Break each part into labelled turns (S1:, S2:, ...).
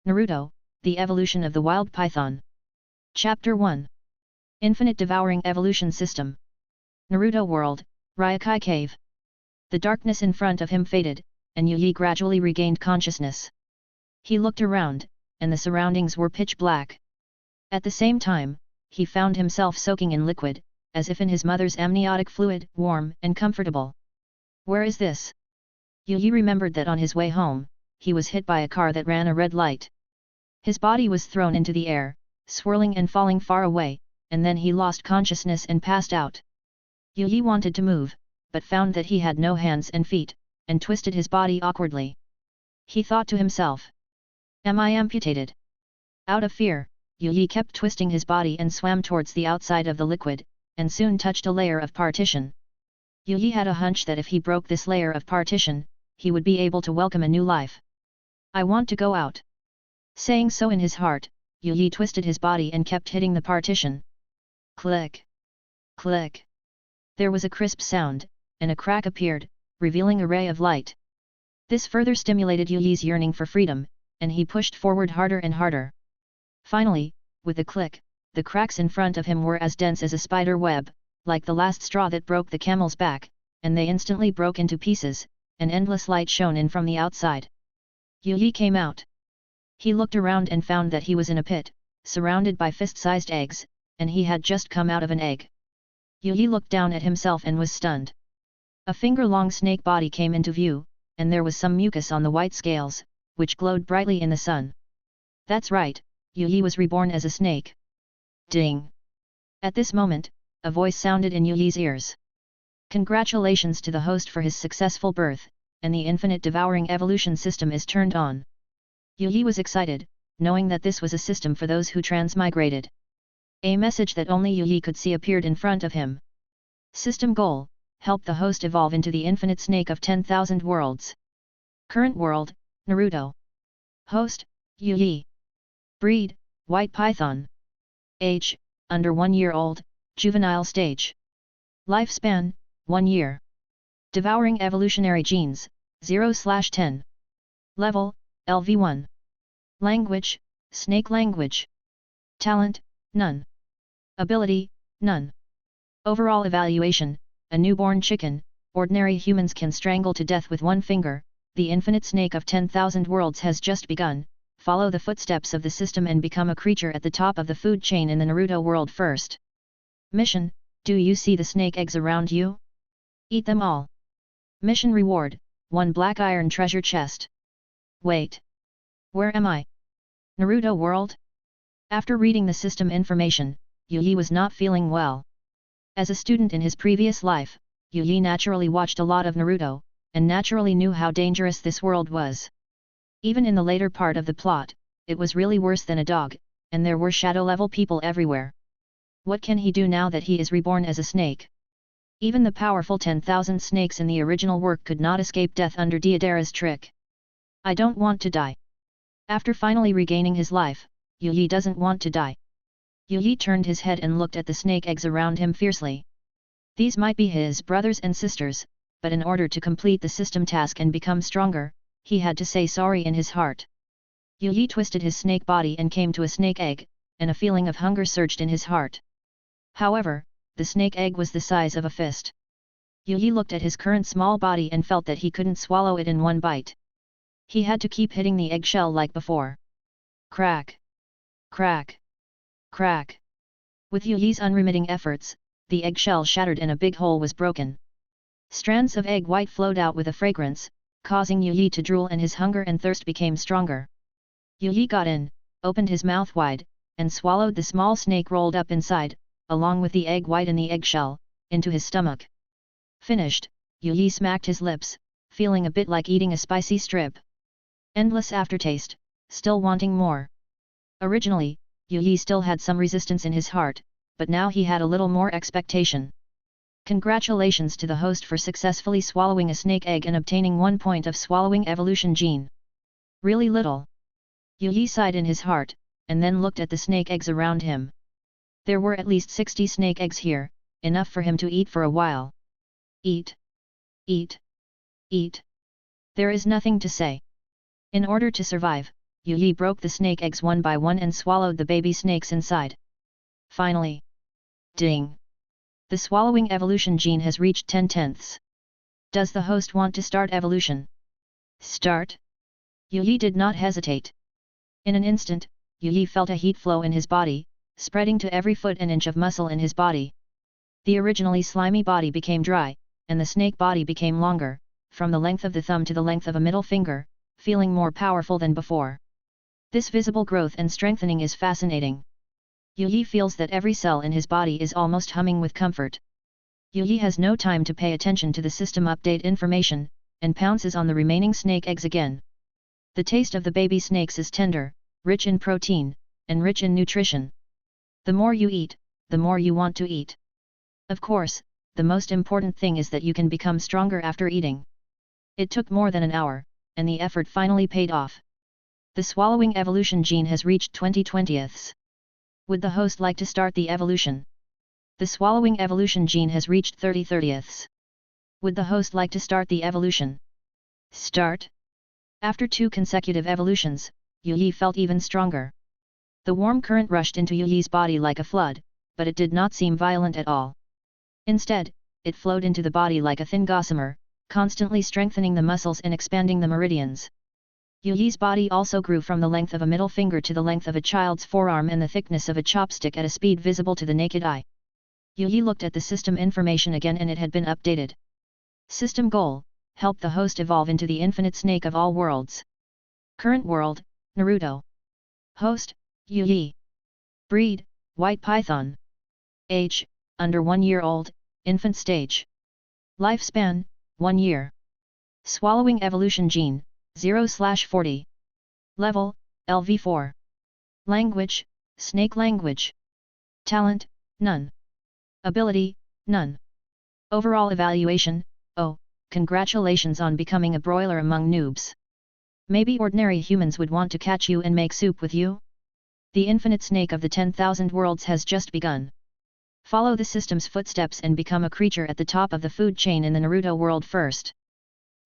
S1: Naruto, The Evolution of the Wild Python. Chapter 1. Infinite Devouring Evolution System. Naruto World, Ryakai Cave. The darkness in front of him faded, and Yi gradually regained consciousness. He looked around, and the surroundings were pitch black. At the same time, he found himself soaking in liquid, as if in his mother's amniotic fluid, warm and comfortable. Where is this? Yi remembered that on his way home, he was hit by a car that ran a red light. His body was thrown into the air, swirling and falling far away, and then he lost consciousness and passed out. Yi wanted to move, but found that he had no hands and feet, and twisted his body awkwardly. He thought to himself, "Am I amputated?" Out of fear, Yi kept twisting his body and swam towards the outside of the liquid, and soon touched a layer of partition. Yi had a hunch that if he broke this layer of partition, he would be able to welcome a new life. "I want to go out." Saying so in his heart, Yi twisted his body and kept hitting the partition. Click! Click! There was a crisp sound, and a crack appeared, revealing a ray of light. This further stimulated Yi's yearning for freedom, and he pushed forward harder and harder. Finally, with a click, the cracks in front of him were as dense as a spider web, like the last straw that broke the camel's back, and they instantly broke into pieces, and endless light shone in from the outside. Yi came out. He looked around and found that he was in a pit, surrounded by fist-sized eggs, and he had just come out of an egg. Yi looked down at himself and was stunned. A finger-long snake body came into view, and there was some mucus on the white scales, which glowed brightly in the sun. That's right, Yi was reborn as a snake. Ding! At this moment, a voice sounded in Yi's ears. Congratulations to the host for his successful birth, and the infinite devouring evolution system is turned on. Yi was excited, knowing that this was a system for those who transmigrated. A message that only Yi could see appeared in front of him. System goal: help the host evolve into the infinite snake of 10,000 worlds. Current world: Naruto. Host: Yi. Breed: White Python. Age: under 1 year old, juvenile stage. Lifespan: 1 year. Devouring evolutionary genes: 0/10. Level: LV1. Language: Snake language. Talent: none. Ability: none. Overall evaluation: a newborn chicken, ordinary humans can strangle to death with one finger. The infinite snake of 10,000 worlds has just begun. Follow the footsteps of the system and become a creature at the top of the food chain in the Naruto world first. Mission: do you see the snake eggs around you? Eat them all. Mission reward: 1 black iron treasure chest. Wait. Where am I? Naruto world? After reading the system information, Yi was not feeling well. As a student in his previous life, Yi naturally watched a lot of Naruto, and naturally knew how dangerous this world was. Even in the later part of the plot, it was really worse than a dog, and there were shadow-level people everywhere. What can he do now that he is reborn as a snake? Even the powerful 10,000 snakes in the original work could not escape death under Deidara's trick. I don't want to die. After finally regaining his life, Yi doesn't want to die. Yi turned his head and looked at the snake eggs around him fiercely. These might be his brothers and sisters, but in order to complete the system task and become stronger, he had to say sorry in his heart. Yi twisted his snake body and came to a snake egg, and a feeling of hunger surged in his heart. However, the snake egg was the size of a fist. Yi looked at his current small body and felt that he couldn't swallow it in one bite. He had to keep hitting the eggshell like before. Crack! Crack! Crack! With Yi's unremitting efforts, the eggshell shattered and a big hole was broken. Strands of egg white flowed out with a fragrance, causing Yi to drool, and his hunger and thirst became stronger. Yi got in, opened his mouth wide, and swallowed the small snake rolled up inside, along with the egg white and the eggshell, into his stomach. Finished, Yi smacked his lips, feeling a bit like eating a spicy strip. Endless aftertaste, still wanting more. Originally, Yi still had some resistance in his heart, but now he had a little more expectation. Congratulations to the host for successfully swallowing a snake egg and obtaining 1 point of swallowing evolution gene. Really little. Yi sighed in his heart, and then looked at the snake eggs around him. There were at least 60 snake eggs here, enough for him to eat for a while. Eat. Eat. Eat. There is nothing to say. In order to survive, Yu Yi broke the snake eggs one by one and swallowed the baby snakes inside. Finally. Ding! The swallowing evolution gene has reached 10/10. Does the host want to start evolution? Start? Yu Yi did not hesitate. In an instant, Yu Yi felt a heat flow in his body, spreading to every foot and inch of muscle in his body. The originally slimy body became dry, and the snake body became longer, from the length of the thumb to the length of a middle finger, feeling more powerful than before. This visible growth and strengthening is fascinating. Yu Yi feels that every cell in his body is almost humming with comfort. Yu Yi has no time to pay attention to the system update information, and pounces on the remaining snake eggs again. The taste of the baby snakes is tender, rich in protein, and rich in nutrition. The more you eat, the more you want to eat. Of course, the most important thing is that you can become stronger after eating. It took more than an hour, and the effort finally paid off. The swallowing evolution gene has reached 20/20. Would the host like to start the evolution? The swallowing evolution gene has reached 30/30. Would the host like to start the evolution? Start? After 2 consecutive evolutions, Yu Yi felt even stronger. The warm current rushed into Yu Yi's body like a flood, but it did not seem violent at all. Instead, it flowed into the body like a thin gossamer, constantly strengthening the muscles and expanding the meridians. Yu Yi's body also grew from the length of a middle finger to the length of a child's forearm and the thickness of a chopstick at a speed visible to the naked eye. Yu Yi looked at the system information again and it had been updated. System goal: help the host evolve into the infinite snake of all worlds. Current world: Naruto. Host: Yu Yi. Breed: white python. Age: under 1 year old, infant stage. Lifespan: 1 year. Swallowing evolution gene: 0/40. Level: LV4. Language: snake language. Talent: none. Ability: none. Overall evaluation: oh, congratulations on becoming a broiler among noobs. Maybe ordinary humans would want to catch you and make soup with you? The infinite snake of the 10,000 worlds has just begun. Follow the system's footsteps and become a creature at the top of the food chain in the Naruto world first.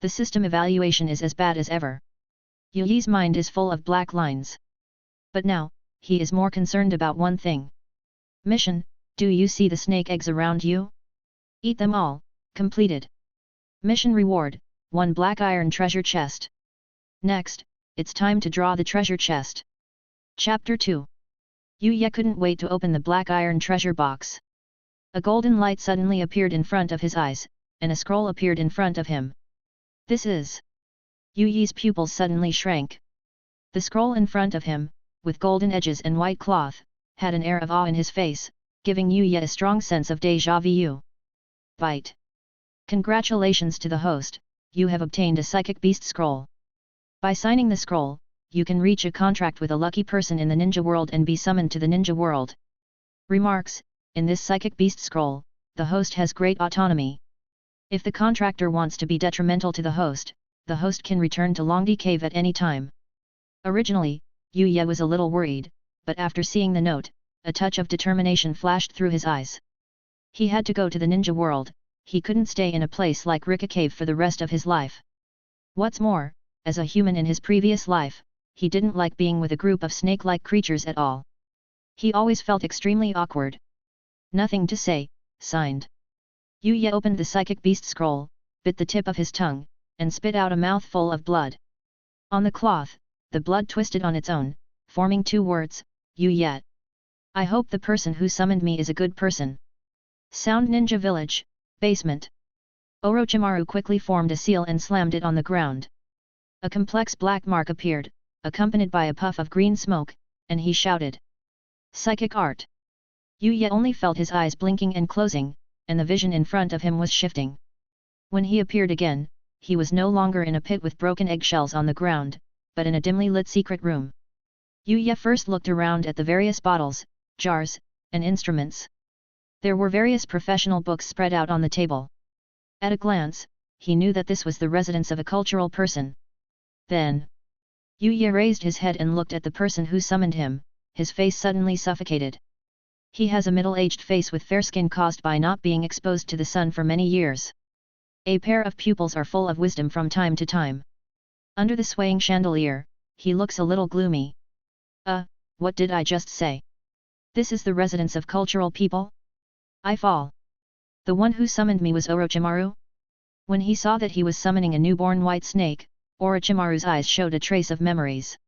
S1: The system evaluation is as bad as ever. Yu Yi's mind is full of black lines. But now, he is more concerned about one thing. Mission: do you see the snake eggs around you? Eat them all. Completed. Mission reward: 1 black iron treasure chest. Next, it's time to draw the treasure chest. Chapter 2. Yu Yi couldn't wait to open the black iron treasure box. A golden light suddenly appeared in front of his eyes, and a scroll appeared in front of him. This is... Yu Yi's pupils suddenly shrank. The scroll in front of him, with golden edges and white cloth, had an air of awe in his face, giving Yu Yi a strong sense of déjà vu. Bite. Congratulations to the host, you have obtained a psychic beast scroll. By signing the scroll, you can reach a contract with a lucky person in the ninja world and be summoned to the ninja world. Remarks: in this psychic beast scroll, the host has great autonomy. If the contractor wants to be detrimental to the host can return to Longdi Cave at any time. Originally, Yu Yi was a little worried, but after seeing the note, a touch of determination flashed through his eyes. He had to go to the ninja world, he couldn't stay in a place like Ryakai Cave for the rest of his life. What's more, as a human in his previous life, he didn't like being with a group of snake-like creatures at all. He always felt extremely awkward. Nothing to say, signed. Yu Yi opened the psychic beast scroll, bit the tip of his tongue, and spit out a mouthful of blood. On the cloth, the blood twisted on its own, forming 2 words, Yu Yi. I hope the person who summoned me is a good person. Sound Ninja Village, basement. Orochimaru quickly formed a seal and slammed it on the ground. A complex black mark appeared, accompanied by a puff of green smoke, and he shouted. Psychic art. Yu Yi only felt his eyes blinking and closing, and the vision in front of him was shifting. When he appeared again, he was no longer in a pit with broken eggshells on the ground, but in a dimly lit secret room. Yu Yi first looked around at the various bottles, jars, and instruments. There were various professional books spread out on the table. At a glance, he knew that this was the residence of a cultural person. Then, Yu Yi raised his head and looked at the person who summoned him, his face suddenly suffocated. He has a middle-aged face with fair skin caused by not being exposed to the sun for many years. A pair of pupils are full of wisdom from time to time. Under the swaying chandelier, he looks a little gloomy. What did I just say? This is the residence of cultural people? I fall. The one who summoned me was Orochimaru? When he saw that he was summoning a newborn white snake, Orochimaru's eyes showed a trace of memories.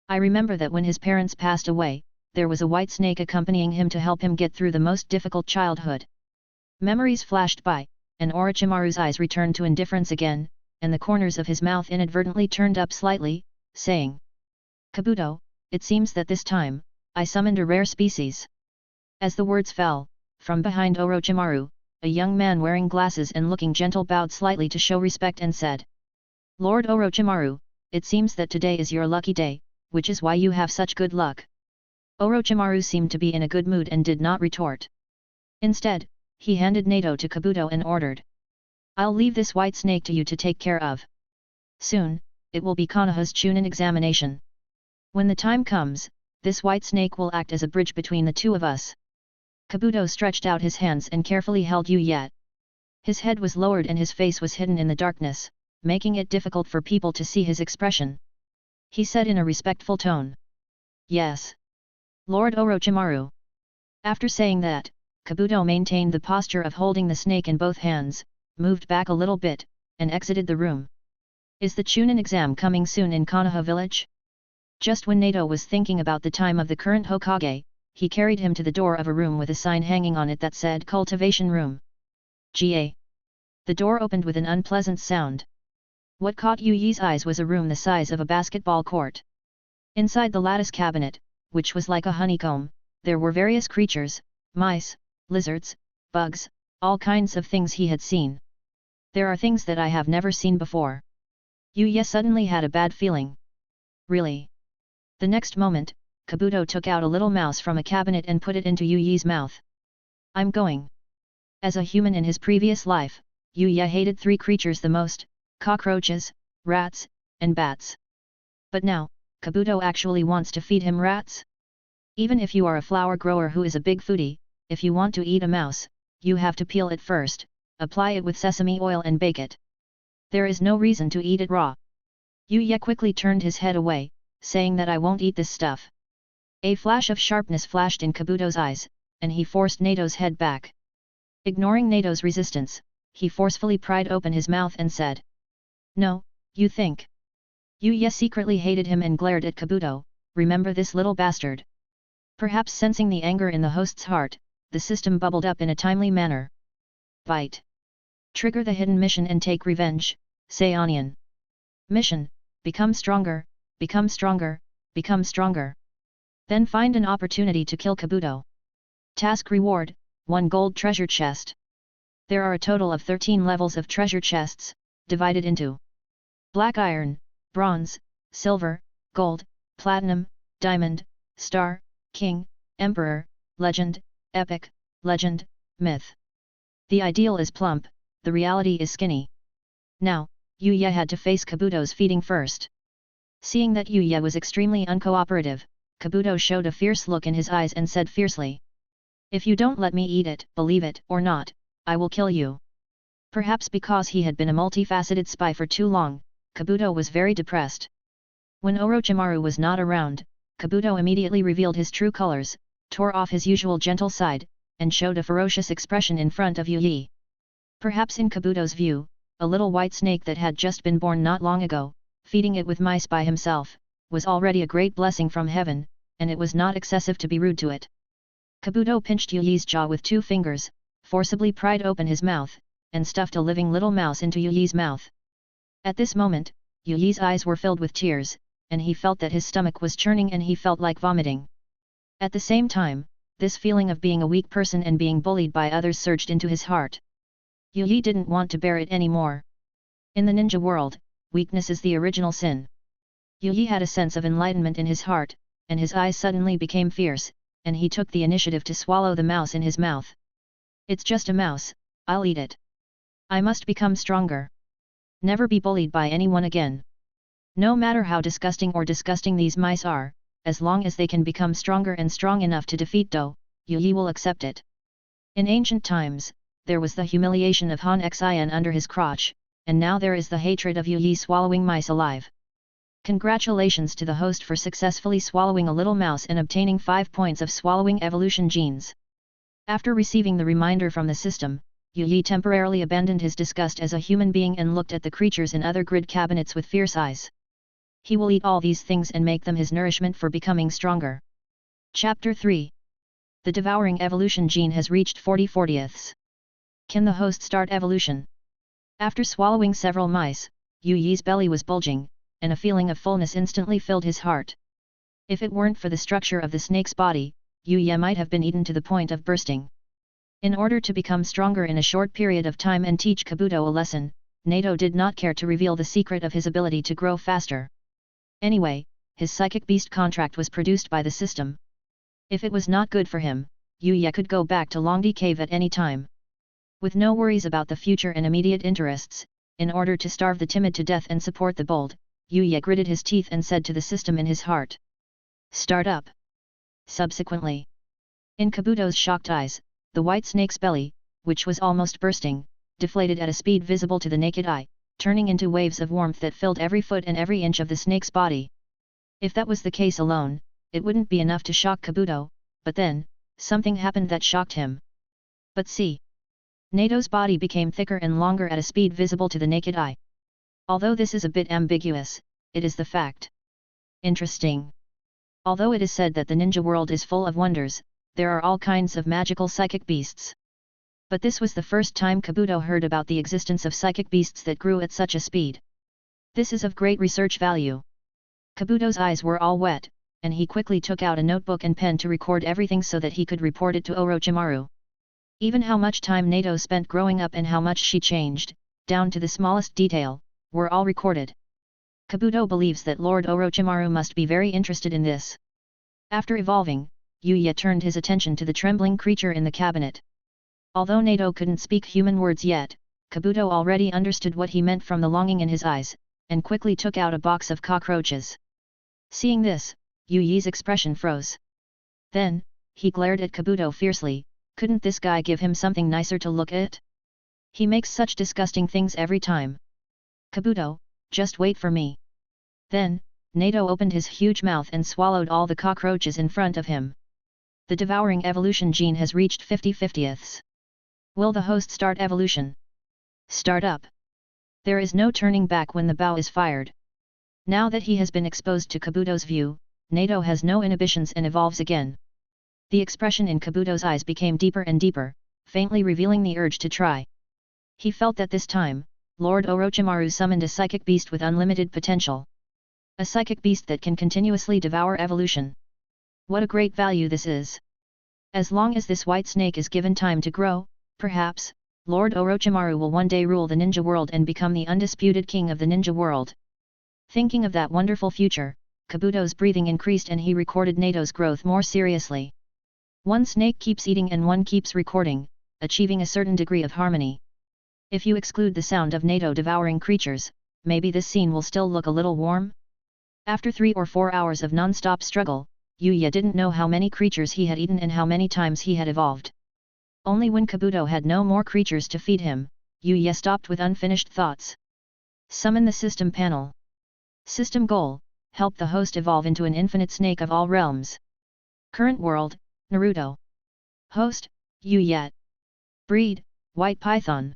S1: I remember that when his parents passed away, there was a white snake accompanying him to help him get through the most difficult childhood. Memories flashed by, and Orochimaru's eyes returned to indifference again, and the corners of his mouth inadvertently turned up slightly, saying, "Kabuto, it seems that this time, I summoned a rare species." As the words fell, from behind Orochimaru, a young man wearing glasses and looking gentle bowed slightly to show respect and said, "Lord Orochimaru, it seems that today is your lucky day, which is why you have such good luck." Orochimaru seemed to be in a good mood and did not retort. Instead, he handed Nato to Kabuto and ordered, "I'll leave this white snake to you to take care of. Soon, it will be Konoha's Chunin examination. When the time comes, this white snake will act as a bridge between the two of us." Kabuto stretched out his hands and carefully held Yu. His head was lowered and his face was hidden in the darkness, making it difficult for people to see his expression. He said in a respectful tone, "Yes, Lord Orochimaru." After saying that, Kabuto maintained the posture of holding the snake in both hands, moved back a little bit, and exited the room. Is the Chunin exam coming soon in Konoha village? Just when Nato was thinking about the time of the current Hokage, he carried him to the door of a room with a sign hanging on it that said Cultivation Room. Ga. The door opened with an unpleasant sound. What caught Yu's eyes was a room the size of a basketball court. Inside the lattice cabinet, which was like a honeycomb, there were various creatures, mice, lizards, bugs, all kinds of things he had seen. There are things that I have never seen before. Yu suddenly had a bad feeling. Really? The next moment, Kabuto took out a little mouse from a cabinet and put it into Yu's mouth. I'm going. As a human in his previous life, Yu hated three creatures the most: cockroaches, rats, and bats. But now, Kabuto actually wants to feed him rats? Even if you are a flower grower who is a big foodie, if you want to eat a mouse, you have to peel it first, apply it with sesame oil and bake it. There is no reason to eat it raw. Yu quickly turned his head away, saying that I won't eat this stuff. A flash of sharpness flashed in Kabuto's eyes, and he forced Nato's head back. Ignoring Nato's resistance, he forcefully pried open his mouth and said, "No, you think." Yu secretly hated him and glared at Kabuto, "Remember this little bastard." Perhaps sensing the anger in the host's heart, the system bubbled up in a timely manner. Bite. Trigger the hidden mission and take revenge, say Onion. Mission: become stronger, become stronger, become stronger. Then find an opportunity to kill Kabuto. Task reward: 1 gold treasure chest. There are a total of 13 levels of treasure chests, divided into black iron, bronze, silver, gold, platinum, diamond, star, king, emperor, legend, epic, legend, myth. The ideal is plump, the reality is skinny. Now, Yu had to face Kabuto's feeding first. Seeing that Yu was extremely uncooperative, Kabuto showed a fierce look in his eyes and said fiercely, "If you don't let me eat it, believe it or not, I will kill you." Perhaps because he had been a multifaceted spy for too long, Kabuto was very depressed. When Orochimaru was not around, Kabuto immediately revealed his true colors, tore off his usual gentle side, and showed a ferocious expression in front of Yu. Perhaps in Kabuto's view, a little white snake that had just been born not long ago, feeding it with mice by himself, was already a great blessing from heaven, and it was not excessive to be rude to it. Kabuto pinched Yu's jaw with 2 fingers, forcibly pried open his mouth, and stuffed a living little mouse into Yu's mouth. At this moment, Yu's eyes were filled with tears, and he felt that his stomach was churning and he felt like vomiting. At the same time, this feeling of being a weak person and being bullied by others surged into his heart. Yu didn't want to bear it anymore. In the ninja world, weakness is the original sin. Yu had a sense of enlightenment in his heart, and his eyes suddenly became fierce, and he took the initiative to swallow the mouse in his mouth. "It's just a mouse, I'll eat it. I must become stronger. Never be bullied by anyone again. No matter how disgusting these mice are, as long as they can become stronger and strong enough to defeat Do, Yu will accept it." In ancient times, there was the humiliation of Han Xian under his crotch, and now there is the hatred of Yu swallowing mice alive. Congratulations to the host for successfully swallowing a little mouse and obtaining 5 points of swallowing evolution genes. After receiving the reminder from the system, Yu Yi temporarily abandoned his disgust as a human being and looked at the creatures in other grid cabinets with fierce eyes. He will eat all these things and make them his nourishment for becoming stronger. Chapter 3. The devouring evolution gene has reached 40/40ths. Can the host start evolution? After swallowing several mice, Yu Yi's belly was bulging, and a feeling of fullness instantly filled his heart. If it weren't for the structure of the snake's body, Yu Yi might have been eaten to the point of bursting. In order to become stronger in a short period of time and teach Kabuto a lesson, Nato did not care to reveal the secret of his ability to grow faster. Anyway, his psychic beast contract was produced by the system. If it was not good for him, Yu Yi could go back to Longdi Cave at any time. With no worries about the future and immediate interests, in order to starve the timid to death and support the bold, Yu Yi gritted his teeth and said to the system in his heart, "Start up." Subsequently, in Kabuto's shocked eyes, the white snake's belly, which was almost bursting, deflated at a speed visible to the naked eye, turning into waves of warmth that filled every foot and every inch of the snake's body. If that was the case alone, it wouldn't be enough to shock Kabuto, but then, something happened that shocked him. But see! Nato's body became thicker and longer at a speed visible to the naked eye. Although this is a bit ambiguous, it is the fact. Interesting. Although it is said that the ninja world is full of wonders, there are all kinds of magical psychic beasts. But this was the first time Kabuto heard about the existence of psychic beasts that grew at such a speed. This is of great research value. Kabuto's eyes were all wet, and he quickly took out a notebook and pen to record everything so that he could report it to Orochimaru. Even how much time Nato spent growing up and how much she changed, down to the smallest detail, were all recorded. Kabuto believes that Lord Orochimaru must be very interested in this. After evolving, Yu Yi turned his attention to the trembling creature in the cabinet. Although Nato couldn't speak human words yet, Kabuto already understood what he meant from the longing in his eyes, and quickly took out a box of cockroaches. Seeing this, Yu Yi's expression froze. Then, he glared at Kabuto fiercely. Couldn't this guy give him something nicer to look at? He makes such disgusting things every time. Kabuto, just wait for me. Then, Nato opened his huge mouth and swallowed all the cockroaches in front of him. The devouring evolution gene has reached 50/50ths. Will the host start evolution? Start up. There is no turning back when the bow is fired. Now that he has been exposed to Kabuto's view, Nato has no inhibitions and evolves again. The expression in Kabuto's eyes became deeper and deeper, faintly revealing the urge to try. He felt that this time, Lord Orochimaru summoned a psychic beast with unlimited potential. A psychic beast that can continuously devour evolution. What a great value this is! As long as this white snake is given time to grow, perhaps, Lord Orochimaru will one day rule the ninja world and become the undisputed king of the ninja world. Thinking of that wonderful future, Kabuto's breathing increased and he recorded Nato's growth more seriously. One snake keeps eating and one keeps recording, achieving a certain degree of harmony. If you exclude the sound of Nato devouring creatures, maybe this scene will still look a little warm? After 3 or 4 hours of non-stop struggle, Yu Yi didn't know how many creatures he had eaten and how many times he had evolved. Only when Kabuto had no more creatures to feed him, Yu Yi stopped with unfinished thoughts. Summon the system panel. System goal: help the host evolve into an infinite snake of all realms. Current world: Naruto. Host: Yu Yi. Breed: White Python.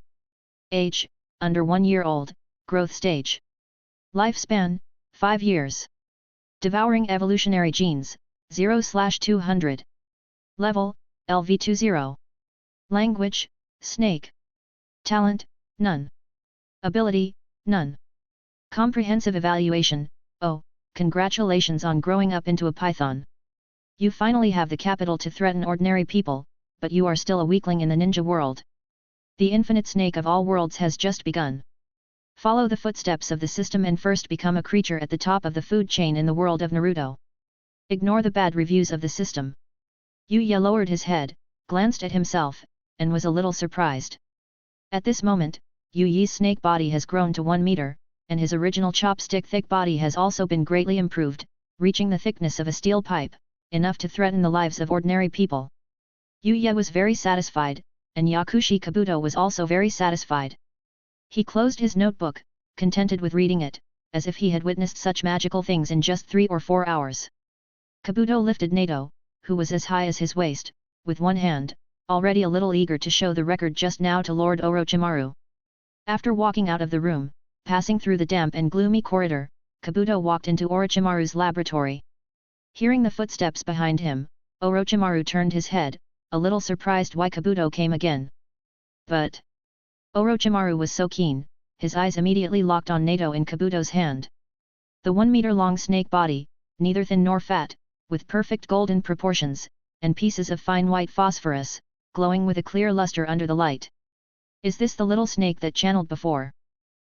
S1: Age: under 1 year old, growth stage. Lifespan: 5 years. Devouring evolutionary genes: 0/200. Level: LV20. Language: Snake. Talent: none. Ability: none. Comprehensive evaluation: oh, congratulations on growing up into a python. You finally have the capital to threaten ordinary people, but you are still a weakling in the ninja world. The infinite snake of all worlds has just begun. Follow the footsteps of the system and first become a creature at the top of the food chain in the world of Naruto. Ignore the bad reviews of the system. Yu Yi lowered his head, glanced at himself, and was a little surprised. At this moment, Yu Yi's snake body has grown to 1 meter, and his original chopstick-thick body has also been greatly improved, reaching the thickness of a steel pipe, enough to threaten the lives of ordinary people. Yu Yi was very satisfied, and Yakushi Kabuto was also very satisfied. He closed his notebook, contented with reading it, as if he had witnessed such magical things in just 3 or 4 hours. Kabuto lifted Nato, who was as high as his waist, with one hand, already a little eager to show the record just now to Lord Orochimaru. After walking out of the room, passing through the damp and gloomy corridor, Kabuto walked into Orochimaru's laboratory. Hearing the footsteps behind him, Orochimaru turned his head, a little surprised why Kabuto came again. But Orochimaru was so keen, his eyes immediately locked on Nato in Kabuto's hand. The 1-meter-long snake body, neither thin nor fat, with perfect golden proportions, and pieces of fine white phosphorus, glowing with a clear luster under the light. Is this the little snake that channeled before?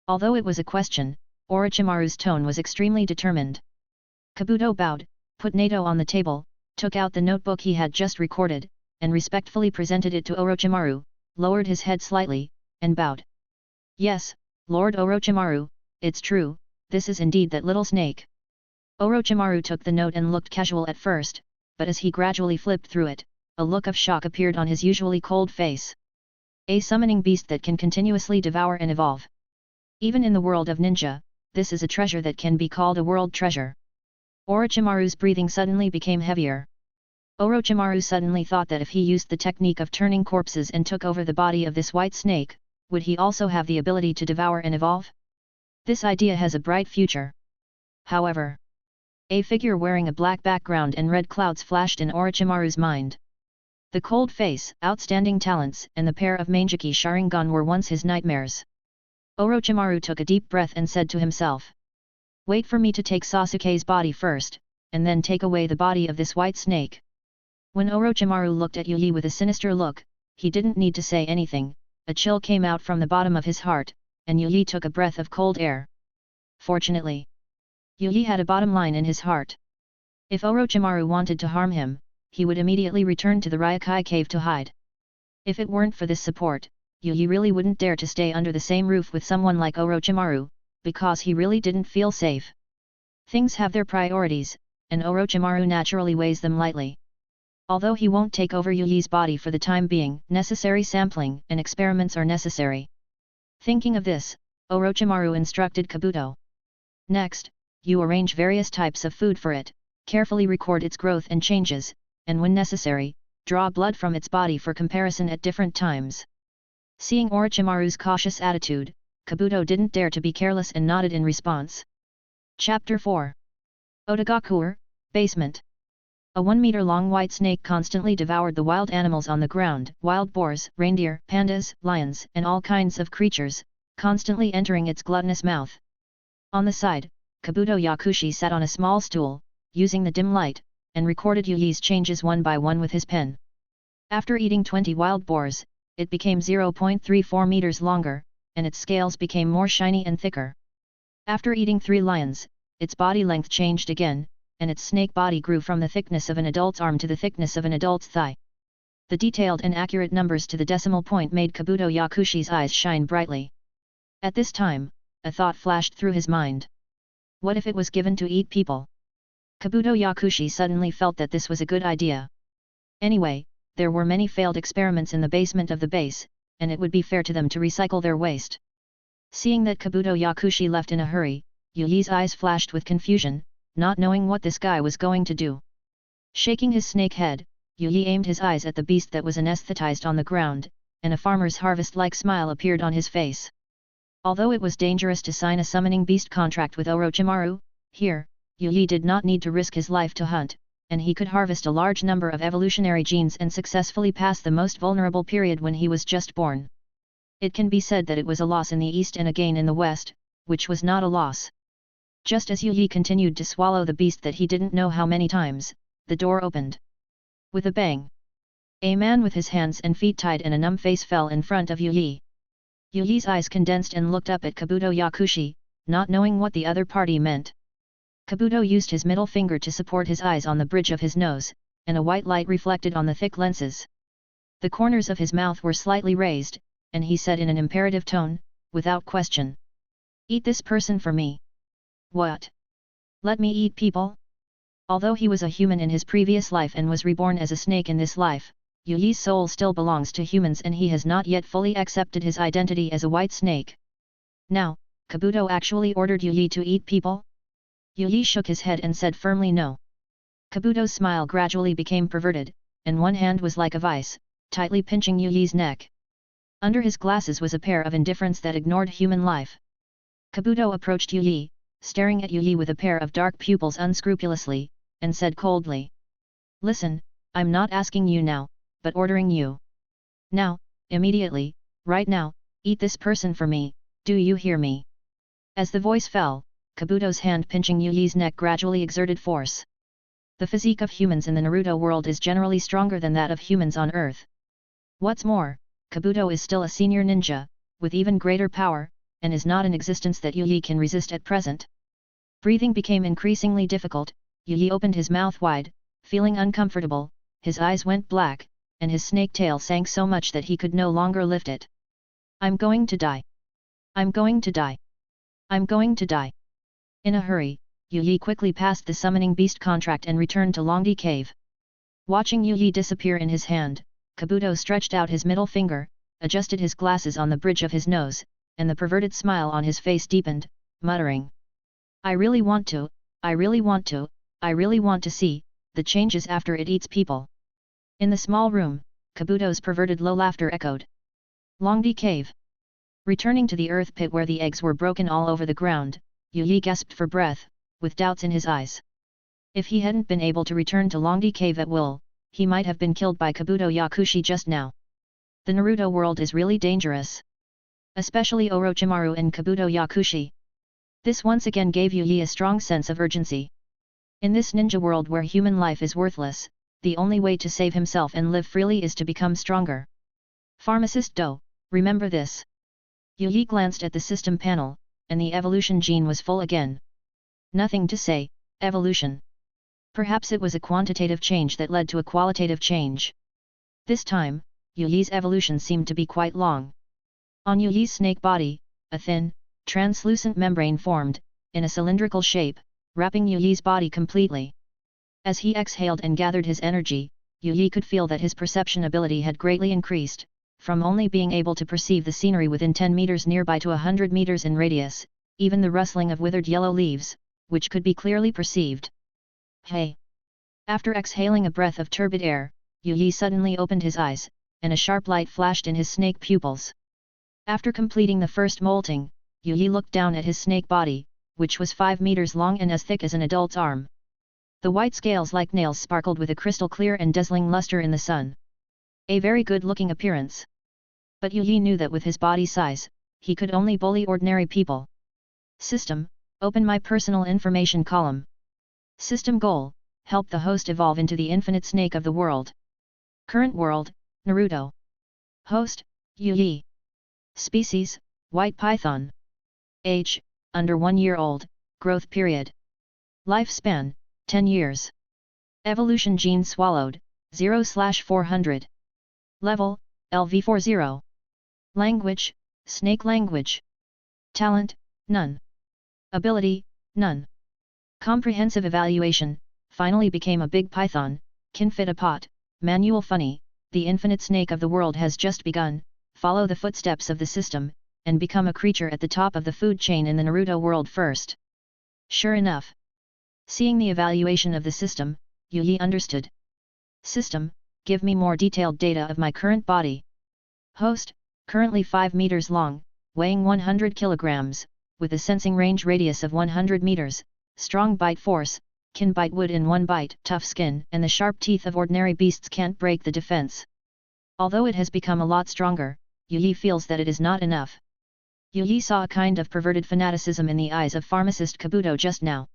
S1: Although it was a question, Orochimaru's tone was extremely determined. Kabuto bowed, put Nato on the table, took out the notebook he had just recorded, and respectfully presented it to Orochimaru, lowered his head slightly, and bowed. Yes, Lord Orochimaru, it's true, this is indeed that little snake. Orochimaru took the note and looked casual at first, but as he gradually flipped through it, a look of shock appeared on his usually cold face. A summoning beast that can continuously devour and evolve. Even in the world of ninja, this is a treasure that can be called a world treasure. Orochimaru's breathing suddenly became heavier. Orochimaru suddenly thought that if he used the technique of turning corpses and took over the body of this white snake, would he also have the ability to devour and evolve? This idea has a bright future. However, a figure wearing a black background and red clouds flashed in Orochimaru's mind. The cold face, outstanding talents, and the pair of Mangeki Sharingan were once his nightmares. Orochimaru took a deep breath and said to himself, "Wait for me to take Sasuke's body first, and then take away the body of this white snake." When Orochimaru looked at Yi with a sinister look, he didn't need to say anything, a chill came out from the bottom of his heart, and Yi took a breath of cold air. Fortunately, Yi had a bottom line in his heart. If Orochimaru wanted to harm him, he would immediately return to the Ryakai cave to hide. If it weren't for this support, Yi really wouldn't dare to stay under the same roof with someone like Orochimaru, because he really didn't feel safe. Things have their priorities, and Orochimaru naturally weighs them lightly. Although he won't take over Yi's body for the time being, necessary sampling and experiments are necessary. Thinking of this, Orochimaru instructed Kabuto. Next, you arrange various types of food for it, carefully record its growth and changes, and when necessary, draw blood from its body for comparison at different times. Seeing Orochimaru's cautious attitude, Kabuto didn't dare to be careless and nodded in response. Chapter 4. Otogakuer, Basement. A 1-meter-long white snake constantly devoured the wild animals on the ground, wild boars, reindeer, pandas, lions, and all kinds of creatures, constantly entering its gluttonous mouth. On the side, Kabuto Yakushi sat on a small stool, using the dim light, and recorded Yi's changes one by one with his pen. After eating 20 wild boars, it became 0.34 meters longer, and its scales became more shiny and thicker. After eating 3 lions, its body length changed again, and its snake body grew from the thickness of an adult's arm to the thickness of an adult's thigh. The detailed and accurate numbers to the decimal point made Kabuto Yakushi's eyes shine brightly. At this time, a thought flashed through his mind. What if it was given to eat people? Kabuto Yakushi suddenly felt that this was a good idea. Anyway, there were many failed experiments in the basement of the base, and it would be fair to them to recycle their waste. Seeing that Kabuto Yakushi left in a hurry, Yi's eyes flashed with confusion, not knowing what this guy was going to do. Shaking his snake head, Yi aimed his eyes at the beast that was anesthetized on the ground, and a farmer's harvest-like smile appeared on his face. Although it was dangerous to sign a summoning beast contract with Orochimaru, here, Yi did not need to risk his life to hunt, and he could harvest a large number of evolutionary genes and successfully pass the most vulnerable period when he was just born. It can be said that it was a loss in the east and a gain in the west, which was not a loss. Just as Yi continued to swallow the beast that he didn't know how many times, the door opened. With a bang, a man with his hands and feet tied and a numb face fell in front of Yi. Yi's eyes condensed and looked up at Kabuto Yakushi, not knowing what the other party meant. Kabuto used his middle finger to support his eyes on the bridge of his nose, and a white light reflected on the thick lenses. The corners of his mouth were slightly raised, and he said in an imperative tone, without question. "Eat this person for me." "What? Let me eat people?" Although he was a human in his previous life and was reborn as a snake in this life, Yi's soul still belongs to humans and he has not yet fully accepted his identity as a white snake. Now, Kabuto actually ordered Yu Yi to eat people? Yu Yi shook his head and said firmly no. Kabuto's smile gradually became perverted, and one hand was like a vice, tightly pinching Yu Yi's neck. Under his glasses was a pair of indifference that ignored human life. Kabuto approached Yu Yi, staring at Yu Yi with a pair of dark pupils unscrupulously, and said coldly. Listen, I'm not asking you now, but ordering you. Now, immediately, right now, eat this person for me, do you hear me? As the voice fell, Kabuto's hand pinching Yu Yi's neck gradually exerted force. The physique of humans in the Naruto world is generally stronger than that of humans on Earth. What's more, Kabuto is still a senior ninja, with even greater power, and is not an existence that Yu Yi can resist at present. Breathing became increasingly difficult, Yu Yi opened his mouth wide, feeling uncomfortable, his eyes went black, and his snake tail sank so much that he could no longer lift it. I'm going to die. I'm going to die. I'm going to die. In a hurry, Yu Yi quickly passed the summoning beast contract and returned to Longdi Cave. Watching Yu Yi disappear in his hand, Kabuto stretched out his middle finger, adjusted his glasses on the bridge of his nose, and the perverted smile on his face deepened, muttering. I really want to, I really want to, I really want to see the changes after it eats people. In the small room, Kabuto's perverted low laughter echoed. Longdi Cave. Returning to the earth pit where the eggs were broken all over the ground, Yu Yi gasped for breath, with doubts in his eyes. If he hadn't been able to return to Longdi Cave at will, he might have been killed by Kabuto Yakushi just now. The Naruto world is really dangerous. Especially Orochimaru and Kabuto Yakushi. This once again gave Yu Yi a strong sense of urgency. In this ninja world where human life is worthless, the only way to save himself and live freely is to become stronger. Pharmacist Do, remember this. Yu Yi glanced at the system panel, and the evolution gene was full again. Nothing to say, evolution. Perhaps it was a quantitative change that led to a qualitative change. This time, Yu Yi's evolution seemed to be quite long. On Yu Yi's snake body, a thin, translucent membrane formed, in a cylindrical shape, wrapping Yu Yi's body completely. As he exhaled and gathered his energy, Yu Yi could feel that his perception ability had greatly increased, from only being able to perceive the scenery within 10 meters nearby to 100 meters in radius, even the rustling of withered yellow leaves, which could be clearly perceived. Hey! After exhaling a breath of turbid air, Yu Yi suddenly opened his eyes, and a sharp light flashed in his snake pupils. After completing the first molting, Yu Yi looked down at his snake body, which was 5 meters long and as thick as an adult's arm. The white scales like nails sparkled with a crystal clear and dazzling luster in the sun. A very good-looking appearance. But Yu Yi knew that with his body size, he could only bully ordinary people. System, open my personal information column. System goal, help the host evolve into the infinite snake of the world. Current world, Naruto. Host, Yu Yi. Species, white python. Age, under 1 year old, growth period. Lifespan, 10 years. Evolution gene swallowed, 0/400. Level, LV40. Language, snake language. Talent, none. Ability, none. Comprehensive evaluation, finally became a big python, can fit a pot, manual funny, the infinite snake of the world has just begun, follow the footsteps of the system, and become a creature at the top of the food chain in the Naruto world first. Sure enough. Seeing the evaluation of the system, Yu Yi understood. System, give me more detailed data of my current body. Host, currently 5 meters long, weighing 100 kilograms, with a sensing range radius of 100 meters, strong bite force, can bite wood in one bite, tough skin, and the sharp teeth of ordinary beasts can't break the defense. Although it has become a lot stronger, Yu Yi feels that it is not enough. Yu Yi saw a kind of perverted fanaticism in the eyes of pharmacist Kabuto just now.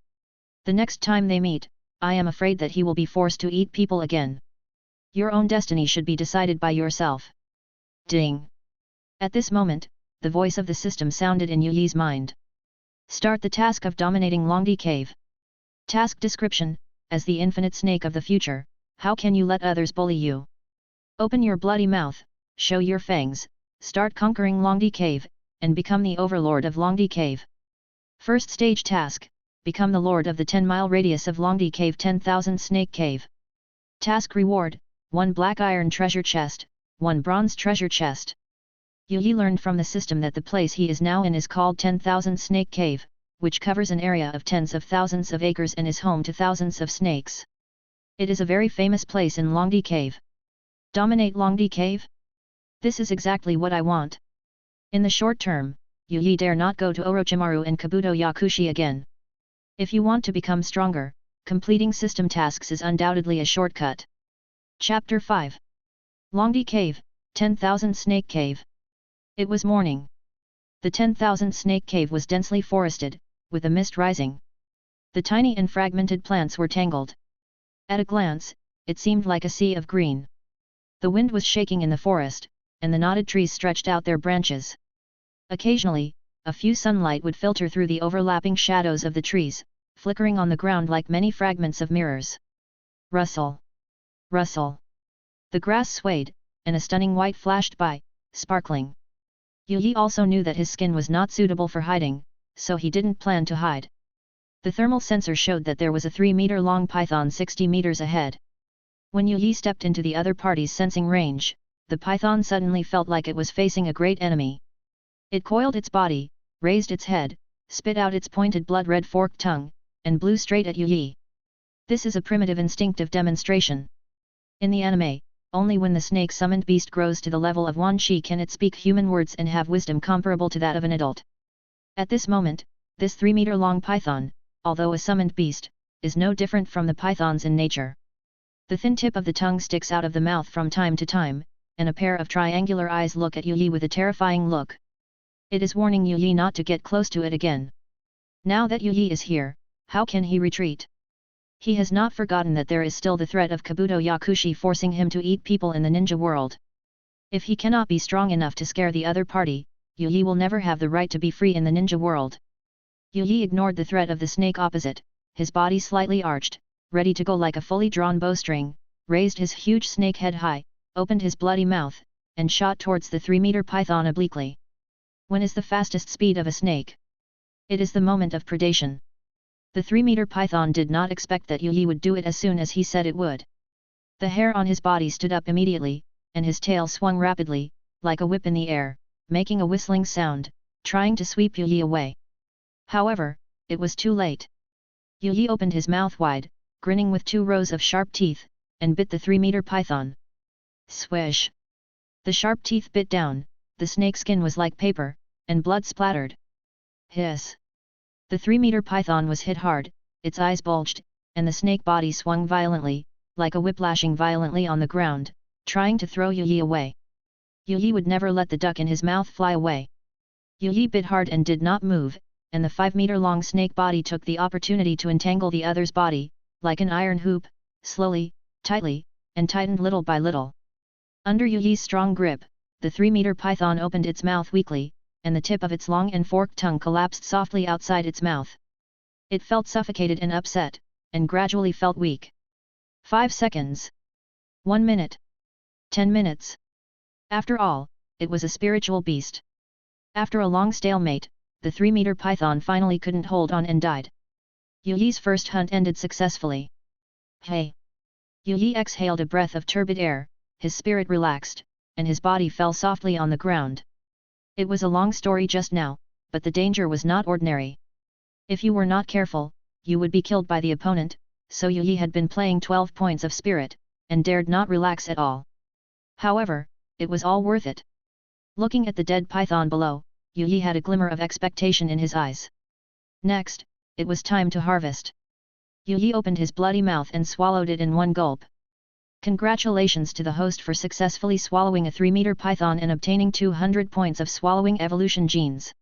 S1: The next time they meet, I am afraid that he will be forced to eat people again. Your own destiny should be decided by yourself. Ding! At this moment, the voice of the system sounded in Yu Yi's mind. Start the task of dominating Longdi Cave. Task description, as the infinite snake of the future, how can you let others bully you? Open your bloody mouth, show your fangs, start conquering Longdi Cave, and become the overlord of Longdi Cave. First stage task, become the lord of the 10-mile radius of Longdi Cave 10,000 Snake Cave. Task reward, 1 black iron treasure chest, 1 bronze treasure chest. Yi learned from the system that the place he is now in is called 10,000 Snake Cave, which covers an area of tens of thousands of acres and is home to thousands of snakes. It is a very famous place in Longdi Cave. Dominate Longdi Cave? This is exactly what I want. In the short term, Yi dare not go to Orochimaru and Kabuto Yakushi again. If you want to become stronger, completing system tasks is undoubtedly a shortcut. Chapter 5. Longdi Cave, 10,000 Snake Cave. It was morning. The 10,000 Snake Cave was densely forested, with a mist rising. The tiny and fragmented plants were tangled. At a glance, it seemed like a sea of green. The wind was shaking in the forest, and the knotted trees stretched out their branches. Occasionally, a few sunlight would filter through the overlapping shadows of the trees, flickering on the ground like many fragments of mirrors. Rustle! Rustle! The grass swayed, and a stunning white flashed by, sparkling. Yi also knew that his skin was not suitable for hiding, so he didn't plan to hide. The thermal sensor showed that there was a 3-meter-long python 60 meters ahead. When Yi stepped into the other party's sensing range, the python suddenly felt like it was facing a great enemy. It coiled its body, raised its head, spit out its pointed blood-red forked tongue, and blew straight at Yi. This is a primitive instinctive demonstration. In the anime, only when the snake-summoned beast grows to the level of Wan Shi can it speak human words and have wisdom comparable to that of an adult. At this moment, this 3-meter-long python, although a summoned beast, is no different from the pythons in nature. The thin tip of the tongue sticks out of the mouth from time to time, and a pair of triangular eyes look at Yi with a terrifying look. It is warning Yi not to get close to it again. Now that Yi is here, how can he retreat? He has not forgotten that there is still the threat of Kabuto Yakushi forcing him to eat people in the ninja world. If he cannot be strong enough to scare the other party, Yi will never have the right to be free in the ninja world. Yi ignored the threat of the snake opposite, his body slightly arched, ready to go like a fully drawn bowstring, raised his huge snake head high, opened his bloody mouth, and shot towards the 3-meter python obliquely. When is the fastest speed of a snake? It is the moment of predation. The 3-meter python did not expect that Yi would do it as soon as he said it would. The hair on his body stood up immediately, and his tail swung rapidly, like a whip in the air, making a whistling sound, trying to sweep Yi away. However, it was too late. Yi opened his mouth wide, grinning with 2 rows of sharp teeth, and bit the 3-meter python. Swish! The sharp teeth bit down, the snake skin was like paper, and blood splattered. Hiss! The 3-meter python was hit hard, its eyes bulged, and the snake body swung violently, like a whip lashing violently on the ground, trying to throw Yi away. Yi would never let the duck in his mouth fly away. Yi bit hard and did not move, and the 5-meter-long snake body took the opportunity to entangle the other's body, like an iron hoop, slowly, tightly, and tightened little by little. Under Yi's strong grip, the 3-meter python opened its mouth weakly, and the tip of its long and forked tongue collapsed softly outside its mouth. It felt suffocated and upset, and gradually felt weak. 5 seconds. 1 minute. 10 minutes. After all, it was a spiritual beast. After a long stalemate, the 3-meter python finally couldn't hold on and died. Yi's first hunt ended successfully. Hey! Yi exhaled a breath of turbid air, his spirit relaxed, and his body fell softly on the ground. It was a long story just now, but the danger was not ordinary. If you were not careful, you would be killed by the opponent, so Yi had been playing 12 points of spirit, and dared not relax at all. However, it was all worth it. Looking at the dead python below, Yi had a glimmer of expectation in his eyes. Next, it was time to harvest. Yi opened his bloody mouth and swallowed it in one gulp. Congratulations to the host for successfully swallowing a 3-meter python and obtaining 200 points of swallowing evolution genes.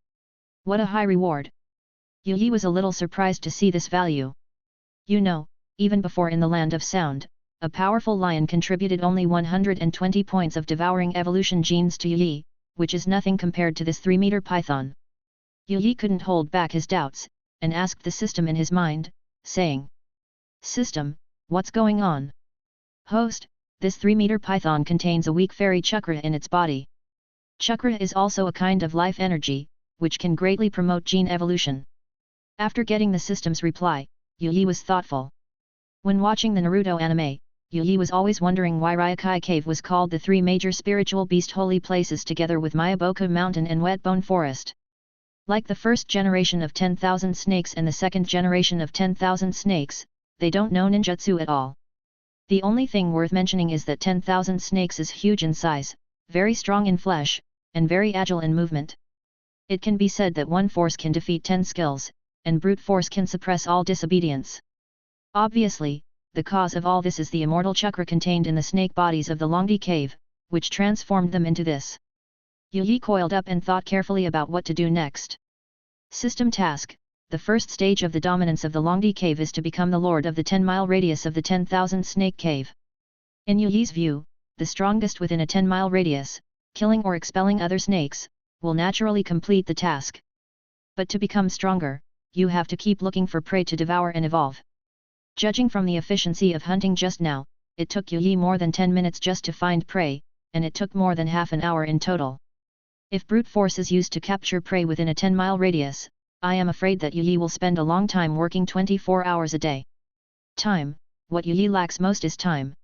S1: What a high reward! Yi was a little surprised to see this value. You know, even before in the Land of Sound, a powerful lion contributed only 120 points of devouring evolution genes to Yi, which is nothing compared to this 3-meter python. Yi couldn't hold back his doubts, and asked the system in his mind, saying, "System, what's going on?" Host, this 3-meter python contains a weak fairy chakra in its body. Chakra is also a kind of life energy, which can greatly promote gene evolution. After getting the system's reply, Yi was thoughtful. When watching the Naruto anime, Yi was always wondering why Ryakai Cave was called the three major spiritual beast holy places together with Mayaboku Mountain and Wetbone Forest. Like the first generation of 10,000 snakes and the second generation of 10,000 snakes, they don't know ninjutsu at all. The only thing worth mentioning is that 10,000 snakes is huge in size, very strong in flesh, and very agile in movement. It can be said that one force can defeat 10 skills, and brute force can suppress all disobedience. Obviously, the cause of all this is the immortal chakra contained in the snake bodies of the Longdi cave, which transformed them into this. Yi coiled up and thought carefully about what to do next. System task: the first stage of the dominance of the Longdi cave is to become the lord of the 10-mile radius of the 10,000 snake cave. In Yi's view, the strongest within a 10-mile radius, killing or expelling other snakes, will naturally complete the task. But to become stronger, you have to keep looking for prey to devour and evolve. Judging from the efficiency of hunting just now, it took Yi more than 10 minutes just to find prey, and it took more than half an hour in total. If brute force is used to capture prey within a 10-mile radius, I am afraid that Yi will spend a long time working 24 hours a day. Time: what Yi lacks most is time.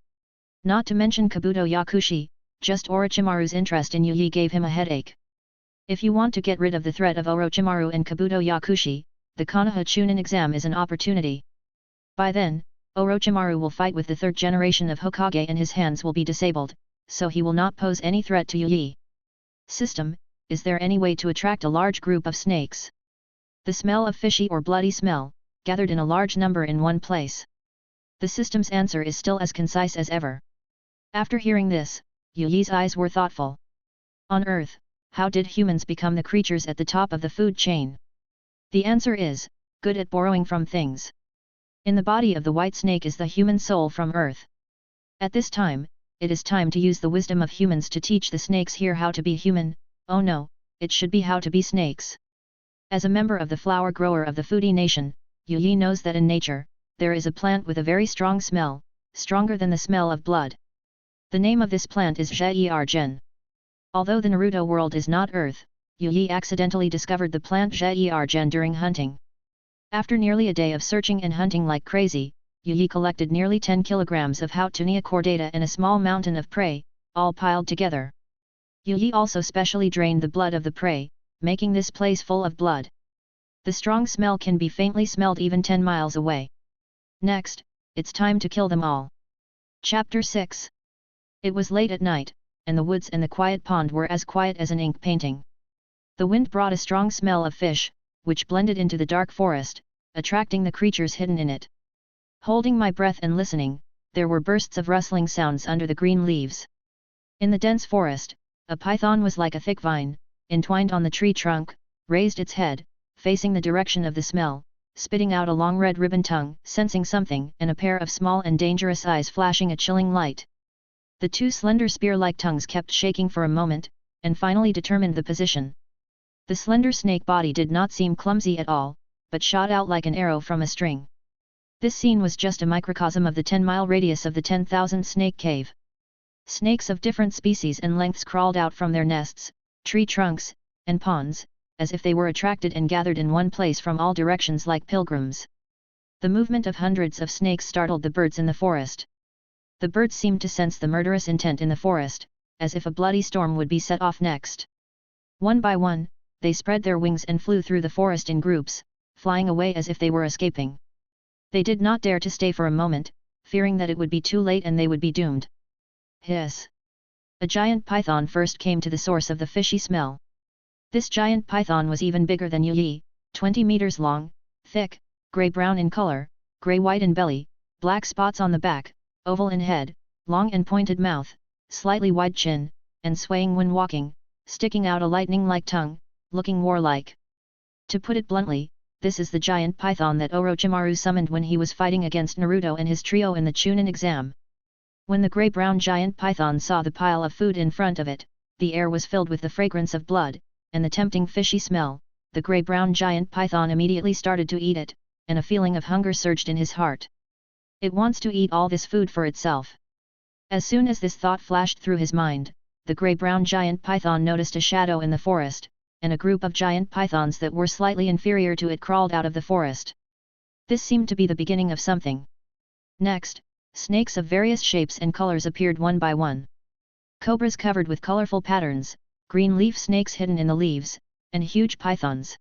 S1: Not to mention Kabuto Yakushi, just Orochimaru's interest in Yi gave him a headache. If you want to get rid of the threat of Orochimaru and Kabuto Yakushi, the Konoha Chunin exam is an opportunity. By then, Orochimaru will fight with the third generation of Hokage and his hands will be disabled, so he will not pose any threat to Yi. System: is there any way to attract a large group of snakes? The smell of fishy or bloody smell, gathered in a large number in one place. The system's answer is still as concise as ever. After hearing this, Yi's eyes were thoughtful. On Earth, how did humans become the creatures at the top of the food chain? The answer is, good at borrowing from things. In the body of the white snake is the human soul from Earth. At this time, it is time to use the wisdom of humans to teach the snakes here how to be human. Oh no, it should be how to be snakes. As a member of the flower grower of the foodie nation, Yi knows that in nature, there is a plant with a very strong smell, stronger than the smell of blood. The name of this plant is Zhe-er-gen. Although the Naruto world is not Earth, Yi accidentally discovered the plant Zhe-er-gen during hunting. After nearly a day of searching and hunting like crazy, Yi collected nearly 10 kilograms of Houtunia cordata and a small mountain of prey, all piled together. Yi also specially drained the blood of the prey, making this place full of blood. The strong smell can be faintly smelled even 10 miles away. Next, it's time to kill them all. Chapter 6. It was late at night, and the woods and the quiet pond were as quiet as an ink painting. The wind brought a strong smell of fish, which blended into the dark forest, attracting the creatures hidden in it. Holding my breath and listening, there were bursts of rustling sounds under the green leaves. In the dense forest, a python was like a thick vine, entwined on the tree trunk, raised its head, facing the direction of the smell, spitting out a long red ribbon tongue, sensing something, and a pair of small and dangerous eyes flashing a chilling light. The two slender spear-like tongues kept shaking for a moment, and finally determined the position. The slender snake body did not seem clumsy at all, but shot out like an arrow from a string. This scene was just a microcosm of the 10-mile radius of the 10,000 snake cave. Snakes of different species and lengths crawled out from their nests, tree trunks, and ponds, as if they were attracted and gathered in one place from all directions like pilgrims. The movement of hundreds of snakes startled the birds in the forest. The birds seemed to sense the murderous intent in the forest, as if a bloody storm would be set off next. One by one, they spread their wings and flew through the forest in groups, flying away as if they were escaping. They did not dare to stay for a moment, fearing that it would be too late and they would be doomed. Hiss! A giant python first came to the source of the fishy smell. This giant python was even bigger than Yi, 20 meters long, thick, gray-brown in color, gray-white in belly, black spots on the back, oval in head, long and pointed mouth, slightly wide chin, and swaying when walking, sticking out a lightning-like tongue, looking warlike. To put it bluntly, this is the giant python that Orochimaru summoned when he was fighting against Naruto and his trio in the Chunin exam. When the grey-brown giant python saw the pile of food in front of it, the air was filled with the fragrance of blood, and the tempting fishy smell. The grey-brown giant python immediately started to eat it, and a feeling of hunger surged in his heart. It wants to eat all this food for itself. As soon as this thought flashed through his mind, the grey-brown giant python noticed a shadow in the forest, and a group of giant pythons that were slightly inferior to it crawled out of the forest. This seemed to be the beginning of something. Next, Snakes of various shapes and colors appeared one by one. Cobras covered with colorful patterns, green leaf snakes hidden in the leaves, and huge pythons.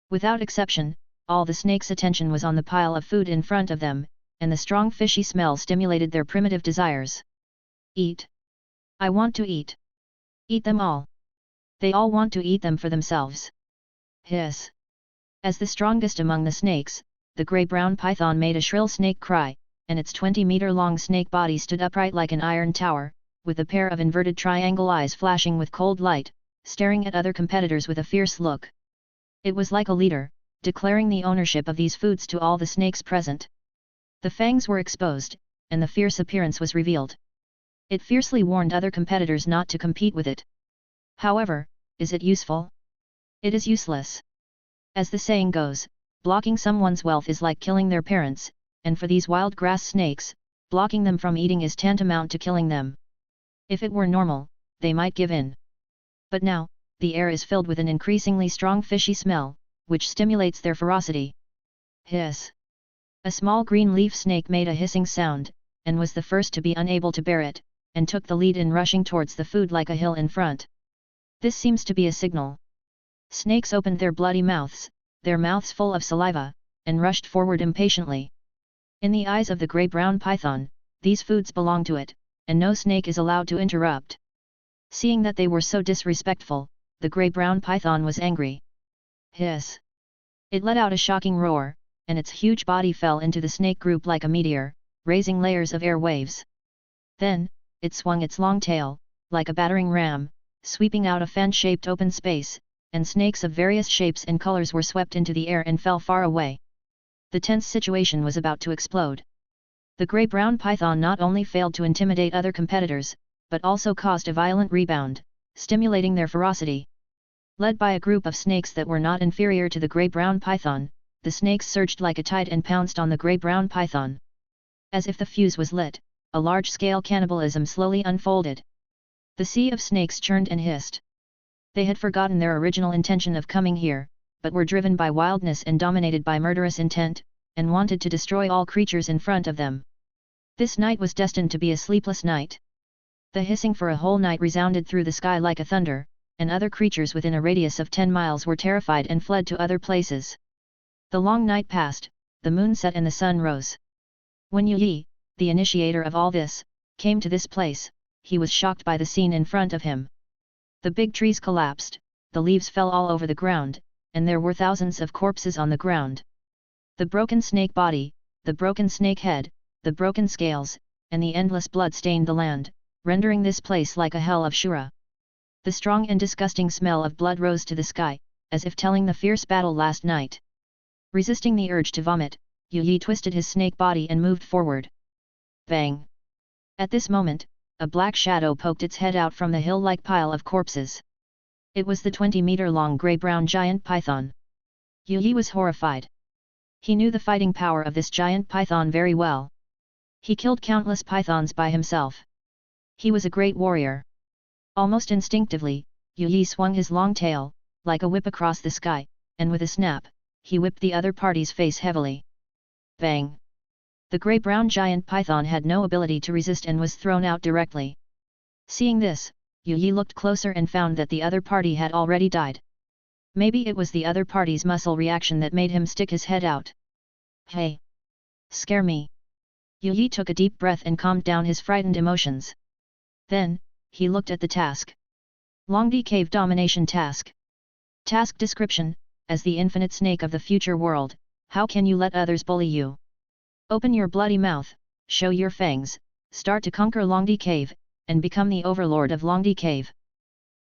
S1: Without exception, all the snakes' attention was on the pile of food in front of them, and the strong fishy smell stimulated their primitive desires. Eat. I want to eat. Eat them all. They all want to eat them for themselves. Hiss. As the strongest among the snakes, the grey-brown python made a shrill snake cry, and its 20-meter-long snake body stood upright like an iron tower, with a pair of inverted triangle eyes flashing with cold light, staring at other competitors with a fierce look. It was like a leader, declaring the ownership of these foods to all the snakes present. The fangs were exposed, and the fierce appearance was revealed. It fiercely warned other competitors not to compete with it. However, is it useful? It is useless. As the saying goes, blocking someone's wealth is like killing their parents, and for these wild grass snakes, blocking them from eating is tantamount to killing them. If it were normal, they might give in. But now, the air is filled with an increasingly strong fishy smell, which stimulates their ferocity. Hiss. A small green leaf snake made a hissing sound, and was the first to be unable to bear it, and took the lead in rushing towards the food like a hill in front. This seems to be a signal. Snakes opened their bloody mouths, their mouths full of saliva, and rushed forward impatiently. In the eyes of the grey-brown python, these foods belong to it, and no snake is allowed to interrupt. Seeing that they were so disrespectful, the grey-brown python was angry. Hiss! It let out a shocking roar, and its huge body fell into the snake group like a meteor, raising layers of air waves. Then, it swung its long tail, like a battering ram, sweeping out a fan-shaped open space, and snakes of various shapes and colors were swept into the air and fell far away. The tense situation was about to explode. The grey-brown python not only failed to intimidate other competitors, but also caused a violent rebound, stimulating their ferocity. Led by a group of snakes that were not inferior to the grey-brown python, the snakes surged like a tide and pounced on the grey-brown python. As if the fuse was lit, a large-scale cannibalism slowly unfolded. The sea of snakes churned and hissed. They had forgotten their original intention of coming here, but were driven by wildness and dominated by murderous intent, and wanted to destroy all creatures in front of them. This night was destined to be a sleepless night. The hissing for a whole night resounded through the sky like a thunder, and other creatures within a radius of 10 miles were terrified and fled to other places. The long night passed, the moon set and the sun rose. When Yi, the initiator of all this, came to this place, he was shocked by the scene in front of him. The big trees collapsed, the leaves fell all over the ground, and there were thousands of corpses on the ground. The broken snake body, the broken snake head, the broken scales, and the endless blood stained the land, rendering this place like a hell of Shura. The strong and disgusting smell of blood rose to the sky, as if telling the fierce battle last night. Resisting the urge to vomit, Yi twisted his snake body and moved forward. Bang! At this moment, a black shadow poked its head out from the hill-like pile of corpses. It was the 20-meter-long grey-brown giant python. Yi was horrified. He knew the fighting power of this giant python very well. He killed countless pythons by himself. He was a great warrior. Almost instinctively, Yi swung his long tail, like a whip across the sky, and with a snap, he whipped the other party's face heavily. Bang! The grey-brown giant python had no ability to resist and was thrown out directly. Seeing this, Yi looked closer and found that the other party had already died. Maybe it was the other party's muscle reaction that made him stick his head out. Hey! Scare me! Yi took a deep breath and calmed down his frightened emotions. Then, he looked at the task. Longdi Cave Domination Task. Task description: as the infinite snake of the future world, how can you let others bully you? Open your bloody mouth, show your fangs, start to conquer Longdi Cave, and become the overlord of Longdi Cave.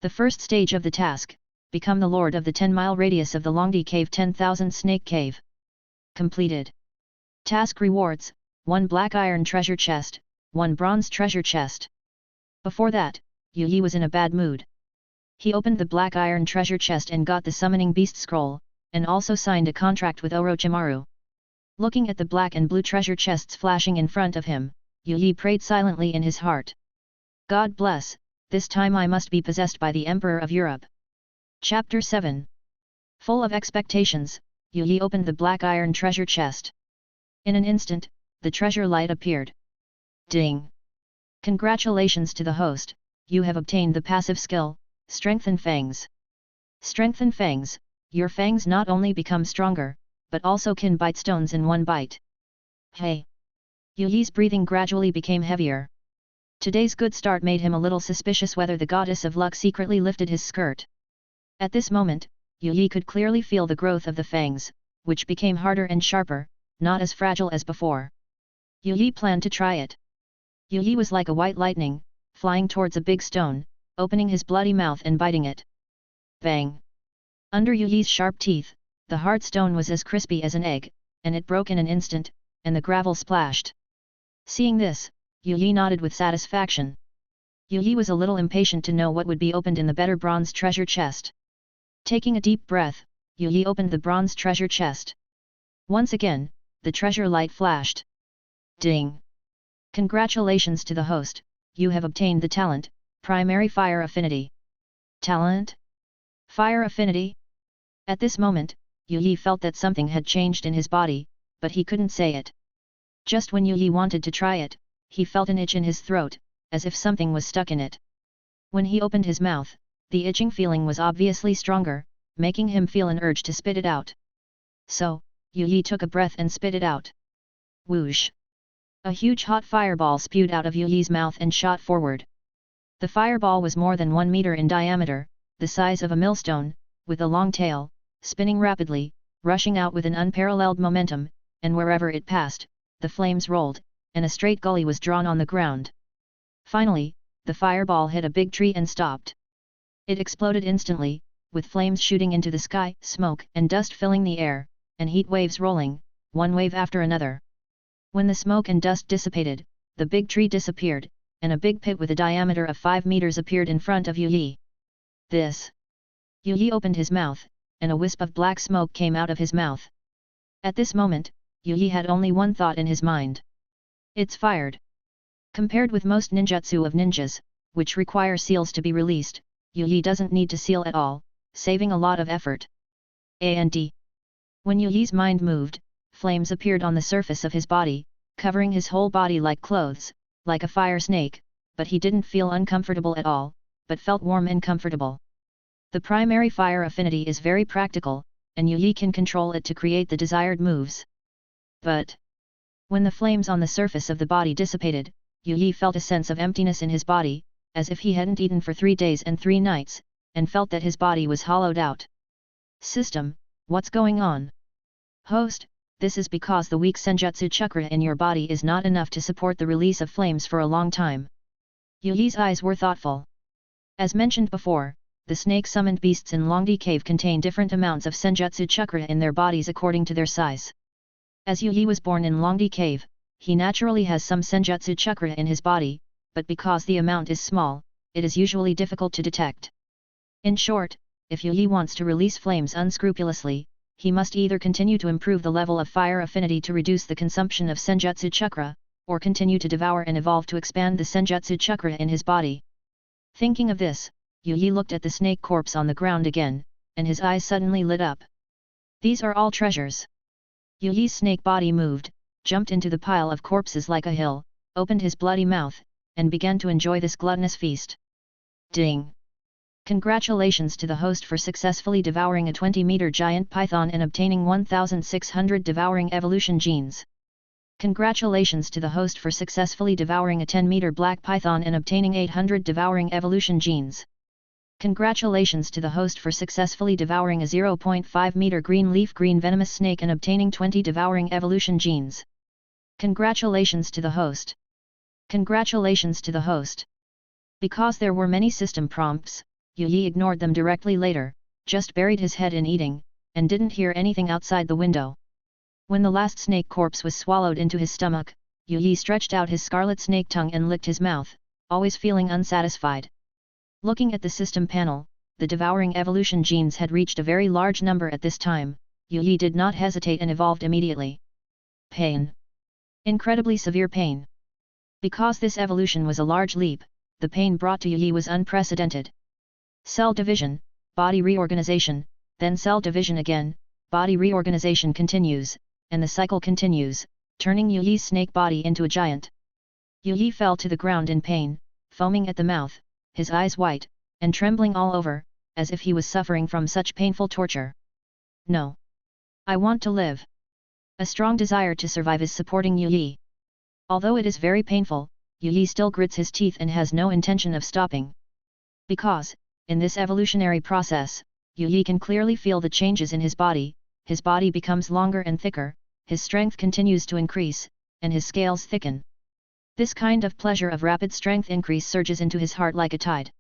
S1: The first stage of the task: become the lord of the 10-mile radius of the Longdi Cave 10,000 Snake Cave. Completed. Task rewards: 1 black iron treasure chest, 1 bronze treasure chest. Before that, Yi was in a bad mood. He opened the black iron treasure chest and got the summoning beast scroll, and also signed a contract with Orochimaru. Looking at the black and blue treasure chests flashing in front of him, Yi prayed silently in his heart. God bless, this time I must be possessed by the Emperor of Europe. Chapter 7. Full of expectations, Yi opened the black iron treasure chest. In an instant, the treasure light appeared. Ding! Congratulations to the host, you have obtained the passive skill, Strengthen Fangs. Strengthen Fangs, your fangs not only become stronger, but also can bite stones in one bite. Hey! Yuyi's breathing gradually became heavier. Today's good start made him a little suspicious whether the goddess of luck secretly lifted his skirt. At this moment, Yuyi could clearly feel the growth of the fangs, which became harder and sharper, not as fragile as before. Yuyi planned to try it. Yuyi was like a white lightning, flying towards a big stone, opening his bloody mouth and biting it. Bang! Under Yuyi's sharp teeth, the hard stone was as crispy as an egg, and it broke in an instant, and the gravel splashed. Seeing this, Yuyi nodded with satisfaction. Yuyi was a little impatient to know what would be opened in the better bronze treasure chest. Taking a deep breath, Yuyi opened the bronze treasure chest. Once again, the treasure light flashed. Ding! Congratulations to the host, you have obtained the talent, Primary Fire Affinity. Talent? Fire Affinity? At this moment, Yuyi felt that something had changed in his body, but he couldn't say it. Just when Yuyi wanted to try it, he felt an itch in his throat, as if something was stuck in it. When he opened his mouth, the itching feeling was obviously stronger, making him feel an urge to spit it out. So, Yuyi took a breath and spit it out. Whoosh! A huge hot fireball spewed out of Yuyi's mouth and shot forward. The fireball was more than 1 meter in diameter, the size of a millstone, with a long tail, spinning rapidly, rushing out with an unparalleled momentum, and wherever it passed, the flames rolled, and a straight gully was drawn on the ground. Finally, the fireball hit a big tree and stopped. It exploded instantly, with flames shooting into the sky, smoke and dust filling the air, and heat waves rolling, one wave after another. When the smoke and dust dissipated, the big tree disappeared, and a big pit with a diameter of 5 meters appeared in front of Yuyi. This! Yuyi opened his mouth, and a wisp of black smoke came out of his mouth. At this moment, Yuyi had only one thought in his mind. It's fired! Compared with most ninjutsu of ninjas, which require seals to be released, Yuyi doesn't need to seal at all, saving a lot of effort. And when Yuyi's mind moved, flames appeared on the surface of his body, covering his whole body like clothes, like a fire snake, but he didn't feel uncomfortable at all, but felt warm and comfortable. The primary fire affinity is very practical, and Yuyi can control it to create the desired moves. But when the flames on the surface of the body dissipated, Yuyi felt a sense of emptiness in his body, as if he hadn't eaten for 3 days and 3 nights, and felt that his body was hollowed out. System, what's going on? Host, this is because the weak senjutsu chakra in your body is not enough to support the release of flames for a long time. Yuyi's eyes were thoughtful. As mentioned before, the snake-summoned beasts in Longdi Cave contain different amounts of senjutsu chakra in their bodies according to their size. As Yuyi was born in Longdi Cave, he naturally has some senjutsu chakra in his body, but because the amount is small, it is usually difficult to detect. In short, if Yuyi wants to release flames unscrupulously, he must either continue to improve the level of fire affinity to reduce the consumption of senjutsu chakra, or continue to devour and evolve to expand the senjutsu chakra in his body. Thinking of this, Yuyi looked at the snake corpse on the ground again, and his eyes suddenly lit up. These are all treasures. Yuyi's snake body moved, jumped into the pile of corpses like a hill, opened his bloody mouth, and began to enjoy this gluttonous feast. Ding! Congratulations to the host for successfully devouring a 20-meter giant python and obtaining 1,600 devouring evolution genes. Congratulations to the host for successfully devouring a 10-meter black python and obtaining 800 devouring evolution genes. Congratulations to the host for successfully devouring a 0.5-meter green leaf green venomous snake and obtaining 20 devouring evolution genes. Congratulations to the host. Congratulations to the host. Because there were many system prompts, Yuyi ignored them directly later, just buried his head in eating, and didn't hear anything outside the window. When the last snake corpse was swallowed into his stomach, Yuyi stretched out his scarlet snake tongue and licked his mouth, always feeling unsatisfied. Looking at the system panel, the devouring evolution genes had reached a very large number at this time. Yuyi did not hesitate and evolved immediately. Pain. Incredibly severe pain. Because this evolution was a large leap, the pain brought to Yuyi was unprecedented. Cell division, body reorganization, then cell division again, body reorganization continues, and the cycle continues, turning Yuyi's snake body into a giant. Yu Yi fell to the ground in pain, foaming at the mouth, his eyes white, and trembling all over, as if he was suffering from such painful torture. No. I want to live. A strong desire to survive is supporting Yu Yi. Although it is very painful, Yu Yi still grits his teeth and has no intention of stopping. Because, in this evolutionary process, Yu Yi can clearly feel the changes in his body becomes longer and thicker, his strength continues to increase, and his scales thicken. This kind of pleasure of rapid strength increase surges into his heart like a tide.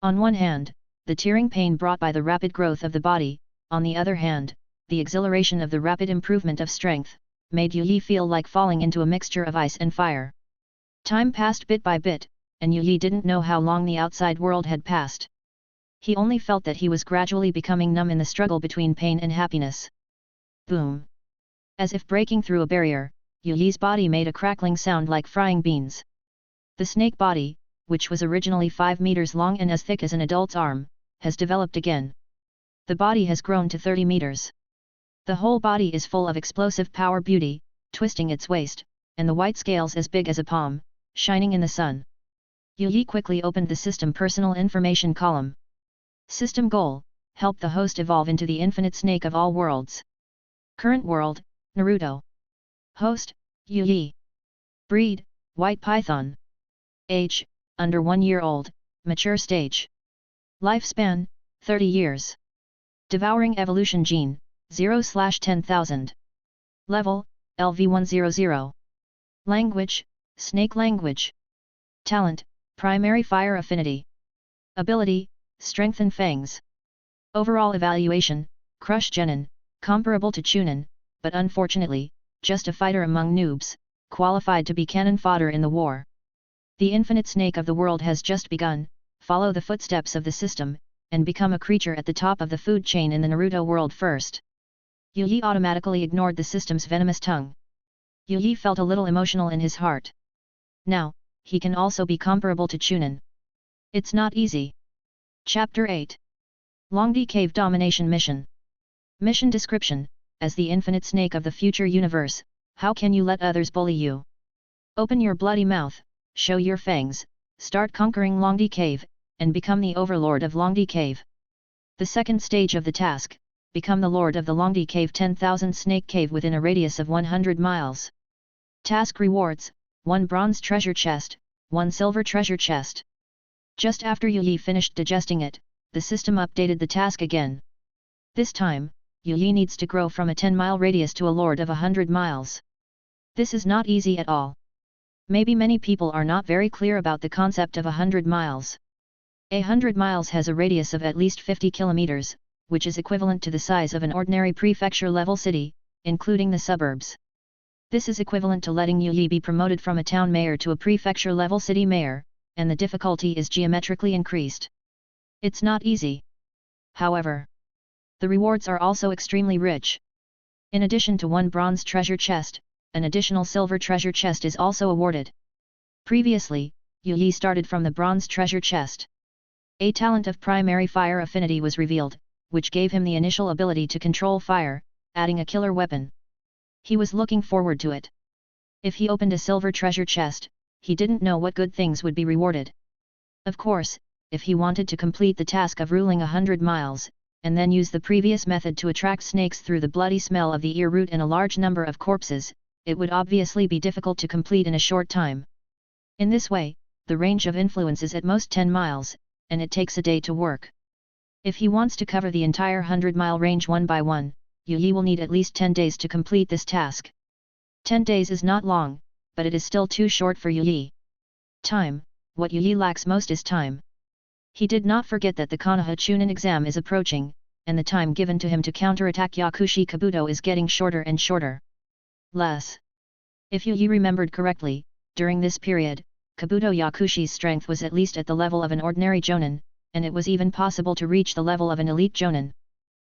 S1: On one hand, the tearing pain brought by the rapid growth of the body, on the other hand, the exhilaration of the rapid improvement of strength, made Yu Yi feel like falling into a mixture of ice and fire. Time passed bit by bit, and Yu Yi didn't know how long the outside world had passed. He only felt that he was gradually becoming numb in the struggle between pain and happiness. Boom! As if breaking through a barrier, Yu Yi's body made a crackling sound like frying beans. The snake body, which was originally 5 meters long and as thick as an adult's arm, has developed again. The body has grown to 30 meters. The whole body is full of explosive power beauty, twisting its waist, and the white scales as big as a palm, shining in the sun. Yu Yi quickly opened the system personal information column. System goal: help the host evolve into the infinite snake of all worlds. Current world: Naruto. Host: Yu Yi. Breed: white python. Age: under 1 year old, mature stage. Lifespan: 30 years. Devouring evolution gene: 0/10,000. Level: LV100. Language: snake language. Talent: primary fire affinity. Ability: strengthen fangs. Overall evaluation: crush genin, comparable to chunin, but unfortunately, just a fighter among noobs, qualified to be cannon fodder in the war. The infinite snake of the world has just begun. Follow the footsteps of the system, and become a creature at the top of the food chain in the Naruto world first. Yu Yi automatically ignored the system's venomous tongue. Yu Yi felt a little emotional in his heart. Now, he can also be comparable to chunin. It's not easy. Chapter 8. Longdi Cave Domination Mission. Mission description: as the infinite snake of the future universe, how can you let others bully you? Open your bloody mouth, show your fangs, start conquering Longdi Cave, and become the overlord of Longdi Cave. The second stage of the task: become the lord of the Longdi Cave 10,000 snake cave within a radius of 100 miles. Task rewards: 1 bronze treasure chest, 1 silver treasure chest. Just after Yu Yi finished digesting it, the system updated the task again. This time, Yu Yi needs to grow from a 10-mile radius to a lord of 100 miles. This is not easy at all. Maybe many people are not very clear about the concept of 100 miles. 100 miles has a radius of at least 50 kilometers, which is equivalent to the size of an ordinary prefecture-level city, including the suburbs. This is equivalent to letting Yu Yi be promoted from a town mayor to a prefecture-level city mayor, and the difficulty is geometrically increased. It's not easy. However, the rewards are also extremely rich. In addition to 1 bronze treasure chest, an additional silver treasure chest is also awarded. Previously, Yu Yi started from the bronze treasure chest. A talent of primary fire affinity was revealed, which gave him the initial ability to control fire, adding a killer weapon. He was looking forward to it. If he opened a silver treasure chest, he didn't know what good things would be rewarded. Of course, if he wanted to complete the task of ruling 100 miles, and then use the previous method to attract snakes through the bloody smell of the ear root and a large number of corpses, it would obviously be difficult to complete in a short time. In this way, the range of influence is at most 10 miles, and it takes a day to work. If he wants to cover the entire 100-mile range one by one, Yu Yi will need at least 10 days to complete this task. 10 days is not long, but it is still too short for Yu Yi. Time: what Yu Yi lacks most is time. He did not forget that the Konoha Chunin exam is approaching, and the time given to him to counterattack Yakushi Kabuto is getting shorter and shorter. Less. If Yu Yi remembered correctly, during this period, Kabuto Yakushi's strength was at least at the level of an ordinary Jonin, and it was even possible to reach the level of an elite Jonin.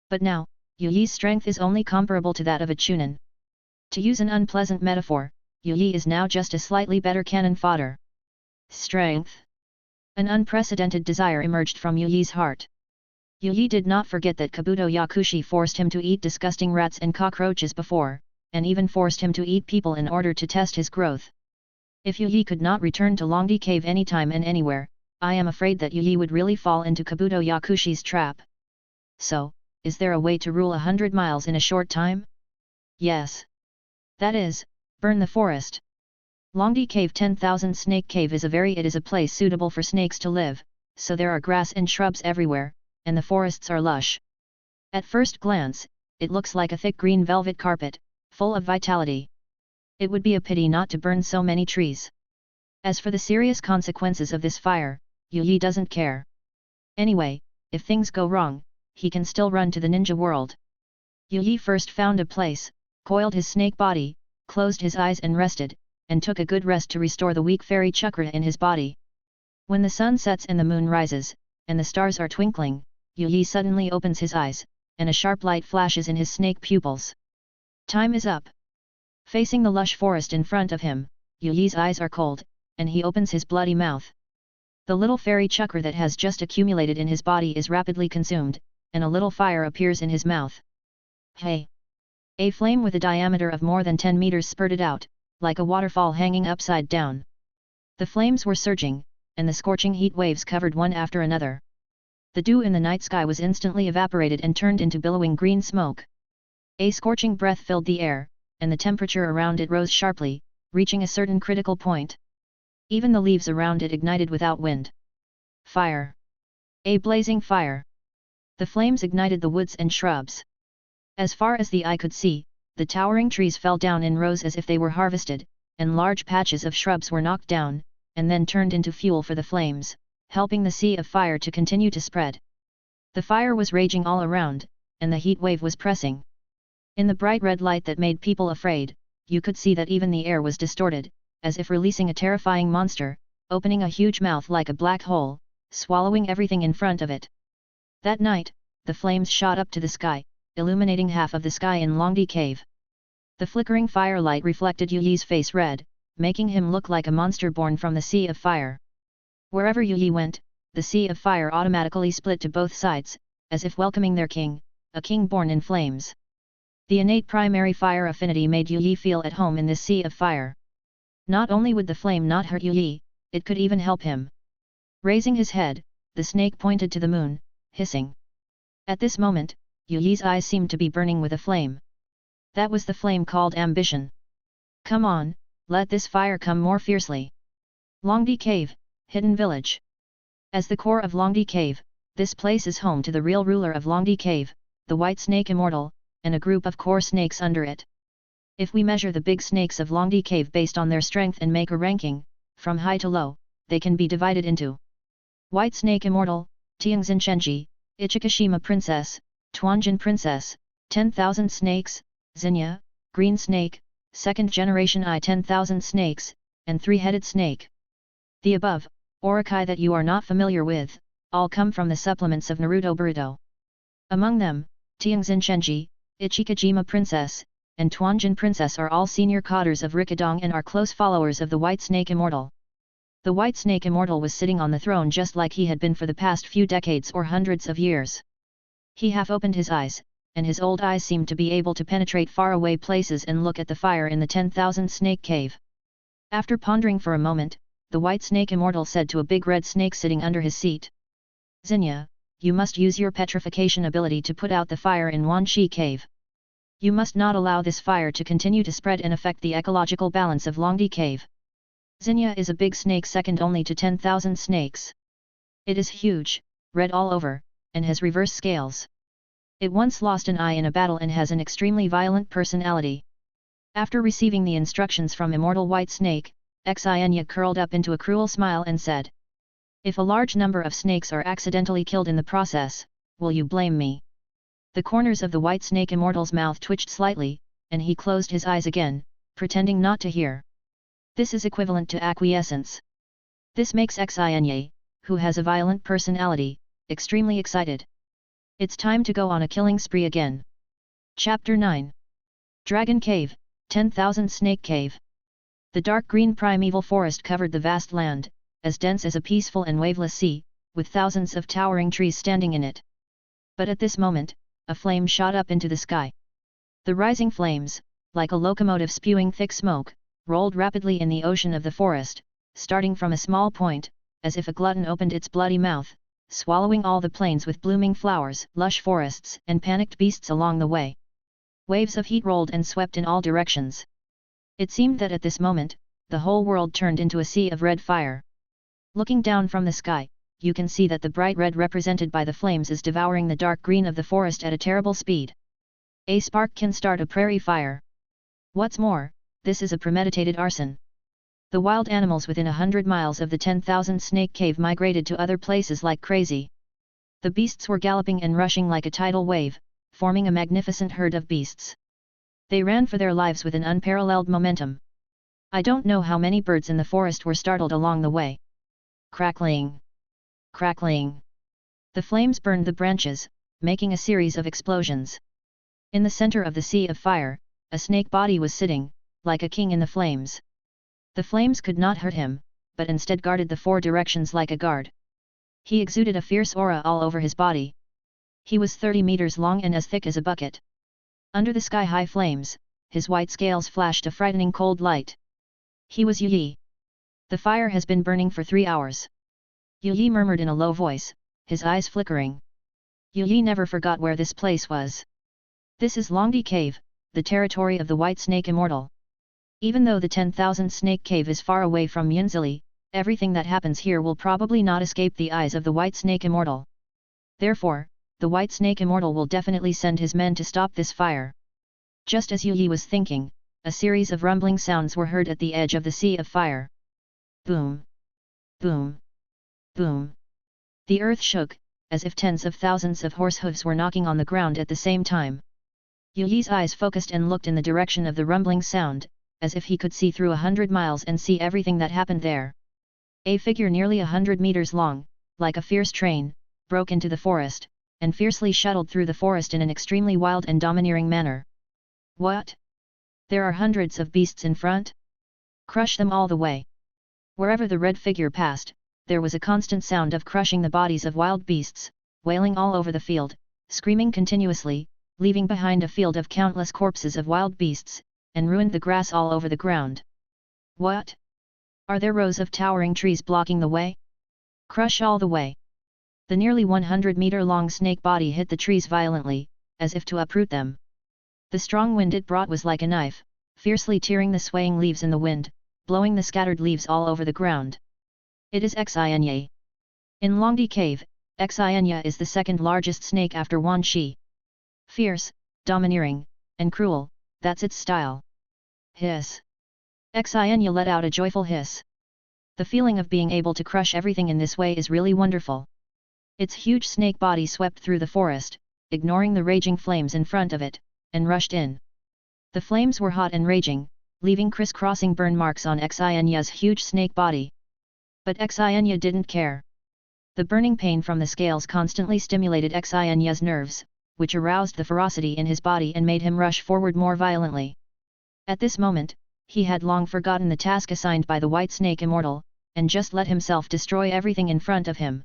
S1: But now, Yu Yi's strength is only comparable to that of a Chunin. To use an unpleasant metaphor, Yu Yi is now just a slightly better cannon fodder. Strength. An unprecedented desire emerged from Yu Yi's heart. Yu Yi did not forget that Kabuto Yakushi forced him to eat disgusting rats and cockroaches before, and even forced him to eat people in order to test his growth. If Yu Yi could not return to Longdi Cave anytime and anywhere, I am afraid that Yu Yi would really fall into Kabuto Yakushi's trap. So, is there a way to rule 100 miles in a short time? Yes. That is, burn the forest. Longdi Cave 10,000 Snake Cave is a place suitable for snakes to live, so there are grass and shrubs everywhere, and the forests are lush. At first glance, it looks like a thick green velvet carpet, full of vitality. It would be a pity not to burn so many trees. As for the serious consequences of this fire, Yu Yi doesn't care. Anyway, if things go wrong, he can still run to the ninja world. Yu Yi first found a place, coiled his snake body, closed his eyes and rested, and took a good rest to restore the weak fairy chakra in his body. When the sun sets and the moon rises, and the stars are twinkling, Yu Yi suddenly opens his eyes, and a sharp light flashes in his snake pupils. Time is up. Facing the lush forest in front of him, Yu Yi's eyes are cold, and he opens his bloody mouth. The little fairy chakra that has just accumulated in his body is rapidly consumed, and a little fire appears in his mouth. Hey! A flame with a diameter of more than 10 meters spurted out, like a waterfall hanging upside down. The flames were surging, and the scorching heat waves covered one after another. The dew in the night sky was instantly evaporated and turned into billowing green smoke. A scorching breath filled the air, and the temperature around it rose sharply, reaching a certain critical point. Even the leaves around it ignited without wind. Fire! A blazing fire! The flames ignited the woods and shrubs. As far as the eye could see, the towering trees fell down in rows as if they were harvested, and large patches of shrubs were knocked down, and then turned into fuel for the flames, helping the sea of fire to continue to spread. The fire was raging all around, and the heat wave was pressing. In the bright red light that made people afraid, you could see that even the air was distorted, as if releasing a terrifying monster, opening a huge mouth like a black hole, swallowing everything in front of it. That night, the flames shot up to the sky, illuminating half of the sky in Longdi Cave. The flickering firelight reflected Yu Yi's face red, making him look like a monster born from the sea of fire. Wherever Yu Yi went, the sea of fire automatically split to both sides, as if welcoming their king, a king born in flames. The innate primary fire affinity made Yu Yi feel at home in this sea of fire. Not only would the flame not hurt Yu Yi, it could even help him. Raising his head, the snake pointed to the moon, hissing. At this moment, Yu Yi's eyes seemed to be burning with a flame. That was the flame called ambition. Come on, let this fire come more fiercely. Longdi Cave, Hidden Village. As the core of Longdi Cave, this place is home to the real ruler of Longdi Cave, the White Snake Immortal, and a group of core snakes under it. If we measure the big snakes of Longdi Cave based on their strength and make a ranking, from high to low, they can be divided into White Snake Immortal, Tianxin Chenji, Ichikashima Princess, Tuanjin Princess, 10,000 Snakes, Zena, Green Snake, Second Generation I 10,000 Snakes, and Three-Headed Snake. The above, Ryakai that you are not familiar with, all come from the supplements of Naruto Boruto. Among them, Tianxin Chenji, Ichikajima Princess, and Tuanjin Princess are all senior cadres of Rikidong and are close followers of the White Snake Immortal. The White Snake Immortal was sitting on the throne just like he had been for the past few decades or hundreds of years. He half opened his eyes, and his old eyes seemed to be able to penetrate faraway places and look at the fire in the 10,000 Snake Cave. After pondering for a moment, the White Snake Immortal said to a big red snake sitting under his seat. Zena, you must use your petrification ability to put out the fire in Wan Shi Cave. You must not allow this fire to continue to spread and affect the ecological balance of Longdi Cave. Zena is a big snake second only to 10,000 snakes. It is huge, red all over, and has reverse scales. It once lost an eye in a battle and has an extremely violent personality. After receiving the instructions from Immortal White Snake, Xenia curled up into a cruel smile and said, "If a large number of snakes are accidentally killed in the process, will you blame me?" The corners of the White Snake Immortal's mouth twitched slightly, and he closed his eyes again, pretending not to hear. This is equivalent to acquiescence. This makes Xenia, who has a violent personality, extremely excited. It's time to go on a killing spree again. Chapter 9. Dragon Cave, 10,000 Snake Cave. The dark green primeval forest covered the vast land, as dense as a peaceful and waveless sea, with thousands of towering trees standing in it. But at this moment, a flame shot up into the sky. The rising flames, like a locomotive spewing thick smoke, rolled rapidly in the ocean of the forest, starting from a small point, as if a glutton opened its bloody mouth, swallowing all the plains with blooming flowers, lush forests, and panicked beasts along the way. Waves of heat rolled and swept in all directions. It seemed that at this moment, the whole world turned into a sea of red fire. Looking down from the sky, you can see that the bright red represented by the flames is devouring the dark green of the forest at a terrible speed. A spark can start a prairie fire. What's more, this is a premeditated arson. The wild animals within 100 miles of the 10,000 snake cave migrated to other places like crazy. The beasts were galloping and rushing like a tidal wave, forming a magnificent herd of beasts. They ran for their lives with an unparalleled momentum. I don't know how many birds in the forest were startled along the way. Crackling! Crackling! The flames burned the branches, making a series of explosions. In the center of the sea of fire, a snake body was sitting, like a king in the flames. The flames could not hurt him, but instead guarded the four directions like a guard. He exuded a fierce aura all over his body. He was 30 meters long and as thick as a bucket. Under the sky-high flames, his white scales flashed a frightening cold light. He was Yu Yi. The fire has been burning for 3 hours. Yu Yi murmured in a low voice, his eyes flickering. Yu Yi never forgot where this place was. This is Longdi Cave, the territory of the White Snake Immortal. Even though the 10,000 Snake Cave is far away from Yunzili, everything that happens here will probably not escape the eyes of the White Snake Immortal. Therefore, the White Snake Immortal will definitely send his men to stop this fire. Just as Yu Yi was thinking, a series of rumbling sounds were heard at the edge of the sea of fire. Boom! Boom! Boom! The earth shook, as if tens of thousands of horse hooves were knocking on the ground at the same time. Yu Yi's eyes focused and looked in the direction of the rumbling sound, as if he could see through 100 miles and see everything that happened there. A figure nearly 100 meters long, like a fierce train, broke into the forest, and fiercely shuttled through the forest in an extremely wild and domineering manner. What? There are hundreds of beasts in front? Crush them all the way. Wherever the red figure passed, there was a constant sound of crushing the bodies of wild beasts, wailing all over the field, screaming continuously, leaving behind a field of countless corpses of wild beasts, and ruined the grass all over the ground. What? Are there rows of towering trees blocking the way? Crush all the way. The nearly 100-meter-long snake body hit the trees violently, as if to uproot them. The strong wind it brought was like a knife, fiercely tearing the swaying leaves in the wind, blowing the scattered leaves all over the ground. It is Xianye. In Longdi Cave, Xianye is the second largest snake after Wan Shi. Fierce, domineering, and cruel, that's its style. Hiss. Xianye let out a joyful hiss. The feeling of being able to crush everything in this way is really wonderful. Its huge snake body swept through the forest, ignoring the raging flames in front of it, and rushed in. The flames were hot and raging, leaving criss-crossing burn marks on Xianye's huge snake body. But Xianye didn't care. The burning pain from the scales constantly stimulated Xianye's nerves, which aroused the ferocity in his body and made him rush forward more violently. At this moment, he had long forgotten the task assigned by the White Snake Immortal, and just let himself destroy everything in front of him.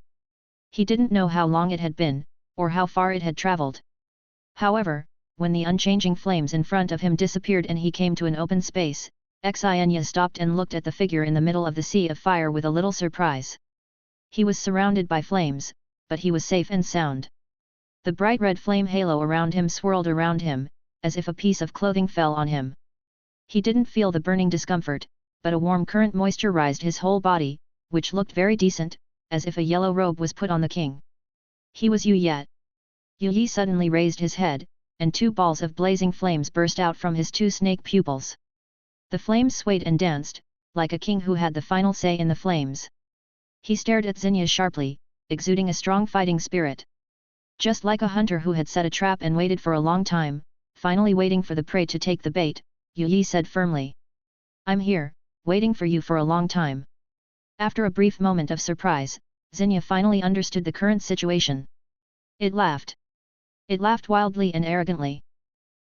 S1: He didn't know how long it had been, or how far it had traveled. However, when the unchanging flames in front of him disappeared and he came to an open space, Xianye stopped and looked at the figure in the middle of the sea of fire with a little surprise. He was surrounded by flames, but he was safe and sound. The bright red flame halo around him swirled around him, as if a piece of clothing fell on him. He didn't feel the burning discomfort, but a warm current moisturized his whole body, which looked very decent, as if a yellow robe was put on the king. He was Yu Yi. Yu Yi suddenly raised his head, and 2 balls of blazing flames burst out from his 2 snake pupils. The flames swayed and danced, like a king who had the final say in the flames. He stared at Zena sharply, exuding a strong fighting spirit. Just like a hunter who had set a trap and waited for a long time, finally waiting for the prey to take the bait, Yu Yi said firmly. I'm here, waiting for you for a long time. After a brief moment of surprise, Zena finally understood the current situation. It laughed. It laughed wildly and arrogantly.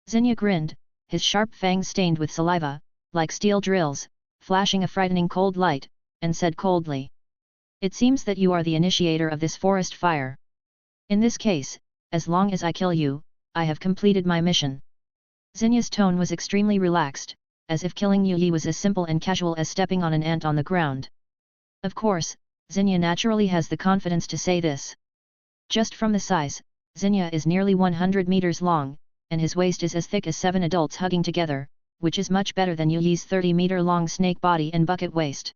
S1: Zena grinned, his sharp fangs stained with saliva, like steel drills, flashing a frightening cold light, and said coldly. It seems that you are the initiator of this forest fire. In this case, as long as I kill you, I have completed my mission. Zena's tone was extremely relaxed, as if killing Yi was as simple and casual as stepping on an ant on the ground. Of course, Zena naturally has the confidence to say this. Just from the size, Zena is nearly 100 meters long, and his waist is as thick as 7 adults hugging together, which is much better than Yi's 30-meter-long snake body and bucket waist.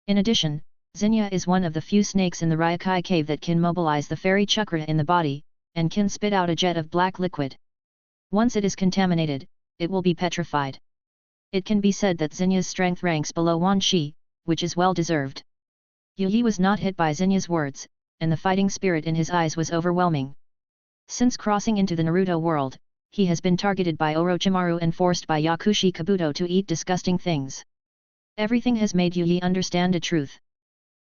S1: In addition, Zena is one of the few snakes in the Ryakai cave that can mobilize the fairy chakra in the body, and can spit out a jet of black liquid. Once it is contaminated, it will be petrified. It can be said that Zena's strength ranks below Wan Shi, which is well deserved. Yi was not hit by Zena's words, and the fighting spirit in his eyes was overwhelming. Since crossing into the Naruto world, he has been targeted by Orochimaru and forced by Yakushi Kabuto to eat disgusting things. Everything has made Yi understand a truth.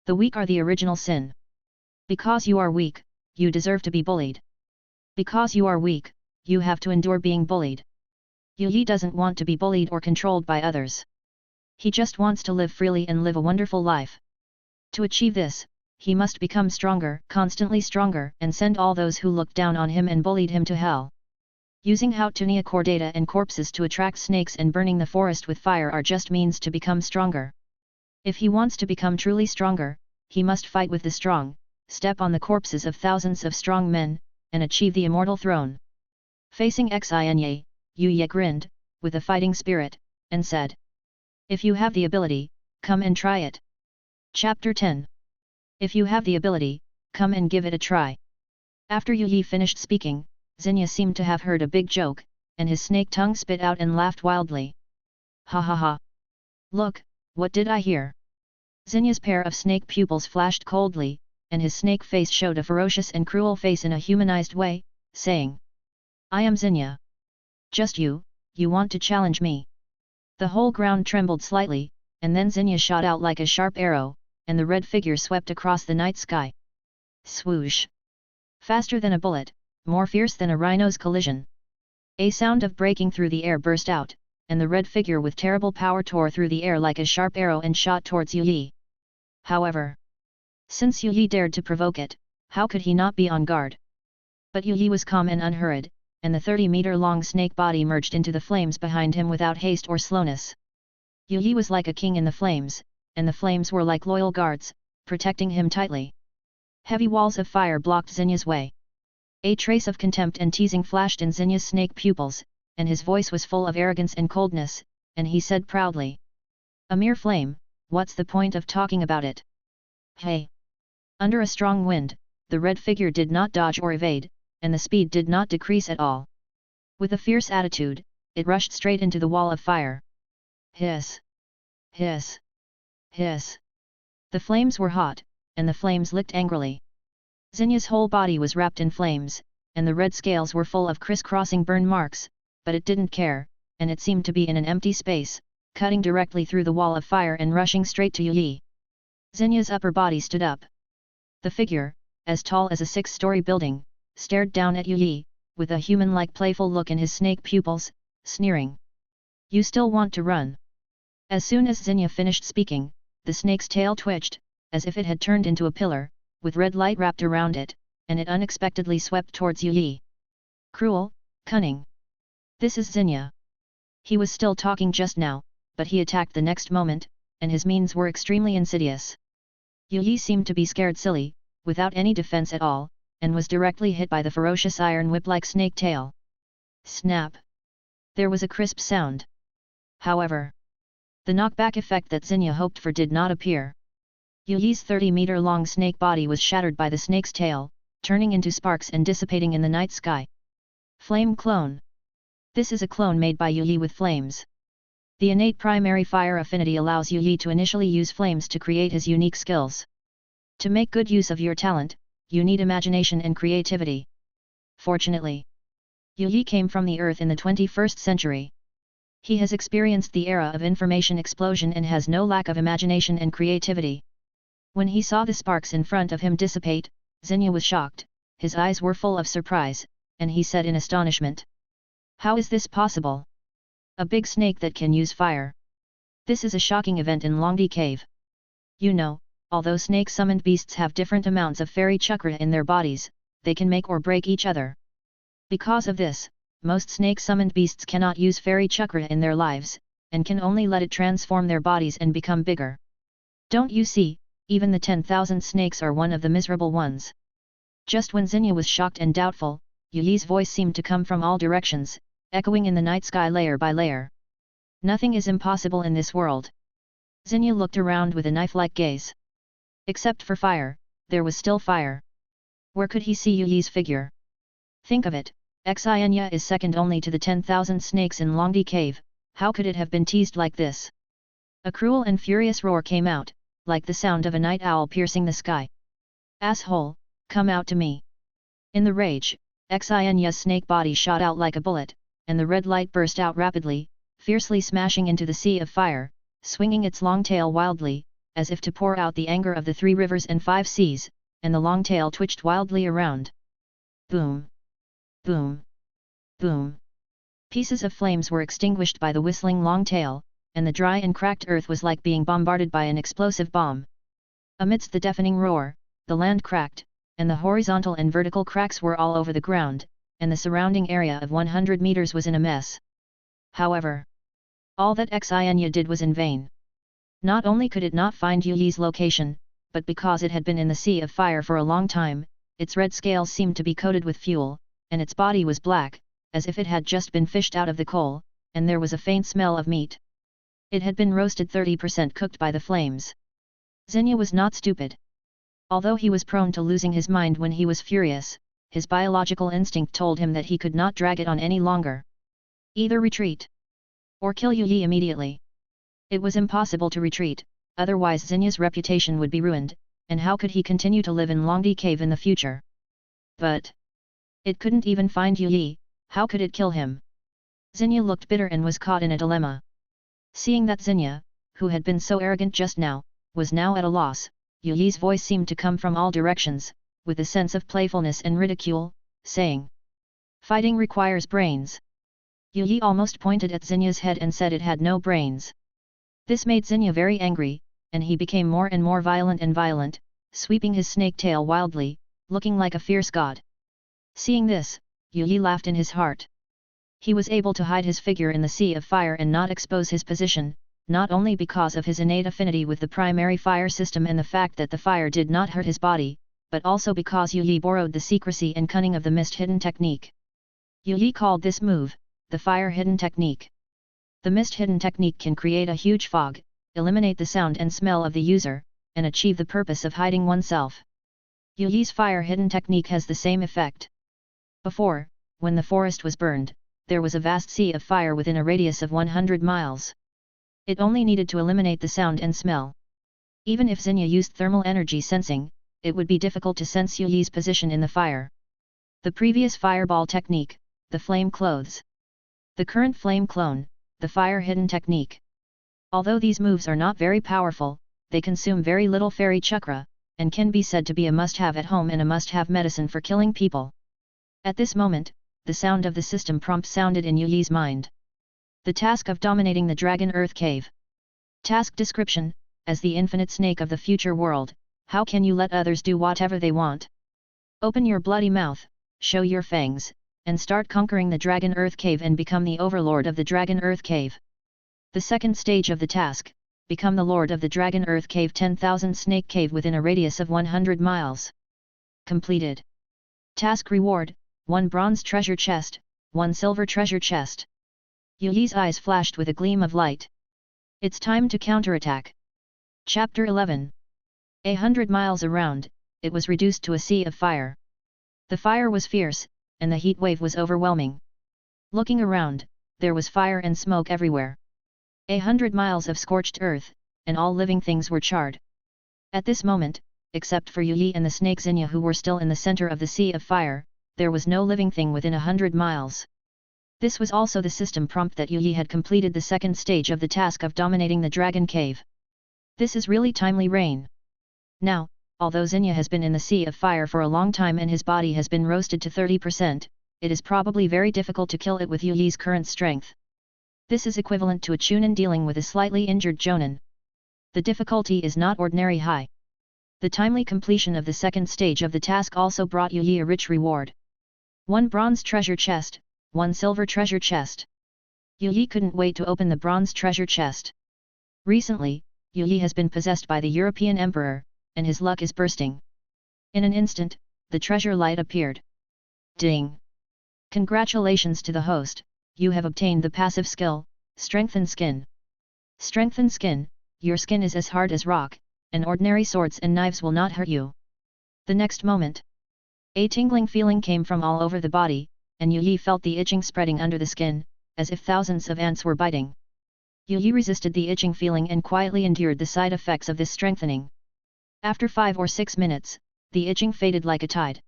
S1: The weak are the original sin. Because you are weak, you deserve to be bullied. Because you are weak, you have to endure being bullied. Yi doesn't want to be bullied or controlled by others. He just wants to live freely and live a wonderful life. To achieve this, he must become stronger, constantly stronger, and send all those who looked down on him and bullied him to hell. Using Hautunia cordata and corpses to attract snakes and burning the forest with fire are just means to become stronger. If he wants to become truly stronger, he must fight with the strong, step on the corpses of thousands of strong men, and achieve the immortal throne. Facing Xianye, Yu grinned, with a fighting spirit, and said, "If you have the ability, come and try it." Chapter 10. If you have the ability, come and give it a try. After Yi finished speaking, Zena seemed to have heard a big joke, and his snake tongue spit out and laughed wildly. Ha ha ha! Look, what did I hear? Zena's pair of snake pupils flashed coldly, and his snake face showed a ferocious and cruel face in a humanized way, saying, "I am Zena. Just you want to challenge me?" The whole ground trembled slightly, and then Zena shot out like a sharp arrow, and the red figure swept across the night sky. Swoosh! Faster than a bullet, more fierce than a rhino's collision. A sound of breaking through the air burst out, and the red figure with terrible power tore through the air like a sharp arrow and shot towards Yi. However, since Yi dared to provoke it, how could he not be on guard? But Yi was calm and unhurried, and the 30-meter-long snake body merged into the flames behind him without haste or slowness. Yi was like a king in the flames, and the flames were like loyal guards, protecting him tightly. Heavy walls of fire blocked Zena's way. A trace of contempt and teasing flashed in Zena's snake pupils, and his voice was full of arrogance and coldness, and he said proudly, "A mere flame, what's the point of talking about it? Hey!" Under a strong wind, the red figure did not dodge or evade, and the speed did not decrease at all. With a fierce attitude, it rushed straight into the wall of fire. Hiss! Hiss! Hiss! The flames were hot, and the flames licked angrily. Zena's whole body was wrapped in flames, and the red scales were full of criss-crossing burn marks, but it didn't care, and it seemed to be in an empty space, cutting directly through the wall of fire and rushing straight to Yi. Zena's upper body stood up. The figure, as tall as a 6-story building, stared down at Yi, with a human-like playful look in his snake pupils, sneering. "You still want to run?" As soon as Zena finished speaking, the snake's tail twitched, as if it had turned into a pillar, with red light wrapped around it, and it unexpectedly swept towards Yi. Cruel, cunning. This is Zena. He was still talking just now, but he attacked the next moment, and his means were extremely insidious. Yi seemed to be scared silly, without any defense at all, and was directly hit by the ferocious iron whip-like snake tail. Snap! There was a crisp sound. However, the knockback effect that Zena hoped for did not appear. Yi's 30-meter-long snake body was shattered by the snake's tail, turning into sparks and dissipating in the night sky. Flame clone. This is a clone made by Yi with flames. The innate primary fire affinity allows Yi to initially use flames to create his unique skills. To make good use of your talent, you need imagination and creativity. Fortunately, Yi came from the Earth in the 21st century. He has experienced the era of information explosion and has no lack of imagination and creativity. When he saw the sparks in front of him dissipate, Zena was shocked, his eyes were full of surprise, and he said in astonishment, "How is this possible? A big snake that can use fire. This is a shocking event in Longdi Cave. You know, although snake-summoned beasts have different amounts of fairy chakra in their bodies, they can make or break each other. Because of this, most snake-summoned beasts cannot use fairy chakra in their lives, and can only let it transform their bodies and become bigger. Don't you see, even the 10,000 snakes are one of the miserable ones. Just when Zena was shocked and doubtful, Yuyi's voice seemed to come from all directions, echoing in the night sky layer by layer. Nothing is impossible in this world. Zena looked around with a knife-like gaze. Except for fire, there was still fire. Where could he see Yuyi's figure? Think of it, Xenia is second only to the 10,000 snakes in Longdi Cave, how could it have been teased like this? A cruel and furious roar came out, like the sound of a night owl piercing the sky. Asshole, come out to me. In the rage, Xenia's snake body shot out like a bullet, and the red light burst out rapidly, fiercely smashing into the sea of fire, swinging its long tail wildly, as if to pour out the anger of the 3 rivers and 5 seas, and the long tail twitched wildly around. Boom! Boom! Boom! Pieces of flames were extinguished by the whistling long tail, and the dry and cracked earth was like being bombarded by an explosive bomb. Amidst the deafening roar, the land cracked, and the horizontal and vertical cracks were all over the ground, and the surrounding area of 100 meters was in a mess. However, all that Xenia did was in vain. Not only could it not find Yuyi's location, but because it had been in the sea of fire for a long time, its red scales seemed to be coated with fuel, and its body was black, as if it had just been fished out of the coal, and there was a faint smell of meat. It had been roasted 30% cooked by the flames. Zena was not stupid. Although he was prone to losing his mind when he was furious, his biological instinct told him that he could not drag it on any longer. Either retreat or kill Yuyi immediately. It was impossible to retreat, otherwise Zena's reputation would be ruined, and how could he continue to live in Longdi Cave in the future? But it couldn't even find Yuyi, how could it kill him? Zena looked bitter and was caught in a dilemma. Seeing that Zena, who had been so arrogant just now, was now at a loss, Yuyi's voice seemed to come from all directions, with a sense of playfulness and ridicule, saying, "Fighting requires brains." Yuyi almost pointed at Zena's head and said it had no brains. This made Zena very angry, and he became more and more violent, sweeping his snake tail wildly, looking like a fierce god. Seeing this, Yuyi laughed in his heart. He was able to hide his figure in the sea of fire and not expose his position, not only because of his innate affinity with the primary fire system and the fact that the fire did not hurt his body, but also because Yuyi borrowed the secrecy and cunning of the mist hidden technique. Yuyi called this move, the fire hidden technique. The mist hidden technique can create a huge fog, eliminate the sound and smell of the user, and achieve the purpose of hiding oneself. Yuyi's fire hidden technique has the same effect. Before, when the forest was burned, there was a vast sea of fire within a radius of 100 miles. It only needed to eliminate the sound and smell. Even if Zena used thermal energy sensing, it would be difficult to sense Yuyi's position in the fire. The previous fireball technique, the flame clothes. The current flame clone, the fire hidden technique. Although these moves are not very powerful, they consume very little fairy chakra, and can be said to be a must-have at home and a must-have medicine for killing people. At this moment, the sound of the system prompt sounded in Yuyi's mind. The task of dominating the Dragon Earth Cave. Task description: as the infinite snake of the future world, how can you let others do whatever they want? Open your bloody mouth, show your fangs, and start conquering the Dragon Earth Cave and become the overlord of the Dragon Earth Cave. The second stage of the task: become the lord of the Dragon Earth Cave 10,000 Snake Cave within a radius of 100 miles. Completed. Task reward: 1 bronze treasure chest, 1 silver treasure chest. Yuyi's eyes flashed with a gleam of light. It's time to counterattack. Chapter 11. 100 miles around, it was reduced to a sea of fire. The fire was fierce, and the heat wave was overwhelming. Looking around, there was fire and smoke everywhere. 100 miles of scorched earth, and all living things were charred. At this moment, except for Yuyi and the snake Zena who were still in the center of the sea of fire, there was no living thing within 100 miles. This was also the system prompt that Yuyi had completed the second stage of the task of dominating the Dragon Cave. This is really timely rain. Now, although Zena has been in the sea of fire for a long time and his body has been roasted to 30%, it is probably very difficult to kill it with Yuyi's current strength. This is equivalent to a Chunin dealing with a slightly injured Jonin. The difficulty is not ordinary high. The timely completion of the second stage of the task also brought Yuyi a rich reward. 1 bronze treasure chest, 1 silver treasure chest. Yu Yi couldn't wait to open the bronze treasure chest. Recently, Yu Yi has been possessed by the European Emperor, and his luck is bursting. In an instant, the treasure light appeared. Ding! Congratulations to the host, you have obtained the passive skill, Strengthen Skin. Strengthen Skin, your skin is as hard as rock, and ordinary swords and knives will not hurt you. The next moment, a tingling feeling came from all over the body, and Yu Yi felt the itching spreading under the skin, as if thousands of ants were biting. Yu Yi resisted the itching feeling and quietly endured the side effects of this strengthening. After 5 or 6 minutes, the itching faded like a tide.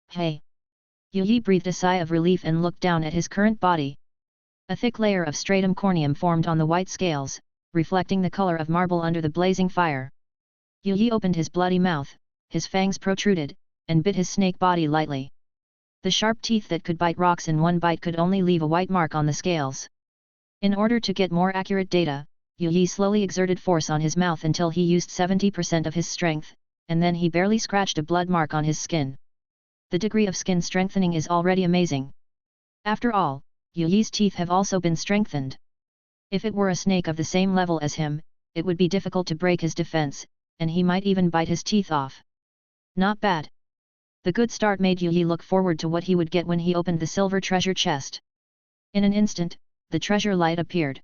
S1: Hey! Yu Yi breathed a sigh of relief and looked down at his current body. A thick layer of stratum corneum formed on the white scales, reflecting the color of marble under the blazing fire. Yu Yi opened his bloody mouth, his fangs protruded, and bit his snake body lightly. The sharp teeth that could bite rocks in one bite could only leave a white mark on the scales. In order to get more accurate data, Yu Yi slowly exerted force on his mouth until he used 70% of his strength, and then he barely scratched a blood mark on his skin. The degree of skin strengthening is already amazing. After all, Yu Yi's teeth have also been strengthened. If it were a snake of the same level as him, it would be difficult to break his defense, and he might even bite his teeth off. Not bad. The good start made Yu Yi look forward to what he would get when he opened the silver treasure chest. In an instant, the treasure light appeared.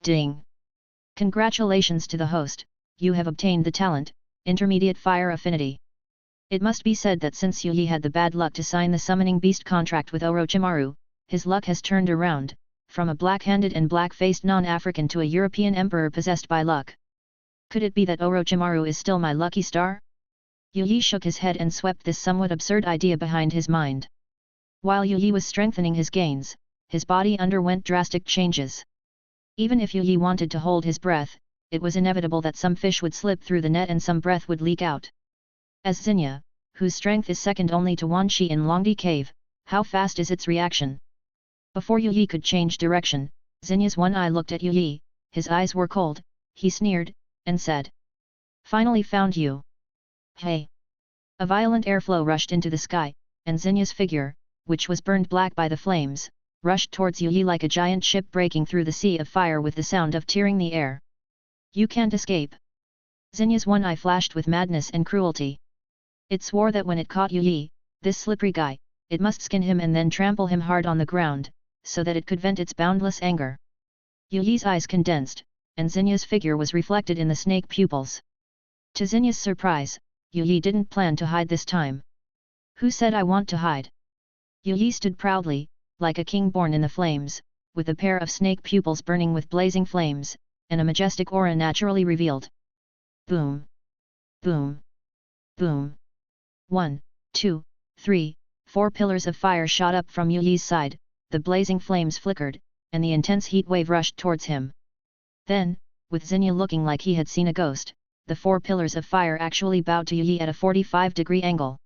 S1: Ding! Congratulations to the host, you have obtained the talent, Intermediate Fire Affinity. It must be said that since Yu Yi had the bad luck to sign the summoning beast contract with Orochimaru, his luck has turned around, from a black-handed and black-faced non-African to a European emperor possessed by luck. Could it be that Orochimaru is still my lucky star? Yu Yi shook his head and swept this somewhat absurd idea behind his mind. While Yu Yi was strengthening his gains, his body underwent drastic changes. Even if Yu Yi wanted to hold his breath, it was inevitable that some fish would slip through the net and some breath would leak out. As Zena, whose strength is second only to Wan Shi in Longdi Cave, how fast is its reaction? Before Yu Yi could change direction, Zena's one eye looked at Yu Yi, his eyes were cold, he sneered, and said. Finally found you. Hey! A violent airflow rushed into the sky, and Zena's figure, which was burned black by the flames, rushed towards Yu Yi like a giant ship breaking through the sea of fire with the sound of tearing the air. You can't escape. Zena's one eye flashed with madness and cruelty. It swore that when it caught Yu Yi, this slippery guy, it must skin him and then trample him hard on the ground, so that it could vent its boundless anger. Yu Yi's eyes condensed, and Zena's figure was reflected in the snake pupils. To Zena's surprise, Yu Yi didn't plan to hide this time. Who said I want to hide? Yu Yi stood proudly, like a king born in the flames, with a pair of snake pupils burning with blazing flames, and a majestic aura naturally revealed. Boom! Boom! Boom! 1, 2, 3, 4 pillars of fire shot up from Yu Yi's side, the blazing flames flickered, and the intense heat wave rushed towards him. Then, with Zena looking like he had seen a ghost, the 4 pillars of fire actually bowed to Yu Yi at a 45-degree angle.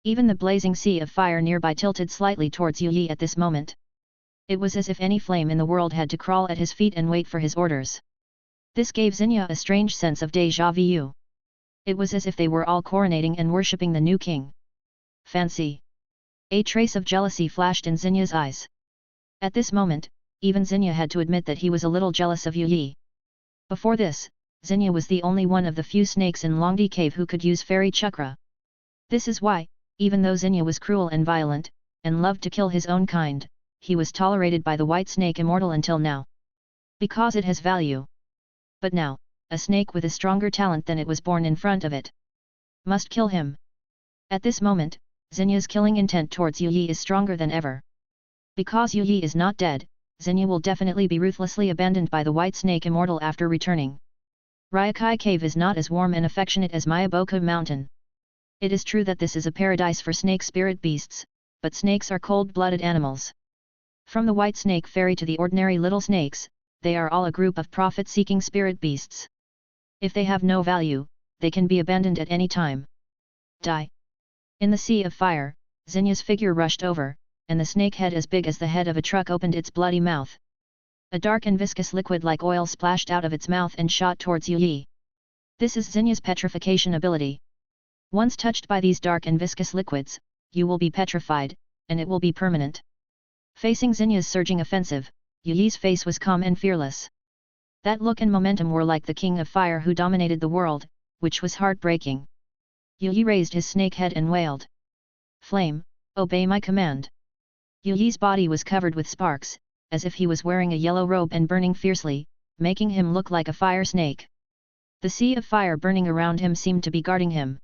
S1: Even the blazing sea of fire nearby tilted slightly towards Yu Yi at this moment. It was as if any flame in the world had to crawl at his feet and wait for his orders. This gave Zena a strange sense of déjà vu. It was as if they were all coronating and worshipping the new king. Fancy! A trace of jealousy flashed in Zena's eyes. At this moment, even Zena had to admit that he was a little jealous of Yu Yi. Before this, Zena was the only one of the few snakes in Longdi Cave who could use fairy chakra. This is why, even though Zena was cruel and violent, and loved to kill his own kind, he was tolerated by the white snake Immortal until now. Because it has value. But now, a snake with a stronger talent than it was born in front of it. Must kill him. At this moment, Zena's killing intent towards Yu Yi is stronger than ever. Because Yu Yi is not dead, Zena will definitely be ruthlessly abandoned by the white snake Immortal after returning. Ryakai Cave is not as warm and affectionate as Mayaboku Mountain. It is true that this is a paradise for snake spirit beasts, but snakes are cold-blooded animals. From the white snake fairy to the ordinary little snakes, they are all a group of profit-seeking spirit beasts. If they have no value, they can be abandoned at any time. Die. In the sea of fire, Zena's figure rushed over, and the snake head as big as the head of a truck opened its bloody mouth. A dark and viscous liquid like oil splashed out of its mouth and shot towards Yu Yi. This is Zena's petrification ability. Once touched by these dark and viscous liquids, you will be petrified, and it will be permanent. Facing Zena's surging offensive, Yi's face was calm and fearless. That look and momentum were like the king of fire who dominated the world, which was heartbreaking. Yi raised his snake head and wailed. Flame, obey my command. Yi's body was covered with sparks, as if he was wearing a yellow robe and burning fiercely, making him look like a fire snake. The sea of fire burning around him seemed to be guarding him.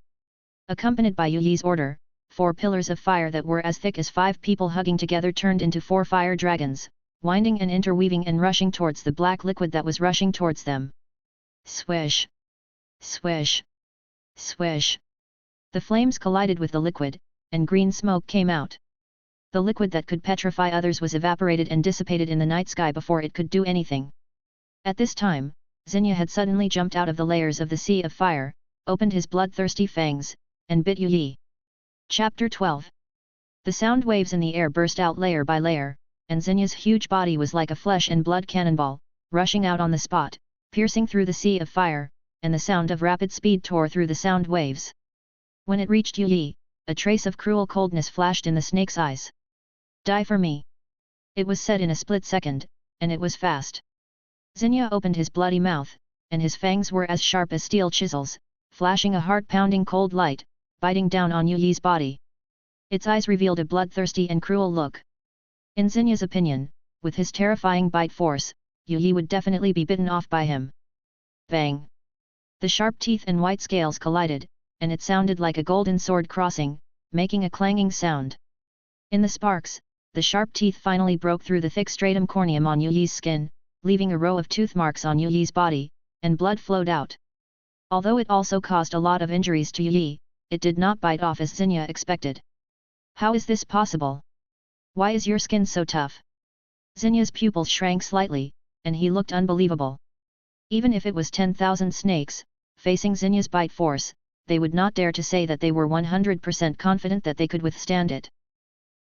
S1: Accompanied by Yi's order, 4 pillars of fire that were as thick as 5 people hugging together turned into 4 fire dragons, winding and interweaving and rushing towards the black liquid that was rushing towards them. Swish! Swish! Swish! The flames collided with the liquid, and green smoke came out. The liquid that could petrify others was evaporated and dissipated in the night sky before it could do anything. At this time, Zena had suddenly jumped out of the layers of the sea of fire, opened his bloodthirsty fangs, and bit Yi. Chapter 12. The sound waves in the air burst out layer by layer, and Zena's huge body was like a flesh and blood cannonball, rushing out on the spot, piercing through the sea of fire, and the sound of rapid speed tore through the sound waves. When it reached Yi, a trace of cruel coldness flashed in the snake's eyes. Die for me. It was said in a split second, and it was fast. Zena opened his bloody mouth, and his fangs were as sharp as steel chisels, flashing a heart-pounding cold light, biting down on Yi's body. Its eyes revealed a bloodthirsty and cruel look. In Zena's opinion, with his terrifying bite force, Yi would definitely be bitten off by him. Bang! The sharp teeth and white scales collided, and it sounded like a golden sword crossing, making a clanging sound. In the sparks, the sharp teeth finally broke through the thick stratum corneum on Yi's skin, leaving a row of tooth marks on Yi's body, and blood flowed out. Although it also caused a lot of injuries to Yi, it did not bite off as Zena expected. How is this possible? Why is your skin so tough? Zena's pupils shrank slightly, and he looked unbelievable. Even if it was 10,000 snakes, facing Zena's bite force, they would not dare to say that they were 100% confident that they could withstand it.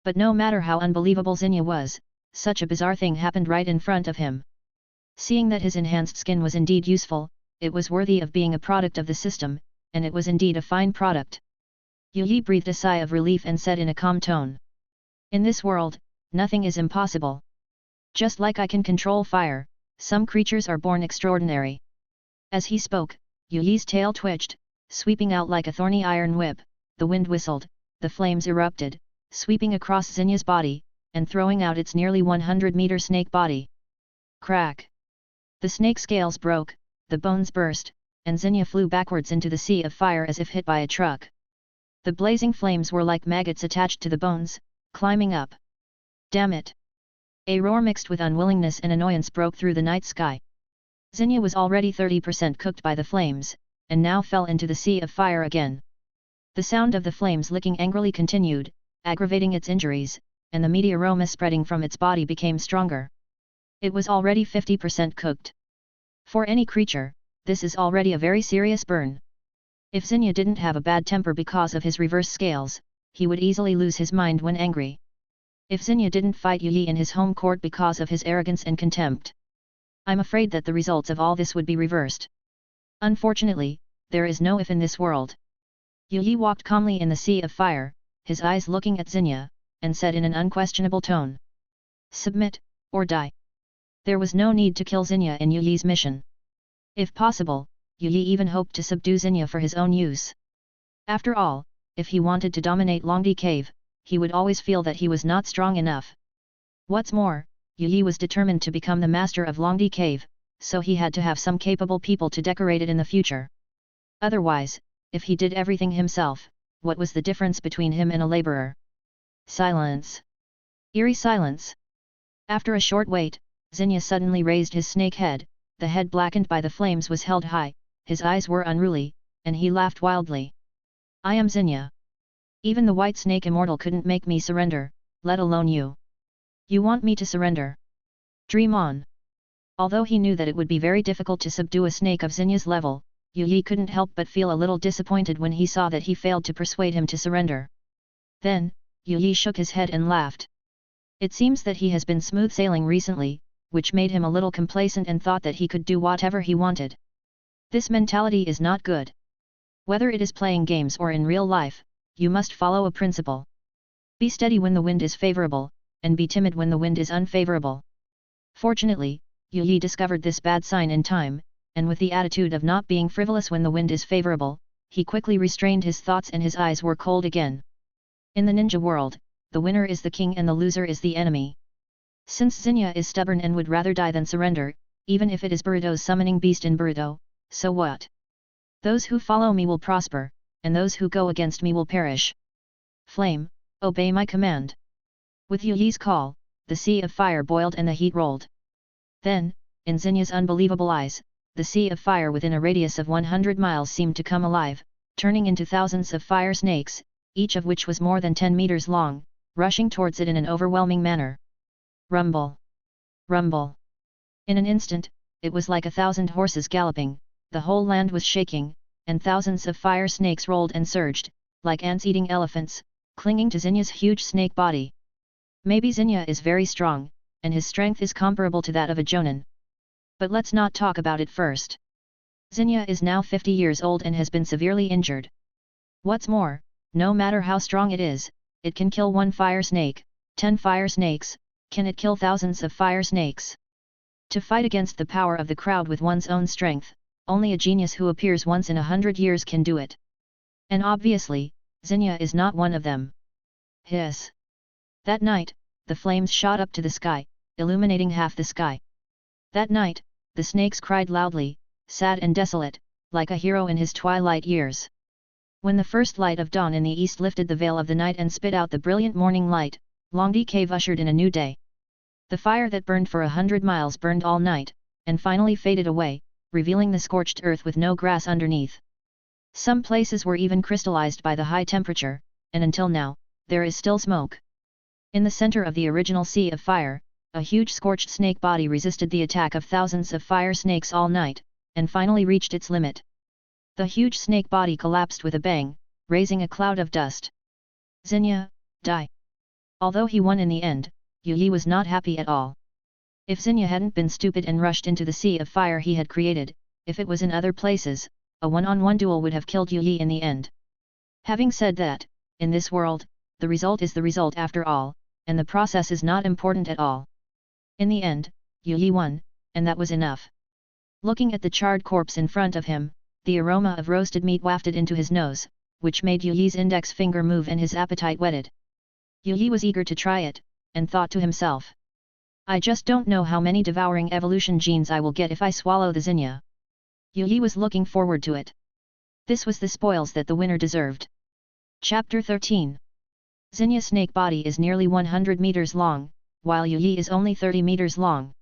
S1: But no matter how unbelievable Zena was, such a bizarre thing happened right in front of him. Seeing that his enhanced skin was indeed useful, it was worthy of being a product of the system, and it was indeed a fine product. Yi breathed a sigh of relief and said in a calm tone. In this world, nothing is impossible. Just like I can control fire, some creatures are born extraordinary. As he spoke, Yi's tail twitched, sweeping out like a thorny iron whip, the wind whistled, the flames erupted, sweeping across Zena's body, and throwing out its nearly 100-meter snake body. Crack! The snake scales broke, the bones burst, and Zena flew backwards into the sea of fire as if hit by a truck. The blazing flames were like maggots attached to the bones, climbing up. Damn it! A roar mixed with unwillingness and annoyance broke through the night sky. Zena was already 30% cooked by the flames, and now fell into the sea of fire again. The sound of the flames licking angrily continued, aggravating its injuries, and the meaty aroma spreading from its body became stronger. It was already 50% cooked. For any creature, this is already a very serious burn. If Zena didn't have a bad temper because of his reverse scales, he would easily lose his mind when angry. If Zena didn't fight Yi in his home court because of his arrogance and contempt, I'm afraid that the results of all this would be reversed. Unfortunately, there is no if in this world. Yi walked calmly in the sea of fire, his eyes looking at Zena, and said in an unquestionable tone. Submit, or die. There was no need to kill Zena in Yi's mission. If possible, Yi even hoped to subdue Zena for his own use. After all, if he wanted to dominate Longdi Cave, he would always feel that he was not strong enough. What's more, Yi was determined to become the master of Longdi Cave, so he had to have some capable people to decorate it in the future. Otherwise, if he did everything himself, what was the difference between him and a laborer? Silence. Eerie silence. After a short wait, Zena suddenly raised his snake head, the head blackened by the flames was held high, his eyes were unruly, and he laughed wildly. I am Zena. Even the white snake Immortal couldn't make me surrender, let alone you. You want me to surrender? Dream on. Although he knew that it would be very difficult to subdue a snake of Zena's level, Yi couldn't help but feel a little disappointed when he saw that he failed to persuade him to surrender. Then, Yi shook his head and laughed. It seems that he has been smooth sailing recently, which made him a little complacent and thought that he could do whatever he wanted. This mentality is not good. Whether it is playing games or in real life, you must follow a principle. Be steady when the wind is favorable, and be timid when the wind is unfavorable. Fortunately, Yu Yi discovered this bad sign in time, and with the attitude of not being frivolous when the wind is favorable, he quickly restrained his thoughts and his eyes were cold again. In the ninja world, the winner is the king and the loser is the enemy. Since Zena is stubborn and would rather die than surrender, even if it is Boruto's summoning beast in Boruto, so what? Those who follow me will prosper, and those who go against me will perish. Flame, obey my command. With Yu Yi's call, the sea of fire boiled and the heat rolled. Then, in Zena's unbelievable eyes, the sea of fire within a radius of 100 miles seemed to come alive, turning into thousands of fire snakes, each of which was more than 10 meters long, rushing towards it in an overwhelming manner. Rumble! Rumble! In an instant, it was like 1,000 horses galloping, the whole land was shaking, and thousands of fire snakes rolled and surged, like ants eating elephants, clinging to Zena's huge snake body. Maybe Zena is very strong, and his strength is comparable to that of a Jonin. But let's not talk about it first. Zena is now 50 years old and has been severely injured. What's more, no matter how strong it is, it can kill one fire snake, 10 fire snakes, can it kill thousands of fire snakes? To fight against the power of the crowd with one's own strength, only a genius who appears once in 100 years can do it. And obviously, Zena is not one of them. Hiss! That night, the flames shot up to the sky, illuminating half the sky. That night, the snakes cried loudly, sad and desolate, like a hero in his twilight years. When the first light of dawn in the east lifted the veil of the night and spit out the brilliant morning light, Longdi Cave ushered in a new day. The fire that burned for 100 miles burned all night, and finally faded away, revealing the scorched earth with no grass underneath. Some places were even crystallized by the high temperature, and until now, there is still smoke. In the center of the original sea of fire, a huge scorched snake body resisted the attack of thousands of fire snakes all night, and finally reached its limit. The huge snake body collapsed with a bang, raising a cloud of dust. Zena, die! Although he won in the end, Yu Yi was not happy at all. If Zena hadn't been stupid and rushed into the sea of fire he had created, if it was in other places, a one-on-one duel would have killed Yu Yi in the end. Having said that, in this world, the result is the result after all, and the process is not important at all. In the end, Yu Yi won, and that was enough. Looking at the charred corpse in front of him, the aroma of roasted meat wafted into his nose, which made Yu Yi's index finger move and his appetite whetted. Yu Yi was eager to try it, and thought to himself. I just don't know how many devouring evolution genes I will get if I swallow the Zena. Yu Yi was looking forward to it. This was the spoils that the winner deserved. Chapter 13. Zena's snake body is nearly 100 meters long, while Yu Yi is only 30 meters long.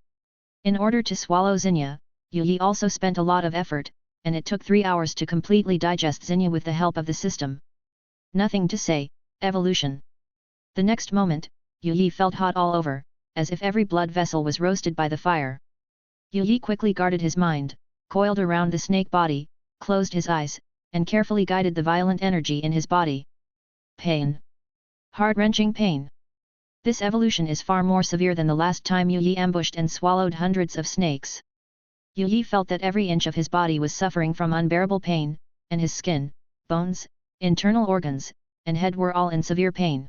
S1: In order to swallow Zena, Yu Yi also spent a lot of effort, and it took 3 hours to completely digest Zena with the help of the system. Nothing to say, evolution. The next moment, Yu Yi felt hot all over, as if every blood vessel was roasted by the fire. Yu Yi quickly guarded his mind, coiled around the snake body, closed his eyes, and carefully guided the violent energy in his body. Pain. Heart-wrenching pain. This evolution is far more severe than the last time Yu Yi ambushed and swallowed hundreds of snakes. Yu Yi felt that every inch of his body was suffering from unbearable pain, and his skin, bones, internal organs, and head were all in severe pain.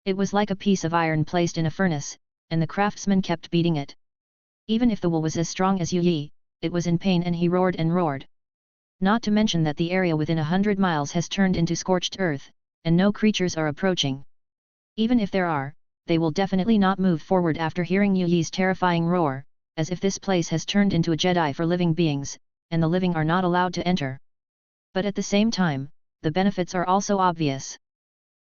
S1: It was like a piece of iron placed in a furnace, and the craftsman kept beating it. Even if the wool was as strong as Yu Yi, it was in pain and he roared and roared. Not to mention that the area within 100 miles has turned into scorched earth, and no creatures are approaching. Even if there are, they will definitely not move forward after hearing Yu Yi's terrifying roar, as if this place has turned into a Jedi for living beings, and the living are not allowed to enter. But at the same time, the benefits are also obvious.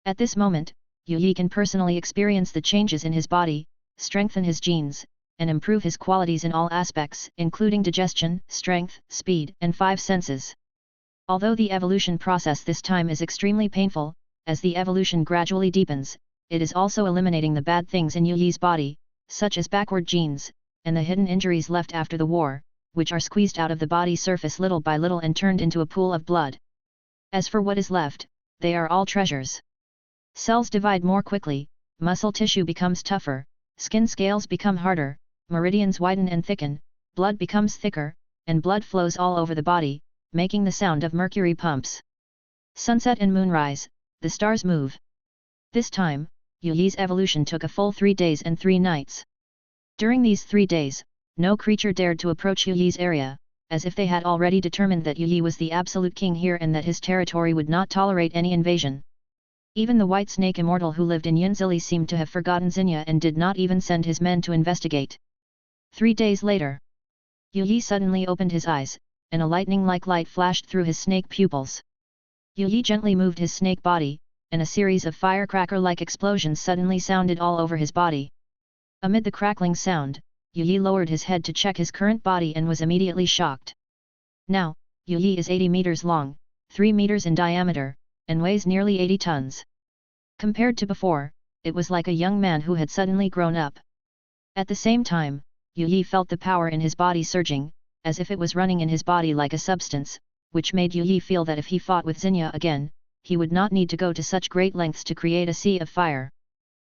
S1: At this moment, Yu Yi can personally experience the changes in his body, strengthen his genes, and improve his qualities in all aspects, including digestion, strength, speed, and 5 senses. Although the evolution process this time is extremely painful, as the evolution gradually deepens, it is also eliminating the bad things in Yu Yi's body, such as backward genes, and the hidden injuries left after the war, which are squeezed out of the body surface little by little and turned into a pool of blood. As for what is left, they are all treasures. Cells divide more quickly, muscle tissue becomes tougher, skin scales become harder, meridians widen and thicken, blood becomes thicker, and blood flows all over the body, making the sound of mercury pumps. Sunset and moonrise, the stars move. This time, Yu Yi's evolution took a full 3 days and 3 nights. During these 3 days, no creature dared to approach Yu Yi's area, as if they had already determined that Yu Yi was the absolute king here and that his territory would not tolerate any invasion. Even the White Snake Immortal who lived in Yunzili seemed to have forgotten Zena and did not even send his men to investigate. 3 days later, Yu Yi suddenly opened his eyes, and a lightning-like light flashed through his snake pupils. Yu Yi gently moved his snake body, and a series of firecracker-like explosions suddenly sounded all over his body. Amid the crackling sound, Yu Yi lowered his head to check his current body and was immediately shocked. Now, Yu Yi is 80 meters long, 3 meters in diameter, and weighs nearly 80 tons. Compared to before, it was like a young man who had suddenly grown up. At the same time, Yu Yi felt the power in his body surging, as if it was running in his body like a substance, which made Yu Yi feel that if he fought with Zena again, he would not need to go to such great lengths to create a sea of fire.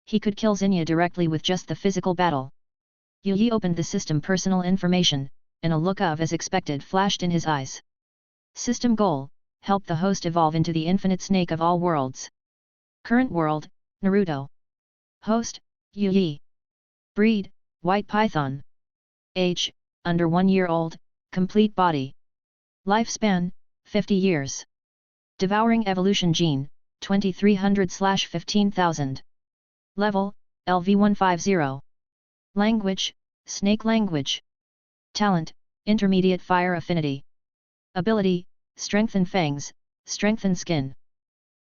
S1: He could kill Zena directly with just the physical battle. Yu Yi opened the system personal information, and a look of as expected flashed in his eyes. System goal: help the host evolve into the infinite snake of all worlds. Current world: Naruto. Host: Yu Yi. Breed: White Python. Age: under 1 year old, complete body. Lifespan: 50 years. Devouring evolution gene: 2300/15000. Level: LV150. Language: Snake language. Talent: intermediate fire affinity. Ability: strengthen fangs, strengthen skin.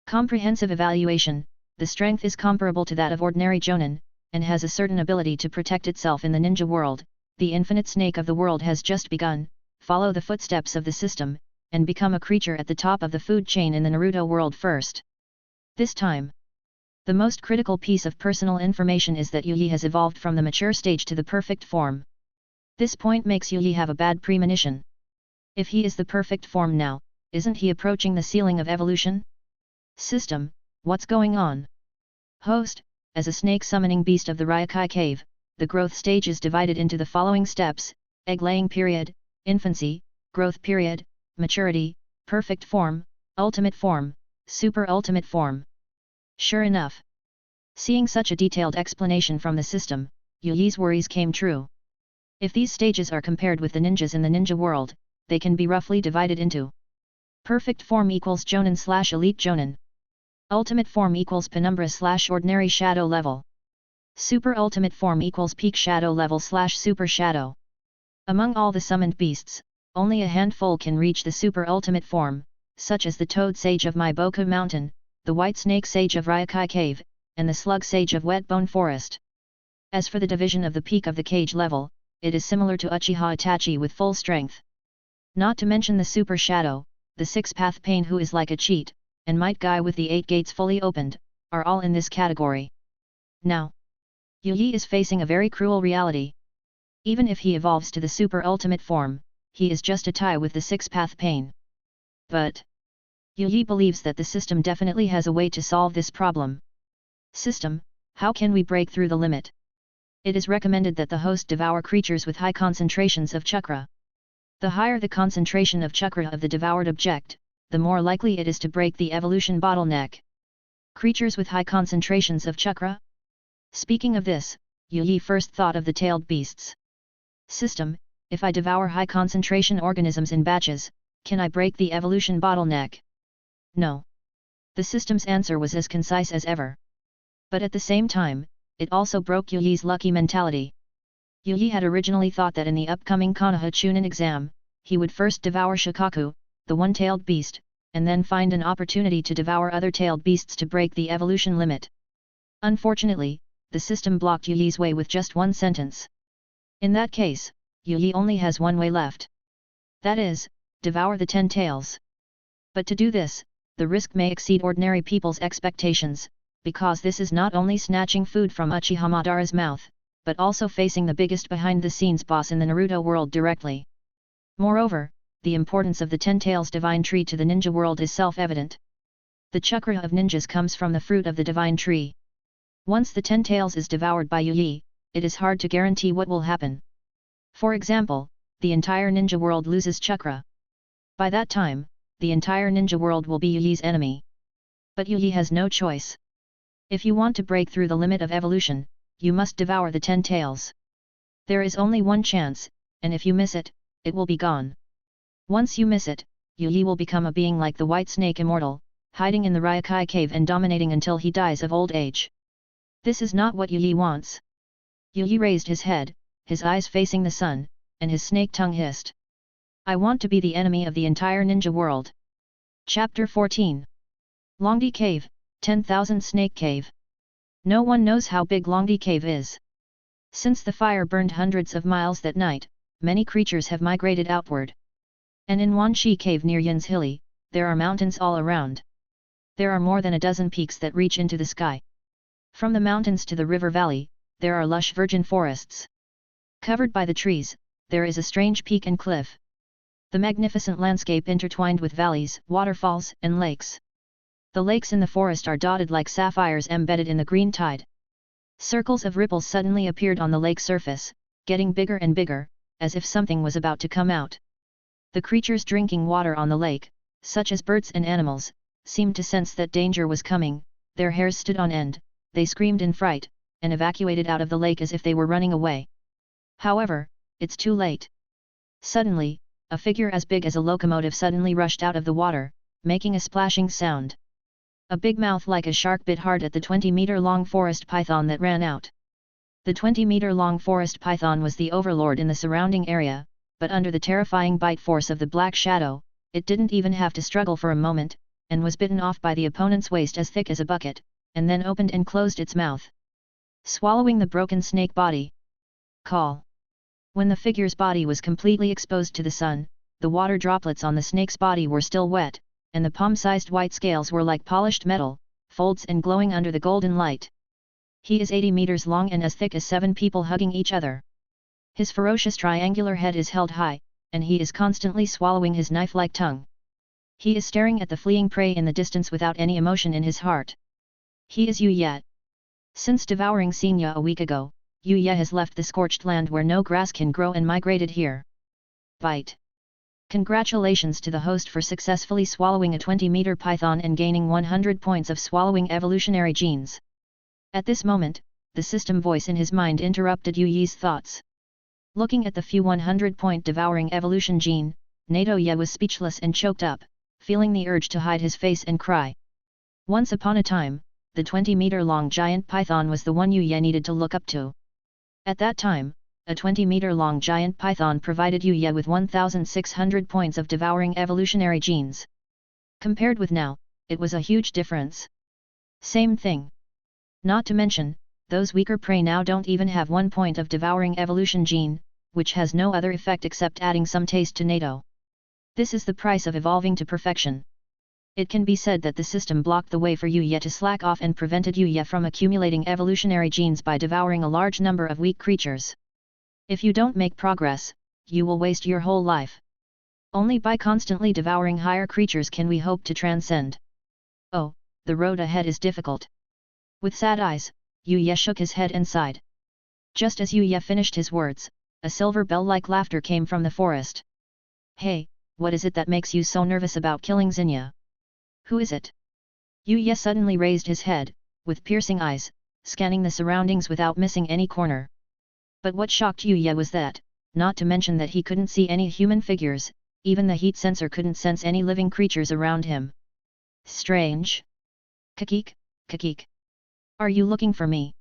S1: Comprehensive evaluation: the strength is comparable to that of ordinary Jonin, and has a certain ability to protect itself in the ninja world. The infinite snake of the world has just begun. Follow the footsteps of the system, and become a creature at the top of the food chain in the Naruto world first. This time, the most critical piece of personal information is that Yu Yi has evolved from the mature stage to the perfect form. This point makes Yu Yi have a bad premonition. If he is the perfect form now, isn't he approaching the ceiling of evolution? System: what's going on? Host: as a snake summoning beast of the Ryakai cave, the growth stage is divided into the following steps: egg-laying period, infancy, growth period, maturity, perfect form, ultimate form, super ultimate form. Sure enough, seeing such a detailed explanation from the system, Yu Yi's worries came true. If these stages are compared with the ninjas in the ninja world, they can be roughly divided into: perfect form equals Jonin/elite Jonin. Ultimate form equals penumbra/ordinary shadow level. Super ultimate form equals peak shadow level/super shadow. Among all the summoned beasts, only a handful can reach the super ultimate form, such as the Toad Sage of Maiboku Mountain, the White Snake Sage of Ryakai Cave, and the Slug Sage of Whetbone Forest. As for the division of the peak of the cage level, it is similar to Uchiha Itachi with full strength. Not to mention the Super Shadow, the Six-Path Pain who is like a cheat, and Might Guy with the 8 gates fully opened, are all in this category. Now, Yu Yi is facing a very cruel reality. Even if he evolves to the super ultimate form, he is just a tie with the Six-Path Pain. But Yu Yi believes that the system definitely has a way to solve this problem. System: how can we break through the limit? It is recommended that the host devour creatures with high concentrations of chakra. The higher the concentration of chakra of the devoured object, the more likely it is to break the evolution bottleneck. Creatures with high concentrations of chakra? Speaking of this, Yu Yi first thought of the tailed beasts. System: if I devour high concentration organisms in batches, can I break the evolution bottleneck? No. The system's answer was as concise as ever. But at the same time, it also broke Yu Yi's lucky mentality. Yu Yi had originally thought that in the upcoming Konoha Chunin exam, he would first devour Shikaku, the one-tailed beast, and then find an opportunity to devour other tailed beasts to break the evolution limit. Unfortunately, the system blocked Yu Yi's way with just one sentence. In that case, Yu Yi only has one way left. That is, devour the 10 tails. But to do this, the risk may exceed ordinary people's expectations, because this is not only snatching food from Uchiha Madara's mouth, but also facing the biggest behind-the-scenes boss in the Naruto world directly. Moreover, the importance of the 10 tails divine tree to the ninja world is self-evident. The chakra of ninjas comes from the fruit of the divine tree. Once the 10 tails is devoured by Yu Yi, it is hard to guarantee what will happen. For example, the entire ninja world loses chakra. By that time, the entire ninja world will be Yu Yi's enemy. But Yu Yi has no choice. If you want to break through the limit of evolution, you must devour the 10 tails. There is only one chance, and if you miss it, it will be gone. Once you miss it, Yu Yi will become a being like the White Snake Immortal, hiding in the Ryakai cave and dominating until he dies of old age. This is not what Yu Yi wants. Yu Yi raised his head, his eyes facing the sun, and his snake tongue hissed. I want to be the enemy of the entire ninja world. Chapter 14. Longdi Cave, 10,000 Snake Cave. No one knows how big Longdi Cave is. Since the fire burned hundreds of miles that night, many creatures have migrated outward. And in Wanshi Cave near Yin's Hilly, there are mountains all around. There are more than a dozen peaks that reach into the sky. From the mountains to the river valley, there are lush virgin forests. Covered by the trees, there is a strange peak and cliff. The magnificent landscape intertwined with valleys, waterfalls, and lakes. The lakes in the forest are dotted like sapphires embedded in the green tide. Circles of ripples suddenly appeared on the lake surface, getting bigger and bigger, as if something was about to come out. The creatures drinking water on the lake, such as birds and animals, seemed to sense that danger was coming. Their hairs stood on end, they screamed in fright, and evacuated out of the lake as if they were running away. However, it's too late. Suddenly, a figure as big as a locomotive suddenly rushed out of the water, making a splashing sound. A big mouth like a shark bit hard at the 20-meter-long forest python that ran out. The 20-meter-long forest python was the overlord in the surrounding area, but under the terrifying bite force of the black shadow, it didn't even have to struggle for a moment, and was bitten off by the opponent's waist as thick as a bucket, and then opened and closed its mouth, swallowing the broken snake body. Call. When the figure's body was completely exposed to the sun, the water droplets on the snake's body were still wet, and the palm-sized white scales were like polished metal, folds and glowing under the golden light. He is 80 meters long and as thick as 7 people hugging each other. His ferocious triangular head is held high, and he is constantly swallowing his knife-like tongue. He is staring at the fleeing prey in the distance without any emotion in his heart. He is Yu Ye. Since devouring Xenia a week ago, Yu Ye has left the scorched land where no grass can grow and migrated here. Bite. Congratulations to the host for successfully swallowing a 20-meter python and gaining 100 points of swallowing evolutionary genes. At this moment, the system voice in his mind interrupted Yu Ye's thoughts. Looking at the few 100-point devouring evolution gene, Nato Ye was speechless and choked up, feeling the urge to hide his face and cry. Once upon a time, the 20-meter-long giant python was the one Yu Ye needed to look up to. At that time, a 20-meter-long giant python provided Yu Ye with 1,600 points of devouring evolutionary genes. Compared with now, it was a huge difference. Same thing. Not to mention, those weaker prey now don't even have 1 point of devouring evolution gene, which has no other effect except adding some taste to NATO. This is the price of evolving to perfection. It can be said that the system blocked the way for Yu Ye to slack off and prevented Yu Ye from accumulating evolutionary genes by devouring a large number of weak creatures. If you don't make progress, you will waste your whole life. Only by constantly devouring higher creatures can we hope to transcend. Oh, the road ahead is difficult. With sad eyes, Yu Ye shook his head and sighed. Just as Yu Ye finished his words, a silver bell-like laughter came from the forest. Hey, what is it that makes you so nervous about killing Xenia? Who is it? Yu Ye suddenly raised his head, with piercing eyes, scanning the surroundings without missing any corner. But what shocked Yu Ye was that, not to mention that he couldn't see any human figures, even the heat sensor couldn't sense any living creatures around him. Strange. Kakik, kakik. Are you looking for me?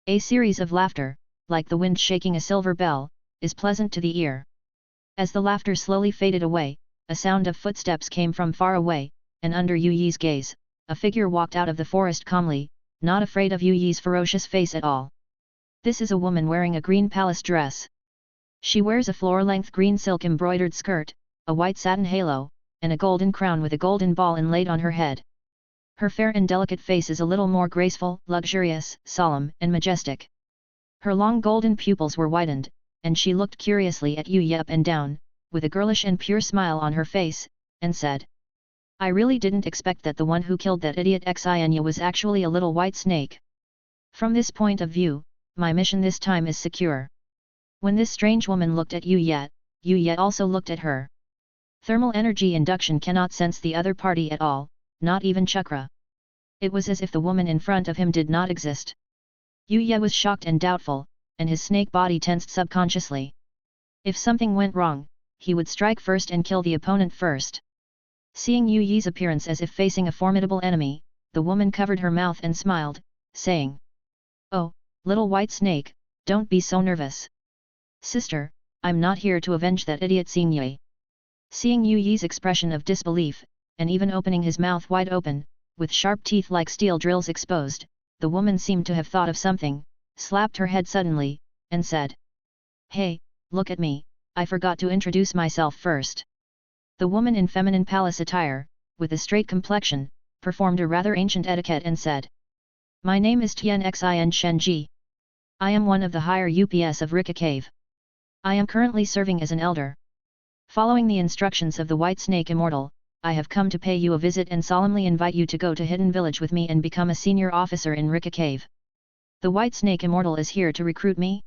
S1: A series of laughter, like the wind shaking a silver bell, is pleasant to the ear. As the laughter slowly faded away, a sound of footsteps came from far away, and under Yu Ye's gaze, a figure walked out of the forest calmly, not afraid of Yu Ye's ferocious face at all. This is a woman wearing a green palace dress. She wears a floor-length green silk embroidered skirt, a white satin halo, and a golden crown with a golden ball inlaid on her head. Her fair and delicate face is a little more graceful, luxurious, solemn, and majestic. Her long golden pupils were widened, and she looked curiously at Yu Ye up and down, with a girlish and pure smile on her face, and said, I really didn't expect that the one who killed that idiot Xenia was actually a little white snake. From this point of view, my mission this time is secure. When this strange woman looked at Yu Ye also looked at her. Thermal energy induction cannot sense the other party at all, not even chakra. It was as if the woman in front of him did not exist. Yu Ye was shocked and doubtful, and his snake body tensed subconsciously. If something went wrong, he would strike first and kill the opponent first. Seeing Yu Yi's appearance as if facing a formidable enemy, the woman covered her mouth and smiled, saying, "Oh, little white snake, don't be so nervous. Sister, I'm not here to avenge that idiot Xingye." Seeing Yu Yi's expression of disbelief, and even opening his mouth wide open, with sharp teeth like steel drills exposed, the woman seemed to have thought of something, slapped her head suddenly, and said, "Hey, look at me, I forgot to introduce myself first." The woman in feminine palace attire, with a straight complexion, performed a rather ancient etiquette and said, "My name is Tianxin Shenji. I am one of the higher UPS of Ryakai Cave. I am currently serving as an elder. Following the instructions of the White Snake Immortal, I have come to pay you a visit and solemnly invite you to go to Hidden Village with me and become a senior officer in Ryakai Cave. The White Snake Immortal is here to recruit me?"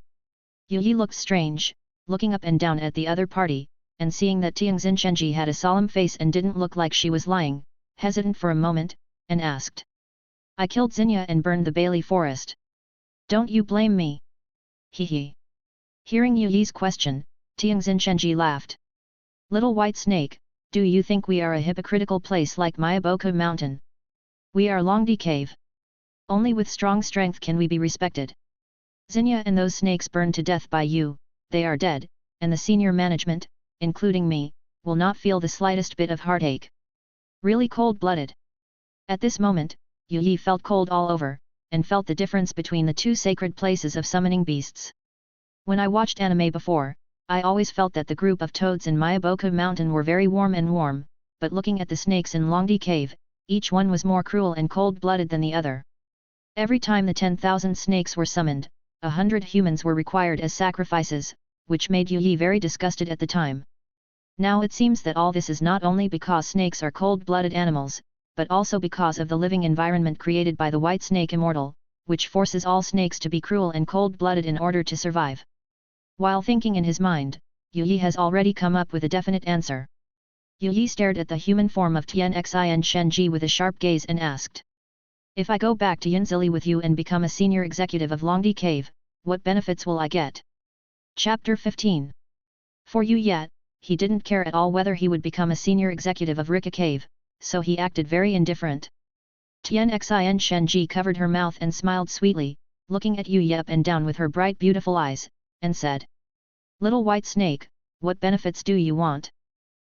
S1: Yu Yi looked strange, looking up and down at the other party, and seeing that Tianxin Shenji had a solemn face and didn't look like she was lying, hesitant for a moment, and asked, "I killed Zena and burned the Bailey Forest. Don't you blame me?" He. Hearing Yu Yi's question, Tianxin Shenji laughed. "Little white snake, do you think we are a hypocritical place like Miyaboku Mountain? We are Longdi Cave. Only with strong strength can we be respected. Zena and those snakes burned to death by you, they are dead, and the senior management, including me, will not feel the slightest bit of heartache. Really cold-blooded." At this moment, Yu Yi felt cold all over, and felt the difference between the two sacred places of summoning beasts. When I watched anime before, I always felt that the group of toads in Miyaboku Mountain were very warm, but looking at the snakes in Longdi Cave, each one was more cruel and cold-blooded than the other. Every time the 10,000 snakes were summoned, 100 humans were required as sacrifices, which made Yu Yi very disgusted at the time. Now it seems that all this is not only because snakes are cold-blooded animals, but also because of the living environment created by the White Snake Immortal, which forces all snakes to be cruel and cold-blooded in order to survive. While thinking in his mind, Yu Yi has already come up with a definite answer. Yu Yi stared at the human form of Tianxin Shenji with a sharp gaze and asked, "If I go back to Yunzili with you and become a senior executive of Longdi Cave, what benefits will I get?" Chapter 15. For Yu Yat, he didn't care at all whether he would become a senior executive of Ryakai Cave, so he acted very indifferent. Tianxin Shenji covered her mouth and smiled sweetly, looking at Yu Yi up and down with her bright beautiful eyes, and said, "Little white snake, what benefits do you want?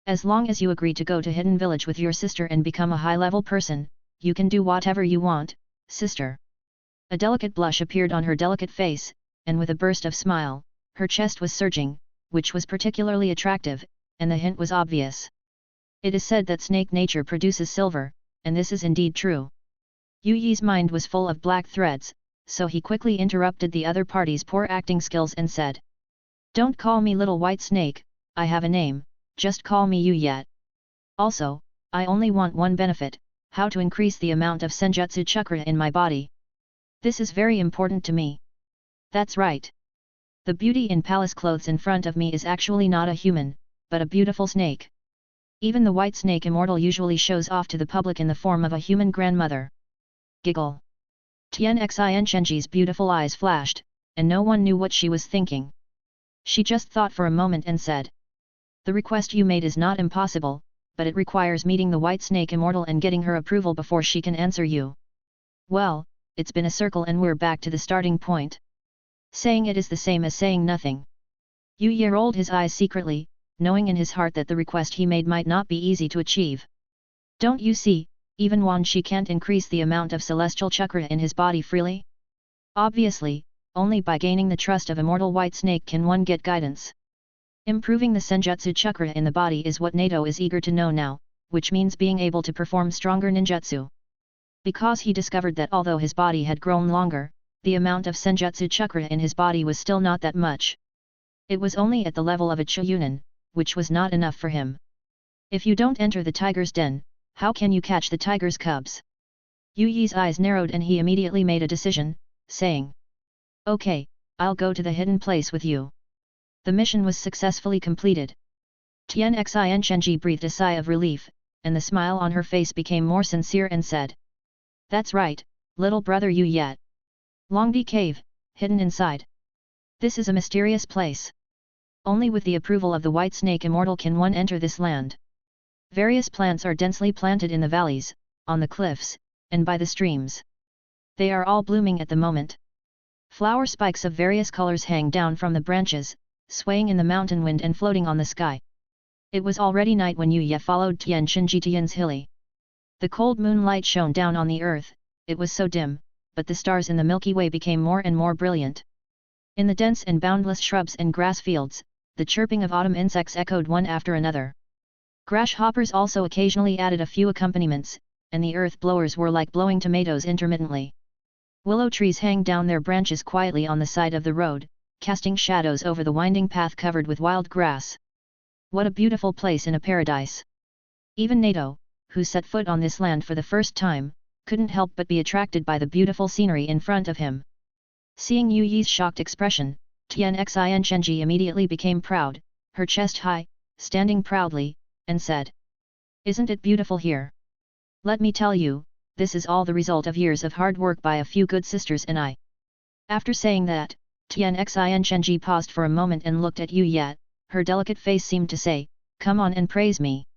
S1: As long as you agree to go to Hidden Village with your sister and become a high-level person, you can do whatever you want, sister." A delicate blush appeared on her delicate face, and with a burst of smile, her chest was surging, which was particularly attractive, and the hint was obvious. It is said that snake nature produces silver, and this is indeed true. Yu Yi's mind was full of black threads, so he quickly interrupted the other party's poor acting skills and said, "Don't call me little white snake, I have a name, just call me Yu Yat. Also, I only want one benefit, how to increase the amount of senjutsu chakra in my body. This is very important to me." "That's right. The beauty in palace clothes in front of me is actually not a human, but a beautiful snake. Even the White Snake Immortal usually shows off to the public in the form of a human grandmother." Giggle. Tianxin Shenji's beautiful eyes flashed, and no one knew what she was thinking. She just thought for a moment and said, "The request you made is not impossible, but it requires meeting the White Snake Immortal and getting her approval before she can answer you." "Well, it's been a circle and we're back to the starting point. Saying it is the same as saying nothing." Yu Yi rolled his eyes secretly, knowing in his heart that the request he made might not be easy to achieve. "Don't you see, even Wan Shi can't increase the amount of celestial chakra in his body freely? Obviously, only by gaining the trust of Immortal White Snake can one get guidance. Improving the senjutsu chakra in the body is what Nato is eager to know now, which means being able to perform stronger ninjutsu." Because he discovered that although his body had grown longer, the amount of senjutsu chakra in his body was still not that much. It was only at the level of a Chiyunin, which was not enough for him. "If you don't enter the tiger's den, how can you catch the tiger's cubs?" Yu Yi's eyes narrowed and he immediately made a decision, saying, "Okay, I'll go to the hidden place with you." The mission was successfully completed. Tianxin Shenji breathed a sigh of relief, and the smile on her face became more sincere and said, "That's right, little brother Yu Yat. Longdi Cave, hidden inside. This is a mysterious place. Only with the approval of the White Snake Immortal can one enter this land. Various plants are densely planted in the valleys, on the cliffs, and by the streams. They are all blooming at the moment. Flower spikes of various colors hang down from the branches, swaying in the mountain wind and floating on the sky. It was already night when Yu Ye followed Tian Shinji Tian's hilly. The cold moonlight shone down on the earth, it was so dim, but the stars in the Milky Way became more and more brilliant. In the dense and boundless shrubs and grass fields, the chirping of autumn insects echoed one after another. Grasshoppers also occasionally added a few accompaniments, and the earth blowers were like blowing tomatoes intermittently. Willow trees hang down their branches quietly on the side of the road, casting shadows over the winding path covered with wild grass. What a beautiful place in a paradise! Even Nato, who set foot on this land for the first time, couldn't help but be attracted by the beautiful scenery in front of him. Seeing Yu Yi's shocked expression, Tian Xin Shenji immediately became proud, her chest high, standing proudly, and said, "Isn't it beautiful here? Let me tell you, this is all the result of years of hard work by a few good sisters and I." After saying that, Tian Xin Shenji paused for a moment and looked at Yu Ye, her delicate face seemed to say, "Come on and praise me."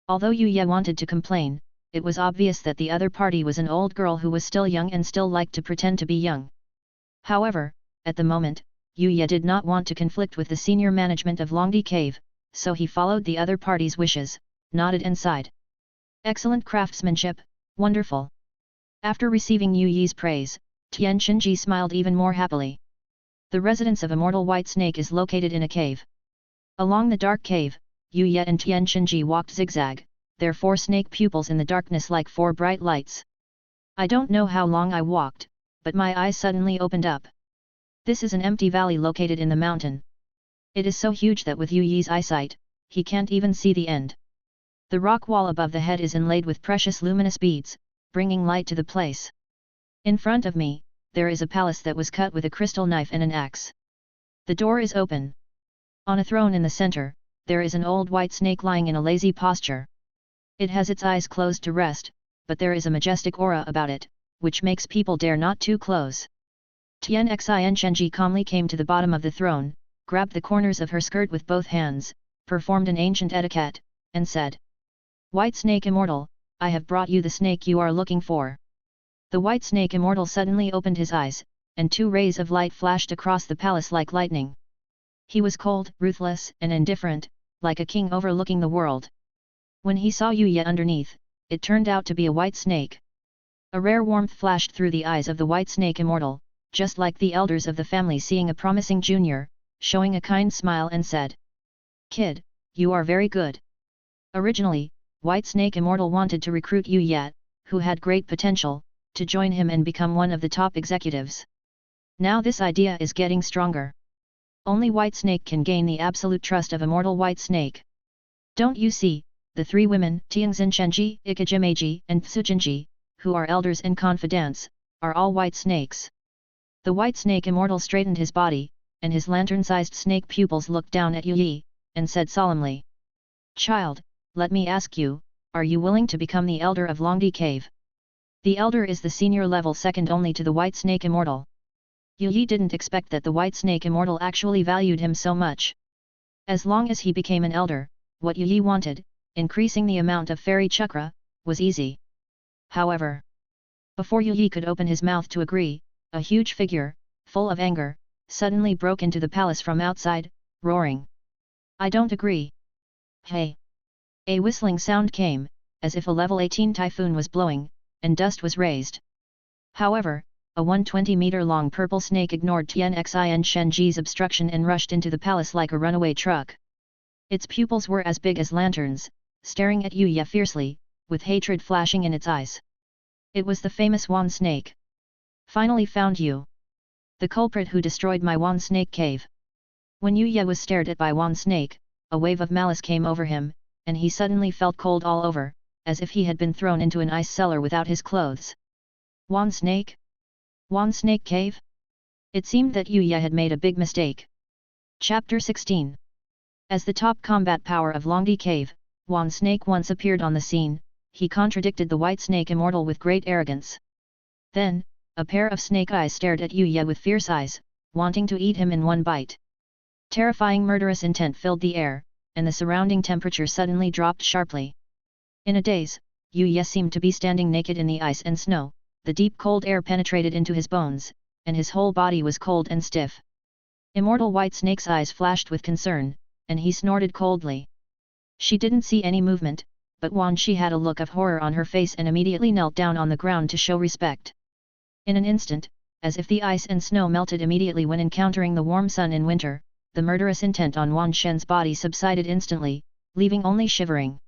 S1: Although Yu Ye wanted to complain, it was obvious that the other party was an old girl who was still young and still liked to pretend to be young. However, at the moment, Yu Ye did not want to conflict with the senior management of Longdi Cave, so he followed the other party's wishes, nodded and sighed. "Excellent craftsmanship, wonderful." After receiving Yu Yi's praise, Tian Shinji smiled even more happily. The residence of Immortal White Snake is located in a cave. Along the dark cave, Yu Ye and Tian Shinji walked zigzag, their 4 snake pupils in the darkness like 4 bright lights. I don't know how long I walked, but my eyes suddenly opened up. This is an empty valley located in the mountain. It is so huge that with Yu Yi's eyesight, he can't even see the end. The rock wall above the head is inlaid with precious luminous beads, bringing light to the place. In front of me, there is a palace that was cut with a crystal knife and an axe. The door is open. On a throne in the center, there is an old white snake lying in a lazy posture. It has its eyes closed to rest, but there is a majestic aura about it, which makes people dare not too close. Tian Xin Shenji calmly came to the bottom of the throne, grabbed the corners of her skirt with both hands, performed an ancient etiquette, and said, "White Snake Immortal, I have brought you the snake you are looking for." The White Snake Immortal suddenly opened his eyes, and 2 rays of light flashed across the palace like lightning. He was cold, ruthless, and indifferent, like a king overlooking the world. When he saw Yu Ye underneath, it turned out to be a white snake. A rare warmth flashed through the eyes of the White Snake Immortal, just like the elders of the family seeing a promising junior, showing a kind smile and said, "Kid, you are very good." Originally, White Snake Immortal wanted to recruit Yu Ye, who had great potential, to join him and become one of the top executives. Now this idea is getting stronger. Only White Snake can gain the absolute trust of Immortal White Snake. Don't you see, the 3 women, Tianxin Shenji, Ikajimeji, and Tsujinji, who are elders and confidants, are all white snakes. The White Snake Immortal straightened his body, and his lantern-sized snake pupils looked down at Yu Ye, and said solemnly, "Child, let me ask you, are you willing to become the elder of Longdi Cave?" The elder is the senior level second only to the White Snake Immortal. Yu Ye didn't expect that the White Snake Immortal actually valued him so much. As long as he became an elder, what Yu Ye wanted, increasing the amount of fairy chakra, was easy. However, before Yu Ye could open his mouth to agree, a huge figure, full of anger, suddenly broke into the palace from outside, roaring, "I don't agree!" "Hey!" A whistling sound came, as if a level 18 typhoon was blowing, and dust was raised. However, a 120-meter-long purple snake ignored Tian Xin Shenji's obstruction and rushed into the palace like a runaway truck. Its pupils were as big as lanterns, staring at Yu Ye fiercely, with hatred flashing in its eyes. It was the famous Wan Snake. "Finally found you! The culprit who destroyed my Wan Snake cave." When Yu Ye was stared at by Wan Snake, a wave of malice came over him, and he suddenly felt cold all over, as if he had been thrown into an ice cellar without his clothes. Wan Snake? Wan Snake Cave? It seemed that Yu Ye had made a big mistake. Chapter 16. As the top combat power of Longdi Cave, Wan Snake once appeared on the scene. He contradicted the White Snake Immortal with great arrogance. Then, a pair of snake eyes stared at Yu Ye with fierce eyes, wanting to eat him in one bite. Terrifying murderous intent filled the air, and the surrounding temperature suddenly dropped sharply. In a daze, Yu Ye seemed to be standing naked in the ice and snow, the deep cold air penetrated into his bones, and his whole body was cold and stiff. Immortal White Snake's eyes flashed with concern, and he snorted coldly. She didn't see any movement, but Wan Shi had a look of horror on her face and immediately knelt down on the ground to show respect. In an instant, as if the ice and snow melted immediately when encountering the warm sun in winter, the murderous intent on Wan Shen's body subsided instantly, leaving only shivering.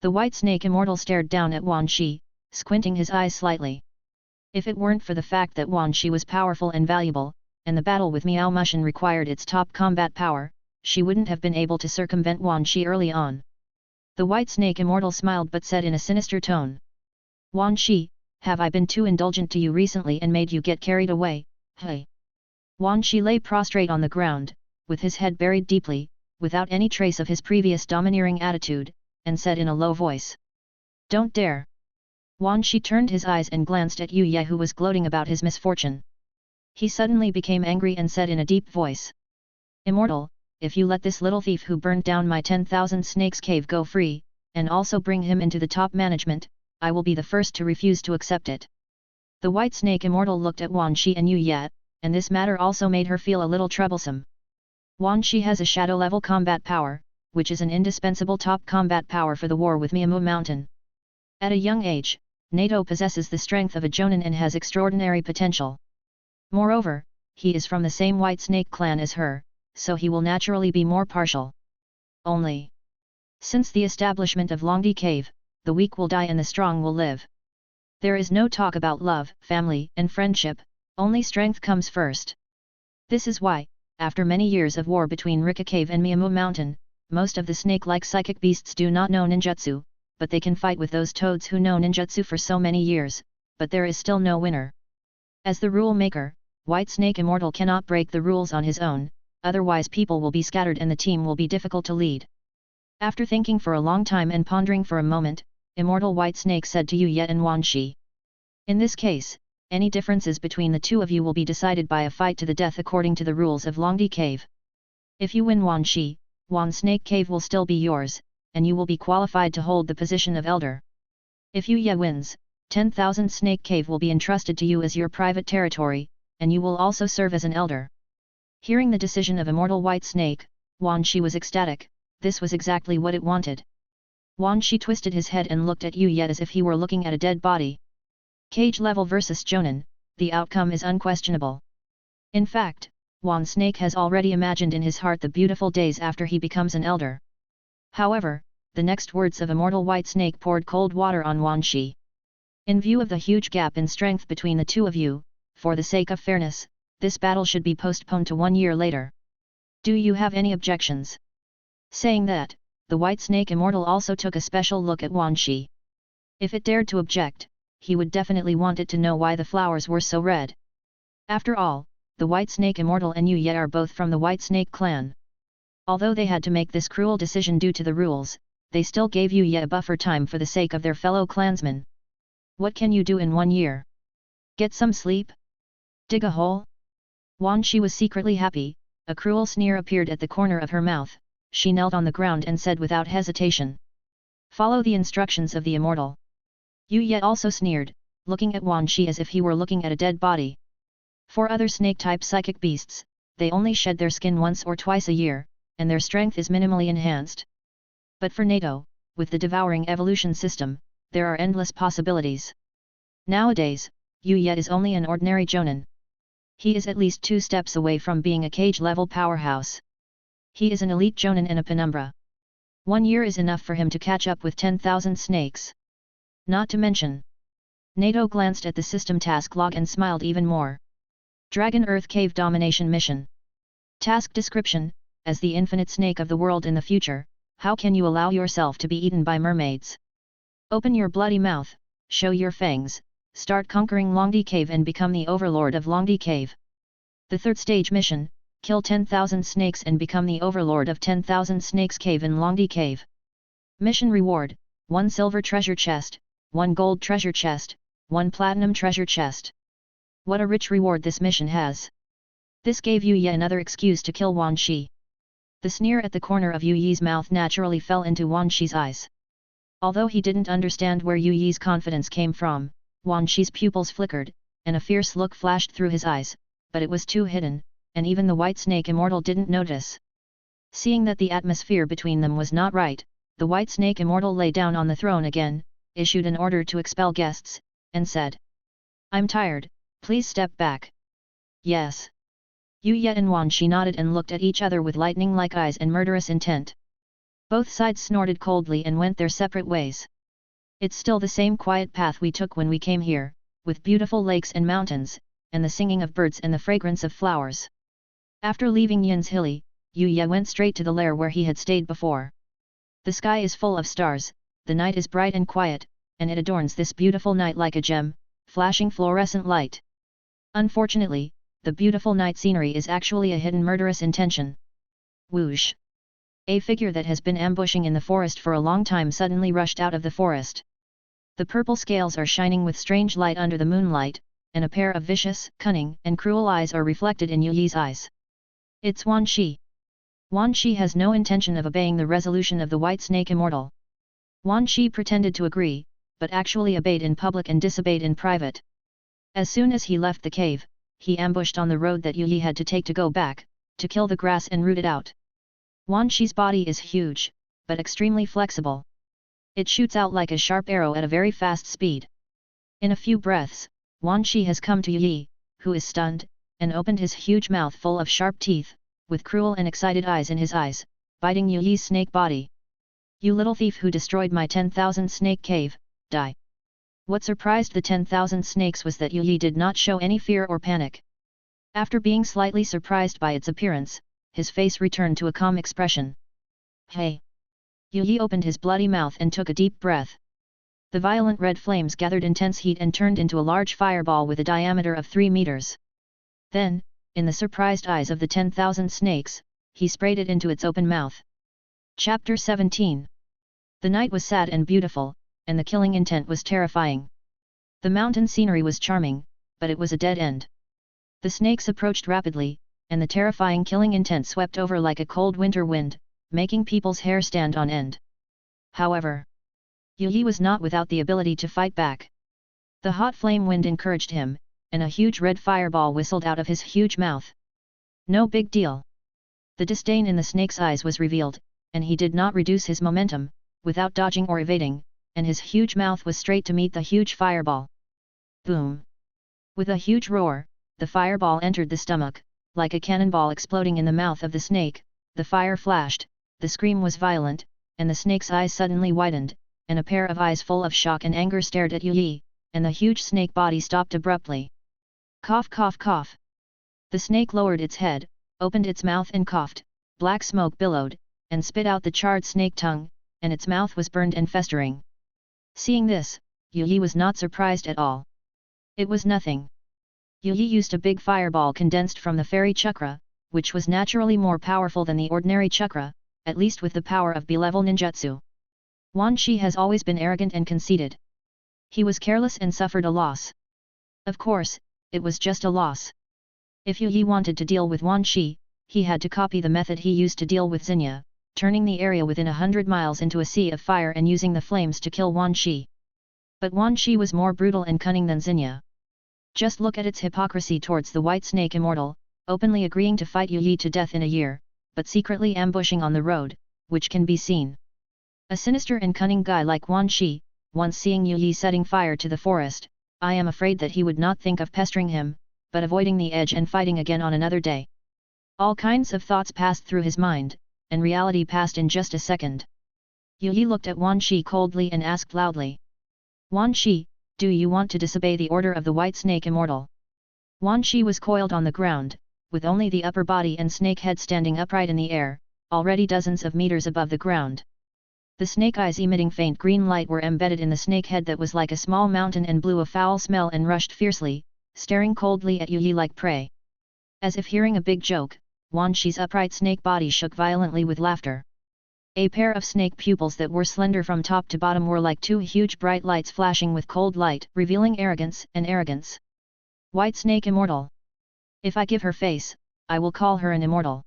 S1: The White Snake Immortal stared down at Wan Shi, squinting his eyes slightly. If it weren't for the fact that Wan Shi was powerful and valuable, and the battle with Miao Mushin required its top combat power, she wouldn't have been able to circumvent Wan Shi early on. The White Snake Immortal smiled but said in a sinister tone. Wan Shi, have I been too indulgent to you recently and made you get carried away, hey? Wan Shi lay prostrate on the ground, with his head buried deeply, without any trace of his previous domineering attitude, and said in a low voice. Don't dare! Wan Shi turned his eyes and glanced at Yu Ye who was gloating about his misfortune. He suddenly became angry and said in a deep voice. Immortal, if you let this little thief who burned down my 10,000 snakes cave go free, and also bring him into the top management, I will be the first to refuse to accept it. The White Snake Immortal looked at Wan Shi and Yu Ye, and this matter also made her feel a little troublesome. Wan Shi has a shadow-level combat power, which is an indispensable top combat power for the war with Miamu Mountain. At a young age, Nato possesses the strength of a Jonin and has extraordinary potential. Moreover, he is from the same White Snake clan as her, so he will naturally be more partial. Only. Since the establishment of Longdi Cave, the weak will die and the strong will live. There is no talk about love, family, and friendship, only strength comes first. This is why, after many years of war between Ryakai Cave and Miamu Mountain, most of the snake-like psychic beasts do not know ninjutsu, but they can fight with those toads who know ninjutsu for so many years, but there is still no winner. As the rule maker, White Snake Immortal cannot break the rules on his own, otherwise people will be scattered and the team will be difficult to lead. After thinking for a long time and pondering for a moment, Immortal White Snake said to Yu Ye and Wan Shi. In this case, any differences between the two of you will be decided by a fight to the death according to the rules of Longdi Cave. If you win Wan Shi, Wan Snake Cave will still be yours, and you will be qualified to hold the position of elder. If Yu Ye wins, 10,000 Snake Cave will be entrusted to you as your private territory, and you will also serve as an elder. Hearing the decision of Immortal White Snake, Wan Shi was ecstatic. This was exactly what it wanted. Wan Shi twisted his head and looked at Yu Ye as if he were looking at a dead body. Cage level versus Jonin, the outcome is unquestionable. In fact, Wan Snake has already imagined in his heart the beautiful days after he becomes an elder. However, the next words of Immortal White Snake poured cold water on Wan Shi. In view of the huge gap in strength between the two of you, for the sake of fairness, this battle should be postponed to 1 year later. Do you have any objections? Saying that, the White Snake Immortal also took a special look at Wan Shi. If it dared to object, he would definitely want it to know why the flowers were so red. After all, the White Snake Immortal and Yu Ye are both from the White Snake clan. Although they had to make this cruel decision due to the rules, they still gave Yu Ye a buffer time for the sake of their fellow clansmen. What can you do in 1 year? Get some sleep? Dig a hole? Wan Shi was secretly happy, a cruel sneer appeared at the corner of her mouth. She knelt on the ground and said without hesitation. Follow the instructions of the Immortal. Yu Ye also sneered, looking at Wan Shi as if he were looking at a dead body. For other snake-type psychic beasts, they only shed their skin once or twice a year, and their strength is minimally enhanced. But for Nato, with the devouring evolution system, there are endless possibilities. Nowadays, Yu Ye is only an ordinary Jonin. He is at least 2 steps away from being a cage-level powerhouse. He is an elite Jonin in a penumbra. 1 year is enough for him to catch up with 10,000 snakes. Not to mention. Nato glanced at the system task log and smiled even more. Dragon Earth Cave Domination Mission. Task description: as the infinite snake of the world in the future, how can you allow yourself to be eaten by mermaids? Open your bloody mouth, show your fangs, start conquering Longdi Cave and become the overlord of Longdi Cave. The 3rd stage mission: kill 10,000 snakes and become the overlord of 10,000 snakes cave in Longdi Cave. Mission reward: 1 silver treasure chest, 1 gold treasure chest, 1 platinum treasure chest. What a rich reward this mission has. This gave Yu Yi another excuse to kill Wan Shi. The sneer at the corner of Yu Yi's mouth naturally fell into Wan Shi's eyes. Although he didn't understand where Yu Yi's confidence came from, Wan Shi's pupils flickered, and a fierce look flashed through his eyes, but it was too hidden, and even the White Snake Immortal didn't notice. Seeing that the atmosphere between them was not right, the White Snake Immortal lay down on the throne again, issued an order to expel guests, and said, "I'm tired, please step back." "Yes." Yu Yi and Wan Shi nodded and looked at each other with lightning-like eyes and murderous intent. Both sides snorted coldly and went their separate ways. "It's still the same quiet path we took when we came here, with beautiful lakes and mountains, and the singing of birds and the fragrance of flowers." After leaving Yin's Hilly, Yu Yi went straight to the lair where he had stayed before. The sky is full of stars, the night is bright and quiet, and it adorns this beautiful night like a gem, flashing fluorescent light. Unfortunately, the beautiful night scenery is actually a hidden murderous intention. Whoosh! A figure that has been ambushing in the forest for a long time suddenly rushed out of the forest. The purple scales are shining with strange light under the moonlight, and a pair of vicious, cunning, and cruel eyes are reflected in Yu Yi's eyes. It's Wan Shi. Wan Shi has no intention of obeying the resolution of the White Snake Immortal. Wan Shi pretended to agree, but actually obeyed in public and disobeyed in private. As soon as he left the cave, he ambushed on the road that Yu Yi had to take to go back, to kill the grass and root it out. Wan Shi's body is huge, but extremely flexible. It shoots out like a sharp arrow at a very fast speed. In a few breaths, Wan Shi has come to Yu Yi, who is stunned, and opened his huge mouth full of sharp teeth, with cruel and excited eyes in his eyes, biting Yu Yi's snake body. "You little thief who destroyed my 10,000 snake cave, die!" What surprised the 10,000 snakes was that Yu Yi did not show any fear or panic. After being slightly surprised by its appearance, his face returned to a calm expression. "Hey!" Yu Yi opened his bloody mouth and took a deep breath. The violent red flames gathered intense heat and turned into a large fireball with a diameter of 3 meters. Then, in the surprised eyes of the 10,000 snakes, he sprayed it into its open mouth. Chapter 17. The night was sad and beautiful, and the killing intent was terrifying. The mountain scenery was charming, but it was a dead end. The snakes approached rapidly, and the terrifying killing intent swept over like a cold winter wind, making people's hair stand on end. However, Yu Yi was not without the ability to fight back. The hot flame wind encouraged him, and a huge red fireball whistled out of his huge mouth. No big deal. The disdain in the snake's eyes was revealed, and he did not reduce his momentum, without dodging or evading, and his huge mouth was straight to meet the huge fireball. Boom! With a huge roar, the fireball entered the stomach, like a cannonball exploding in the mouth of the snake. The fire flashed, the scream was violent, and the snake's eyes suddenly widened, and a pair of eyes full of shock and anger stared at Yu Yi, and the huge snake body stopped abruptly. Cough cough cough. The snake lowered its head, opened its mouth and coughed, black smoke billowed, and spit out the charred snake tongue, and its mouth was burned and festering. Seeing this, Yu Yi was not surprised at all. It was nothing. Yu Yi used a big fireball condensed from the fairy chakra, which was naturally more powerful than the ordinary chakra, at least with the power of B-level ninjutsu. Wan Shi has always been arrogant and conceited. He was careless and suffered a loss. Of course, it was just a loss. If Yu Yi wanted to deal with Wan Shi, he had to copy the method he used to deal with Zena, turning the area within 100 miles into a sea of fire and using the flames to kill Wan Shi. But Wan Shi was more brutal and cunning than Zena. Just look at its hypocrisy towards the White Snake Immortal, openly agreeing to fight Yu Yi to death in a year, but secretly ambushing on the road, which can be seen. A sinister and cunning guy like Wan Shi, once seeing Yu Yi setting fire to the forest, I am afraid that he would not think of pestering him, but avoiding the edge and fighting again on another day. All kinds of thoughts passed through his mind, and reality passed in just a second. Yu Yi looked at Wan Shi coldly and asked loudly. "Wan Shi, do you want to disobey the order of the White Snake Immortal?" Wan Shi was coiled on the ground, with only the upper body and snake head standing upright in the air, already dozens of meters above the ground. The snake eyes emitting faint green light were embedded in the snake head that was like a small mountain and blew a foul smell and rushed fiercely, staring coldly at Yu Yi like prey. As if hearing a big joke, Wan Shi's upright snake body shook violently with laughter. A pair of snake pupils that were slender from top to bottom were like two huge bright lights flashing with cold light, revealing arrogance and arrogance. "White Snake Immortal. If I give her face, I will call her an immortal.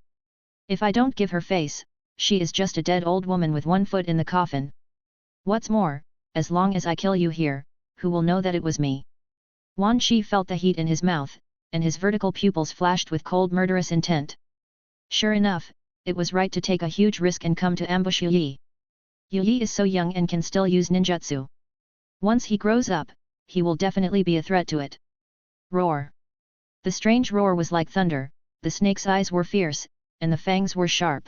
S1: If I don't give her face, she is just a dead old woman with one foot in the coffin. What's more, as long as I kill you here, who will know that it was me? Wan Shi felt the heat in his mouth, and his vertical pupils flashed with cold murderous intent. Sure enough, it was right to take a huge risk and come to ambush Yu Yi. Yu Yi is so young and can still use ninjutsu. Once he grows up, he will definitely be a threat to it. Roar! The strange roar was like thunder, the snake's eyes were fierce, and the fangs were sharp.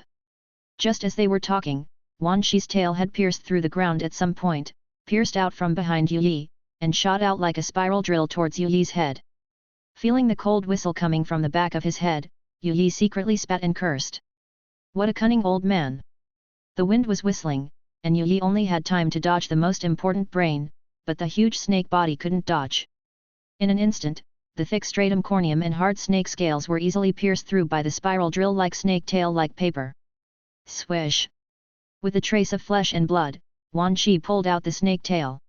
S1: Just as they were talking, Wan Shi's tail had pierced through the ground at some point, pierced out from behind Yu Yi, and shot out like a spiral drill towards Yu Yi's head. Feeling the cold whistle coming from the back of his head, Yu Yi secretly spat and cursed. What a cunning old man! The wind was whistling, and Yu Yi only had time to dodge the most important brain, but the huge snake body couldn't dodge. In an instant, the thick stratum corneum and hard snake scales were easily pierced through by the spiral drill-like snake tail-like paper. Swish! With a trace of flesh and blood, Wan Shi pulled out the snake tail.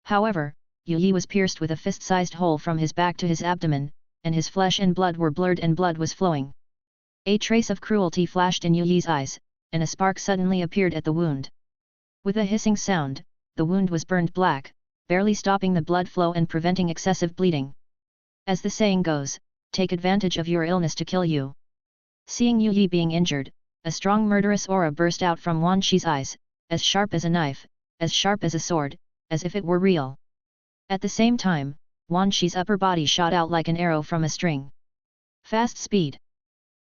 S1: However, Yu Yi was pierced with a fist-sized hole from his back to his abdomen, and his flesh and blood were blurred and blood was flowing. A trace of cruelty flashed in Yu Yi's eyes, and a spark suddenly appeared at the wound. With a hissing sound, the wound was burned black, barely stopping the blood flow and preventing excessive bleeding. As the saying goes, take advantage of your illness to kill you. Seeing Yu Yi being injured, a strong murderous aura burst out from Wan Shi's eyes, as sharp as a knife, as sharp as a sword, as if it were real. At the same time, Wan Shi's upper body shot out like an arrow from a string. Fast speed.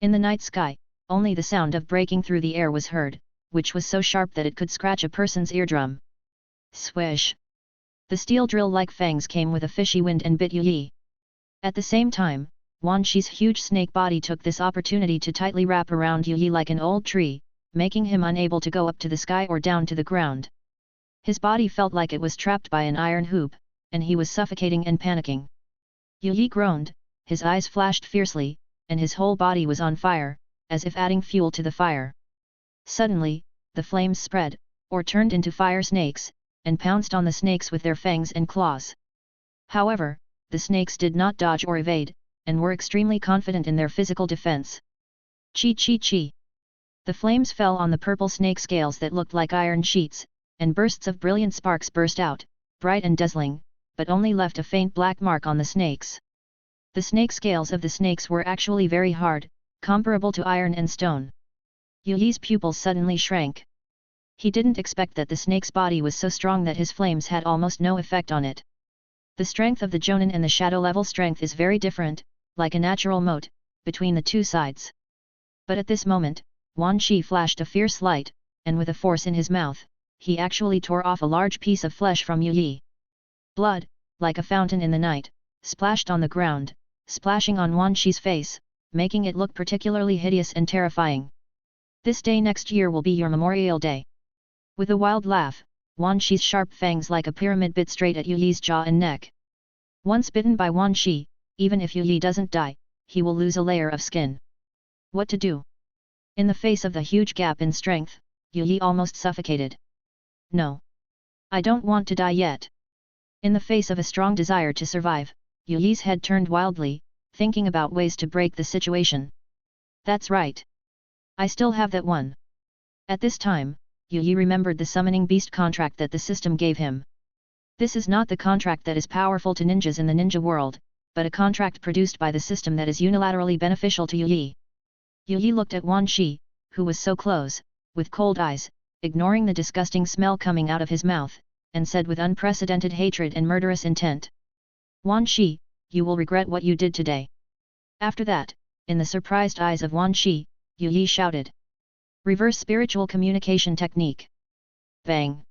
S1: In the night sky, only the sound of breaking through the air was heard, which was so sharp that it could scratch a person's eardrum. Swish! The steel drill-like fangs came with a fishy wind and bit Yu Yi. At the same time, Wan Shi's huge snake body took this opportunity to tightly wrap around Yu Yi like an old tree, making him unable to go up to the sky or down to the ground. His body felt like it was trapped by an iron hoop, and he was suffocating and panicking. Yu Yi groaned, his eyes flashed fiercely, and his whole body was on fire, as if adding fuel to the fire. Suddenly, the flames spread, or turned into fire snakes, and pounced on the snakes with their fangs and claws. However, the snakes did not dodge or evade, and were extremely confident in their physical defense. Chi chi chi! The flames fell on the purple snake scales that looked like iron sheets, and bursts of brilliant sparks burst out, bright and dazzling, but only left a faint black mark on the snakes. The snake scales of the snakes were actually very hard, comparable to iron and stone. Yu Yi's pupils suddenly shrank. He didn't expect that the snake's body was so strong that his flames had almost no effect on it. The strength of the Jonin and the shadow level strength is very different, like a natural moat, between the two sides. But at this moment, Wan Shi flashed a fierce light, and with a force in his mouth, he actually tore off a large piece of flesh from Yu Yi. Blood, like a fountain in the night, splashed on the ground, splashing on Wan Shi's face, making it look particularly hideous and terrifying. This day next year will be your Memorial Day. With a wild laugh, Wan Shi's sharp fangs like a pyramid bit straight at Yu Yi's jaw and neck. Once bitten by Wan Shi, even if Yu Yi doesn't die, he will lose a layer of skin. What to do? In the face of the huge gap in strength, Yu Yi almost suffocated. No. I don't want to die yet. In the face of a strong desire to survive, Yu Yi's head turned wildly, thinking about ways to break the situation. That's right. I still have that one. At this time, Yu Yi remembered the summoning beast contract that the system gave him. This is not the contract that is powerful to ninjas in the ninja world, but a contract produced by the system that is unilaterally beneficial to Yu Yi. Yu Yi looked at Wan Shi, who was so close, with cold eyes, ignoring the disgusting smell coming out of his mouth, and said with unprecedented hatred and murderous intent. Wan Shi, you will regret what you did today. After that, in the surprised eyes of Wan Shi, Yu Yi shouted. Reverse spiritual communication technique. Bang!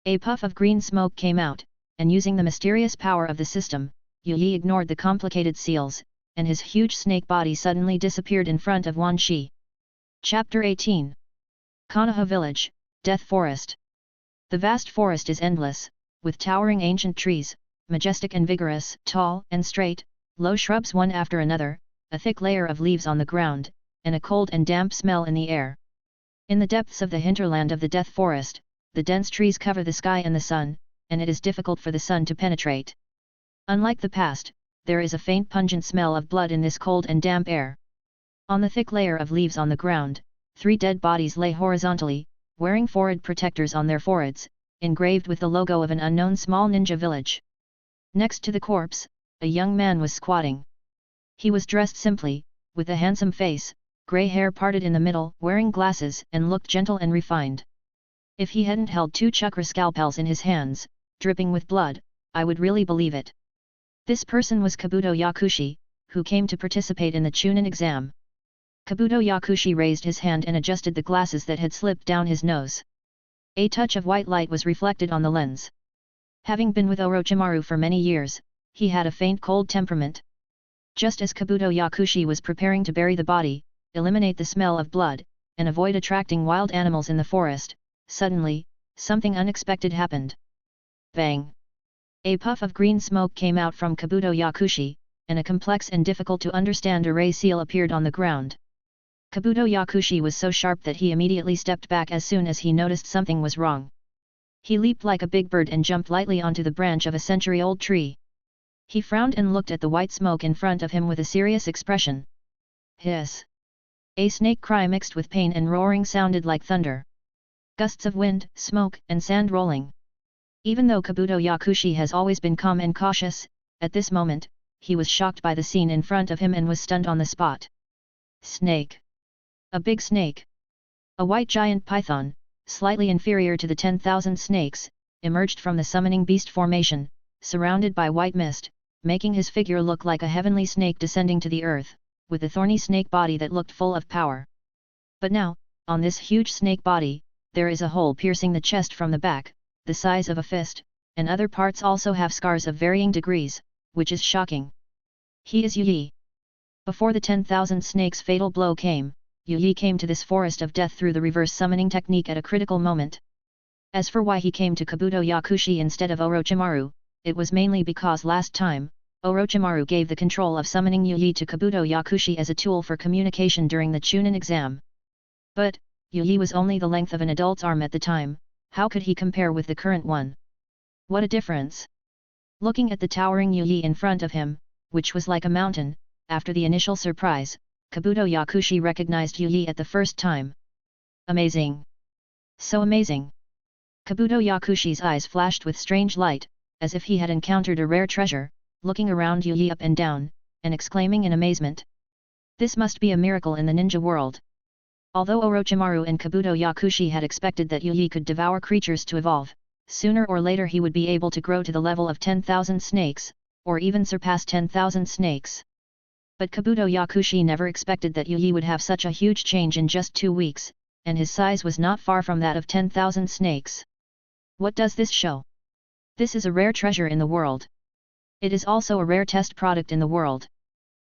S1: A puff of green smoke came out, and using the mysterious power of the system, Yu Yi ignored the complicated seals, and his huge snake body suddenly disappeared in front of Wan Shi. Chapter 18. Konoha Village, Death Forest. The vast forest is endless, with towering ancient trees, majestic and vigorous, tall and straight, low shrubs one after another, a thick layer of leaves on the ground, and a cold and damp smell in the air. In the depths of the hinterland of the Death Forest, the dense trees cover the sky and the sun, and it is difficult for the sun to penetrate. Unlike the past, there is a faint pungent smell of blood in this cold and damp air. On the thick layer of leaves on the ground, 3 dead bodies lay horizontally, wearing forehead protectors on their foreheads, engraved with the logo of an unknown small ninja village. Next to the corpse, a young man was squatting. He was dressed simply, with a handsome face, grey hair parted in the middle, wearing glasses, and looked gentle and refined. If he hadn't held 2 chakra scalpels in his hands, dripping with blood, I would really believe it. This person was Kabuto Yakushi, who came to participate in the Chunin exam. Kabuto Yakushi raised his hand and adjusted the glasses that had slipped down his nose. A touch of white light was reflected on the lens. Having been with Orochimaru for many years, he had a faint cold temperament. Just as Kabuto Yakushi was preparing to bury the body, eliminate the smell of blood, and avoid attracting wild animals in the forest, suddenly, something unexpected happened. Bang! A puff of green smoke came out from Kabuto Yakushi, and a complex and difficult to understand array seal appeared on the ground. Kabuto Yakushi was so sharp that he immediately stepped back as soon as he noticed something was wrong. He leaped like a big bird and jumped lightly onto the branch of a century-old tree. He frowned and looked at the white smoke in front of him with a serious expression. Hiss! A snake cry mixed with pain and roaring sounded like thunder. Gusts of wind, smoke, and sand rolling. Even though Kabuto Yakushi has always been calm and cautious, at this moment, he was shocked by the scene in front of him and was stunned on the spot. Snake! A big snake! A white giant python, slightly inferior to the 10,000 snakes, emerged from the summoning beast formation, surrounded by white mist, making his figure look like a heavenly snake descending to the earth, with a thorny snake body that looked full of power. But now, on this huge snake body, there is a hole piercing the chest from the back, the size of a fist, and other parts also have scars of varying degrees, which is shocking. He is Yu Yi. Before the 10,000 snakes' fatal blow came, Yu Yi came to this forest of death through the reverse summoning technique at a critical moment. As for why he came to Kabuto Yakushi instead of Orochimaru, it was mainly because last time, Orochimaru gave the control of summoning Yu Yi to Kabuto Yakushi as a tool for communication during the Chunin exam. But, Yu Yi was only the length of an adult's arm at the time, how could he compare with the current one? What a difference! Looking at the towering Yu Yi in front of him, which was like a mountain, after the initial surprise, Kabuto Yakushi recognized Yu Yi at the first time. Amazing! So amazing! Kabuto Yakushi's eyes flashed with strange light, as if he had encountered a rare treasure, looking around Yu Yi up and down, and exclaiming in amazement. This must be a miracle in the ninja world. Although Orochimaru and Kabuto Yakushi had expected that Yu Yi could devour creatures to evolve, sooner or later he would be able to grow to the level of 10,000 snakes, or even surpass 10,000 snakes. But Kabuto Yakushi never expected that Yu Yi would have such a huge change in just 2 weeks, and his size was not far from that of 10,000 snakes. What does this show? This is a rare treasure in the world. It is also a rare test product in the world.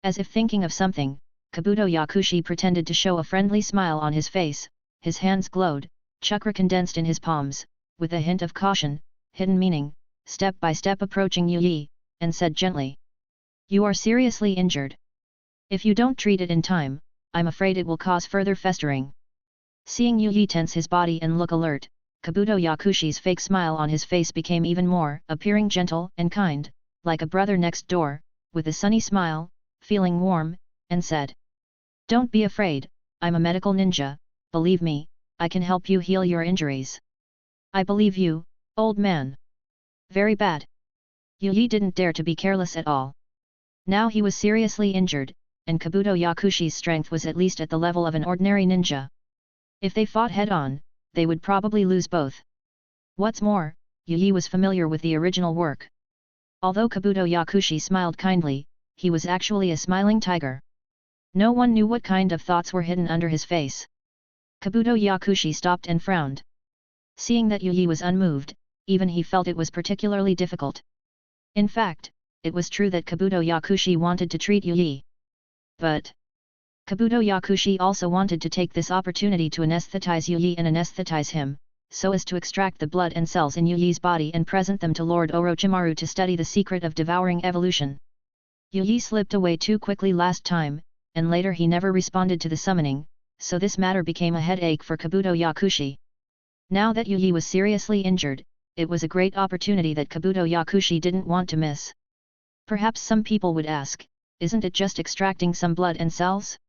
S1: As if thinking of something, Kabuto Yakushi pretended to show a friendly smile on his face, his hands glowed, chakra condensed in his palms, with a hint of caution, hidden meaning, step by step approaching Yu Yi, and said gently. You are seriously injured. If you don't treat it in time, I'm afraid it will cause further festering. Seeing Yu Yi tense his body and look alert, Kabuto Yakushi's fake smile on his face became even more, appearing gentle and kind, like a brother next door, with a sunny smile, feeling warm, and said. Don't be afraid, I'm a medical ninja, believe me, I can help you heal your injuries. I believe you, old man. Very bad. Yu Yi didn't dare to be careless at all. Now he was seriously injured, and Kabuto Yakushi's strength was at least at the level of an ordinary ninja. If they fought head-on, they would probably lose both. What's more, Yu Yi was familiar with the original work. Although Kabuto Yakushi smiled kindly, he was actually a smiling tiger. No one knew what kind of thoughts were hidden under his face. Kabuto Yakushi stopped and frowned. Seeing that Yu Yi was unmoved, even he felt it was particularly difficult. In fact, it was true that Kabuto Yakushi wanted to treat Yu Yi. But Kabuto Yakushi also wanted to take this opportunity to anesthetize Yu Yi and anesthetize him, so as to extract the blood and cells in Yu Yi's body and present them to Lord Orochimaru to study the secret of devouring evolution. Yu Yi slipped away too quickly last time, and later he never responded to the summoning, so this matter became a headache for Kabuto Yakushi. Now that Yu Yi was seriously injured, it was a great opportunity that Kabuto Yakushi didn't want to miss. Perhaps some people would ask, isn't it just extracting some blood and cells?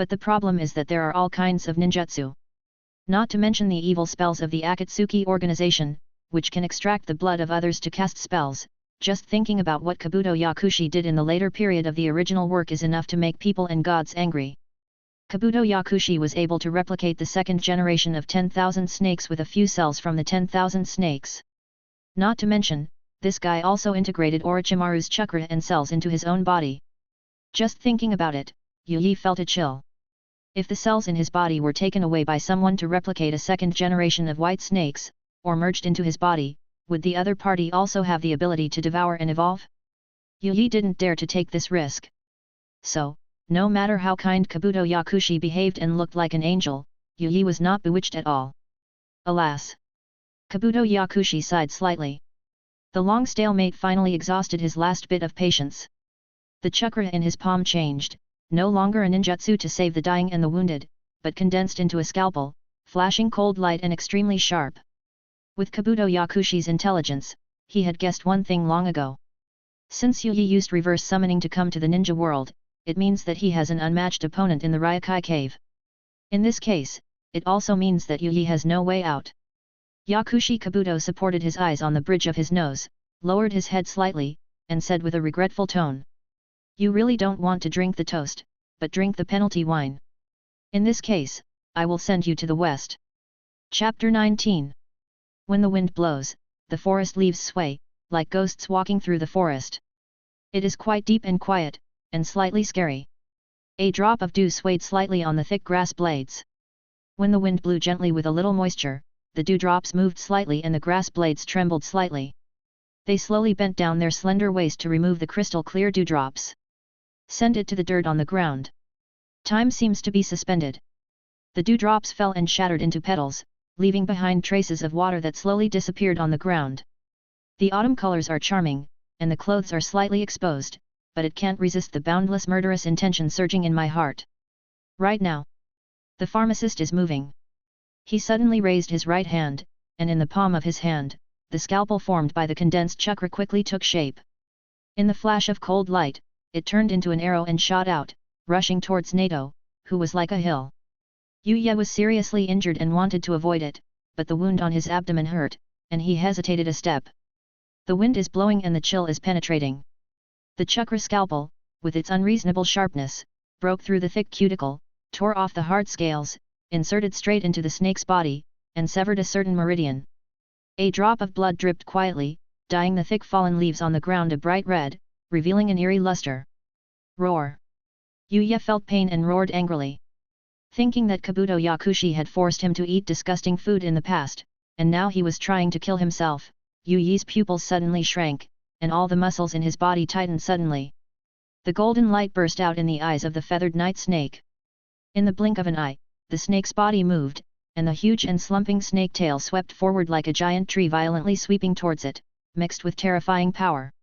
S1: But the problem is that there are all kinds of ninjutsu. Not to mention the evil spells of the Akatsuki organization, which can extract the blood of others to cast spells. Just thinking about what Kabuto Yakushi did in the later period of the original work is enough to make people and gods angry. Kabuto Yakushi was able to replicate the second generation of 10,000 snakes with a few cells from the 10,000 snakes. Not to mention, this guy also integrated Orochimaru's chakra and cells into his own body. Just thinking about it, Yu felt a chill. If the cells in his body were taken away by someone to replicate a second generation of white snakes, or merged into his body, would the other party also have the ability to devour and evolve? Yu didn't dare to take this risk. So, no matter how kind Kabuto Yakushi behaved and looked like an angel, Yu was not bewitched at all. Alas! Kabuto Yakushi sighed slightly. The long stalemate finally exhausted his last bit of patience. The chakra in his palm changed, no longer a ninjutsu to save the dying and the wounded, but condensed into a scalpel, flashing cold light and extremely sharp. With Kabuto Yakushi's intelligence, he had guessed one thing long ago. Since Yu used reverse summoning to come to the ninja world, it means that he has an unmatched opponent in the Ryakai cave. In this case, it also means that Yu has no way out. Yakushi Kabuto supported his eyes on the bridge of his nose, lowered his head slightly, and said with a regretful tone. You really don't want to drink the toast, but drink the penalty wine. In this case, I will send you to the west. Chapter 19. When the wind blows, the forest leaves sway, like ghosts walking through the forest. It is quite deep and quiet, and slightly scary. A drop of dew swayed slightly on the thick grass blades. When the wind blew gently with a little moisture, the dewdrops moved slightly and the grass blades trembled slightly. They slowly bent down their slender waist to remove the crystal-clear dewdrops. Send it to the dirt on the ground. Time seems to be suspended. The dewdrops fell and shattered into petals, leaving behind traces of water that slowly disappeared on the ground. The autumn colors are charming, and the clothes are slightly exposed, but it can't resist the boundless murderous intention surging in my heart. Right now. The pharmacist is moving. He suddenly raised his right hand, and in the palm of his hand, the scalpel formed by the condensed chakra quickly took shape. In the flash of cold light, it turned into an arrow and shot out, rushing towards Nato, who was like a hill. Yuya was seriously injured and wanted to avoid it, but the wound on his abdomen hurt, and he hesitated a step. The wind is blowing and the chill is penetrating. The chakra scalpel, with its unreasonable sharpness, broke through the thick cuticle, tore off the hard scales, inserted straight into the snake's body, and severed a certain meridian. A drop of blood dripped quietly, dyeing the thick fallen leaves on the ground a bright red, revealing an eerie luster. Roar! Yuya felt pain and roared angrily. Thinking that Kabuto Yakushi had forced him to eat disgusting food in the past, and now he was trying to kill himself, Yuyi's pupils suddenly shrank, and all the muscles in his body tightened suddenly. The golden light burst out in the eyes of the feathered night snake. In the blink of an eye, the snake's body moved, and the huge and slumping snake tail swept forward like a giant tree violently sweeping towards it, mixed with terrifying power.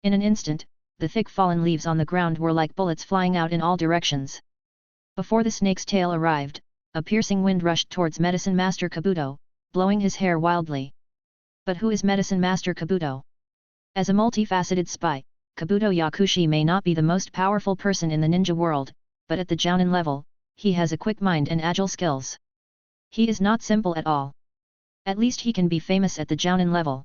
S1: In an instant, the thick fallen leaves on the ground were like bullets flying out in all directions. Before the snake's tail arrived, a piercing wind rushed towards Medicine Master Kabuto, blowing his hair wildly. But who is Medicine Master Kabuto? As a multifaceted spy, Kabuto Yakushi may not be the most powerful person in the ninja world, but at the Jounin level, he has a quick mind and agile skills. He is not simple at all. At least he can be famous at the Jounin level.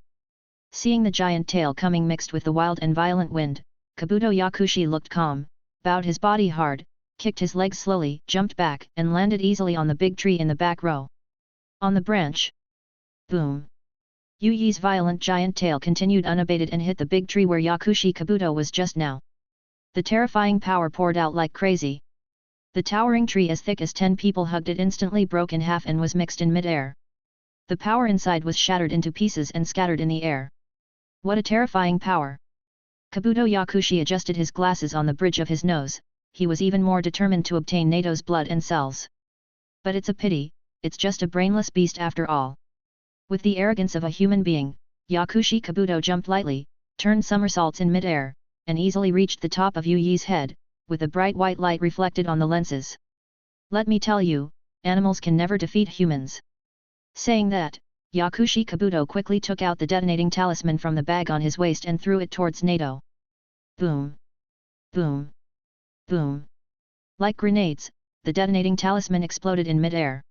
S1: Seeing the giant tail coming mixed with the wild and violent wind, Kabuto Yakushi looked calm, bowed his body hard, kicked his legs slowly, jumped back and landed easily on the big tree in the back row. On the branch. Boom! Yuyi's violent giant tail continued unabated and hit the big tree where Yakushi Kabuto was just now. The terrifying power poured out like crazy. The towering tree as thick as 10 people hugged it instantly broke in half and was mixed in mid-air. The power inside was shattered into pieces and scattered in the air. What a terrifying power! Kabuto Yakushi adjusted his glasses on the bridge of his nose, he was even more determined to obtain Nato's blood and cells. But it's a pity, it's just a brainless beast after all. With the arrogance of a human being, Yakushi Kabuto jumped lightly, turned somersaults in mid-air, and easily reached the top of Yuyi's head, with a bright white light reflected on the lenses. Let me tell you, animals can never defeat humans. Saying that, Yakushi Kabuto quickly took out the detonating talisman from the bag on his waist and threw it towards Nato. Boom! Boom! Boom! Like grenades, the detonating talisman exploded in mid-air.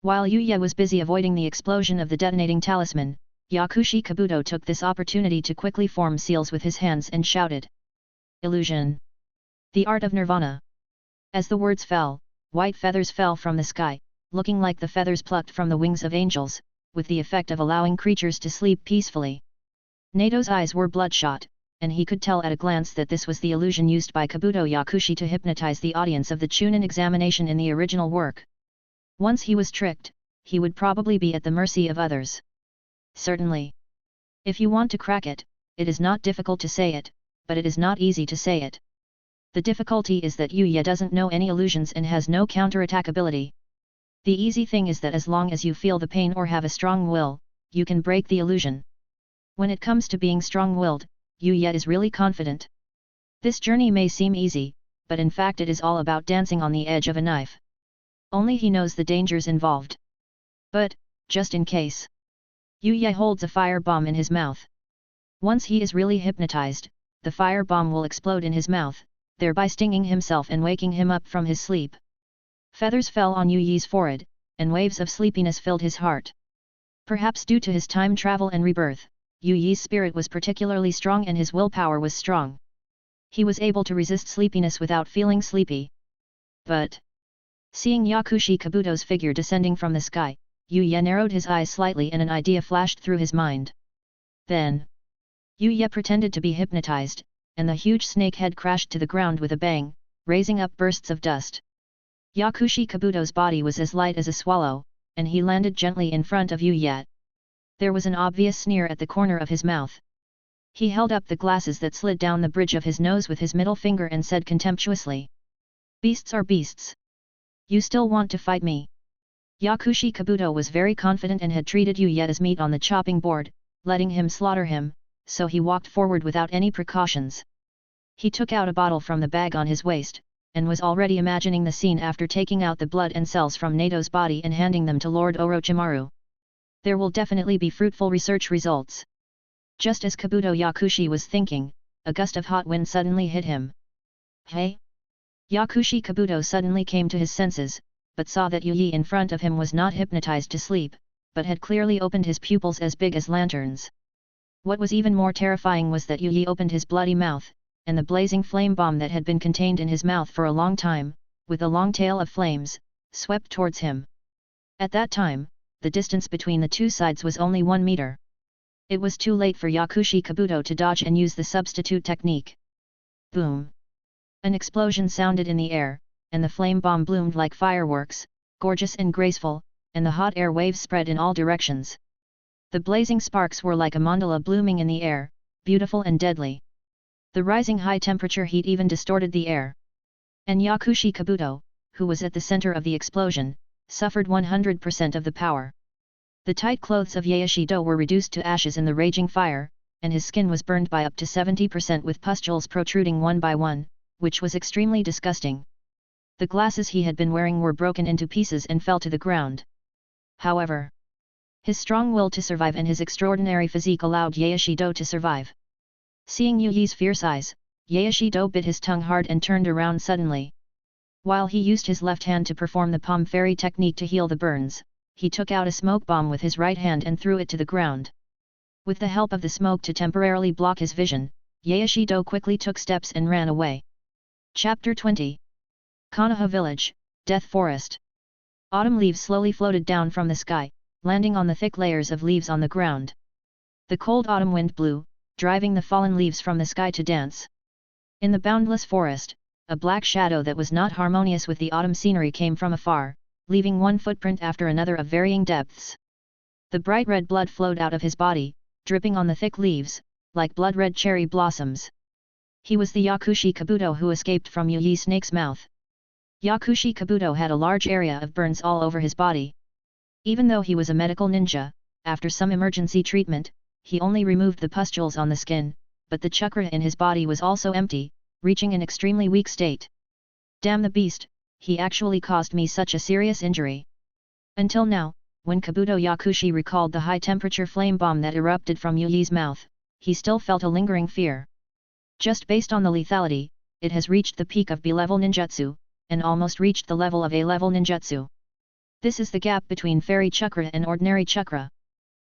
S1: While Yuya was busy avoiding the explosion of the detonating talisman, Yakushi Kabuto took this opportunity to quickly form seals with his hands and shouted. Illusion. The art of Nirvana. As the words fell, white feathers fell from the sky, looking like the feathers plucked from the wings of angels, with the effect of allowing creatures to sleep peacefully. Nato's eyes were bloodshot, and he could tell at a glance that this was the illusion used by Kabuto Yakushi to hypnotize the audience of the Chunin examination in the original work. Once he was tricked, he would probably be at the mercy of others. Certainly. If you want to crack it, it is not difficult to say it, but it is not easy to say it. The difficulty is that Yuya doesn't know any illusions and has no counterattack ability. The easy thing is that as long as you feel the pain or have a strong will, you can break the illusion. When it comes to being strong-willed, Yuya is really confident. This journey may seem easy, but in fact it is all about dancing on the edge of a knife. Only he knows the dangers involved. But, just in case. Yuya holds a fire bomb in his mouth. Once he is really hypnotized, the fire bomb will explode in his mouth, thereby stinging himself and waking him up from his sleep. Feathers fell on Yuyi's forehead, and waves of sleepiness filled his heart. Perhaps due to his time travel and rebirth, Yuyi's spirit was particularly strong and his willpower was strong. He was able to resist sleepiness without feeling sleepy. But, seeing Yakushi Kabuto's figure descending from the sky, Yuya narrowed his eyes slightly and an idea flashed through his mind. Then, Yuya pretended to be hypnotized, and the huge snake head crashed to the ground with a bang, raising up bursts of dust. Yakushi Kabuto's body was as light as a swallow, and he landed gently in front of Yuya. There was an obvious sneer at the corner of his mouth. He held up the glasses that slid down the bridge of his nose with his middle finger and said contemptuously. Beasts are beasts. You still want to fight me? Yakushi Kabuto was very confident and had treated Yuya as meat on the chopping board, letting him slaughter him, so he walked forward without any precautions. He took out a bottle from the bag on his waist, and was already imagining the scene after taking out the blood and cells from Nato's body and handing them to Lord Orochimaru. There will definitely be fruitful research results. Just as Kabuto Yakushi was thinking, a gust of hot wind suddenly hit him. Hey? Yakushi Kabuto suddenly came to his senses, but saw that Yuyi in front of him was not hypnotized to sleep, but had clearly opened his pupils as big as lanterns. What was even more terrifying was that Yuyi opened his bloody mouth, and the blazing flame bomb that had been contained in his mouth for a long time, with a long tail of flames, swept towards him. At that time, the distance between the two sides was only 1 meter. It was too late for Yakushi Kabuto to dodge and use the substitute technique. Boom! An explosion sounded in the air, and the flame bomb bloomed like fireworks, gorgeous and graceful, and the hot air waves spread in all directions. The blazing sparks were like a mandala blooming in the air, beautiful and deadly. The rising high-temperature heat even distorted the air. And Yakushi Kabuto, who was at the center of the explosion, suffered 100% of the power. The tight clothes of Yaeshido were reduced to ashes in the raging fire, and his skin was burned by up to 70% with pustules protruding one by one, which was extremely disgusting. The glasses he had been wearing were broken into pieces and fell to the ground. However, his strong will to survive and his extraordinary physique allowed Yaeshido to survive. Seeing Yuyi's fierce eyes, Yaeshido bit his tongue hard and turned around suddenly. While he used his left hand to perform the palm fairy technique to heal the burns, he took out a smoke bomb with his right hand and threw it to the ground. With the help of the smoke to temporarily block his vision, Yaeshido quickly took steps and ran away. Chapter 20. Konoha Village, Death Forest. Autumn leaves slowly floated down from the sky, landing on the thick layers of leaves on the ground. The cold autumn wind blew, driving the fallen leaves from the sky to dance. In the boundless forest, a black shadow that was not harmonious with the autumn scenery came from afar, leaving one footprint after another of varying depths. The bright red blood flowed out of his body, dripping on the thick leaves, like blood-red cherry blossoms. He was the Yakushi Kabuto who escaped from Yuyi Snake's mouth. Yakushi Kabuto had a large area of burns all over his body. Even though he was a medical ninja, after some emergency treatment, he only removed the pustules on the skin, but the chakra in his body was also empty, reaching an extremely weak state. Damn the beast, he actually caused me such a serious injury. Until now, when Kabuto Yakushi recalled the high-temperature flame bomb that erupted from Yuyi's mouth, he still felt a lingering fear. Just based on the lethality, it has reached the peak of B-level ninjutsu, and almost reached the level of A-level ninjutsu. This is the gap between fairy chakra and ordinary chakra.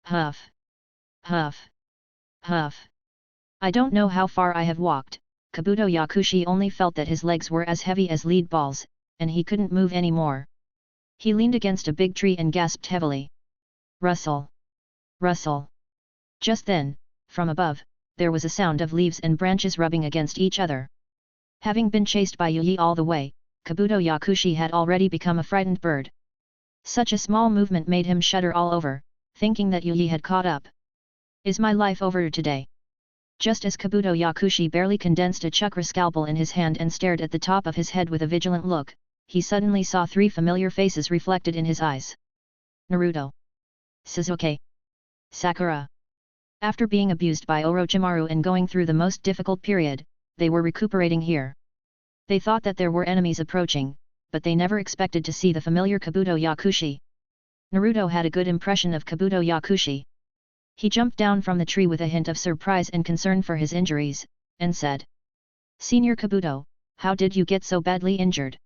S1: Huff. Huff. Huff. I don't know how far I have walked. Kabuto Yakushi only felt that his legs were as heavy as lead balls, and he couldn't move anymore. He leaned against a big tree and gasped heavily. Rustle. Rustle. Just then, from above, there was a sound of leaves and branches rubbing against each other. Having been chased by Yu-Yi all the way, Kabuto Yakushi had already become a frightened bird. Such a small movement made him shudder all over, thinking that Yu-Yi had caught up. Is my life over today? Just as Kabuto Yakushi barely condensed a chakra scalpel in his hand and stared at the top of his head with a vigilant look, he suddenly saw three familiar faces reflected in his eyes. Naruto. Sasuke. Sakura. After being abused by Orochimaru and going through the most difficult period, they were recuperating here. They thought that there were enemies approaching, but they never expected to see the familiar Kabuto Yakushi. Naruto had a good impression of Kabuto Yakushi. He jumped down from the tree with a hint of surprise and concern for his injuries, and said, "Senior Kabuto, how did you get so badly injured?"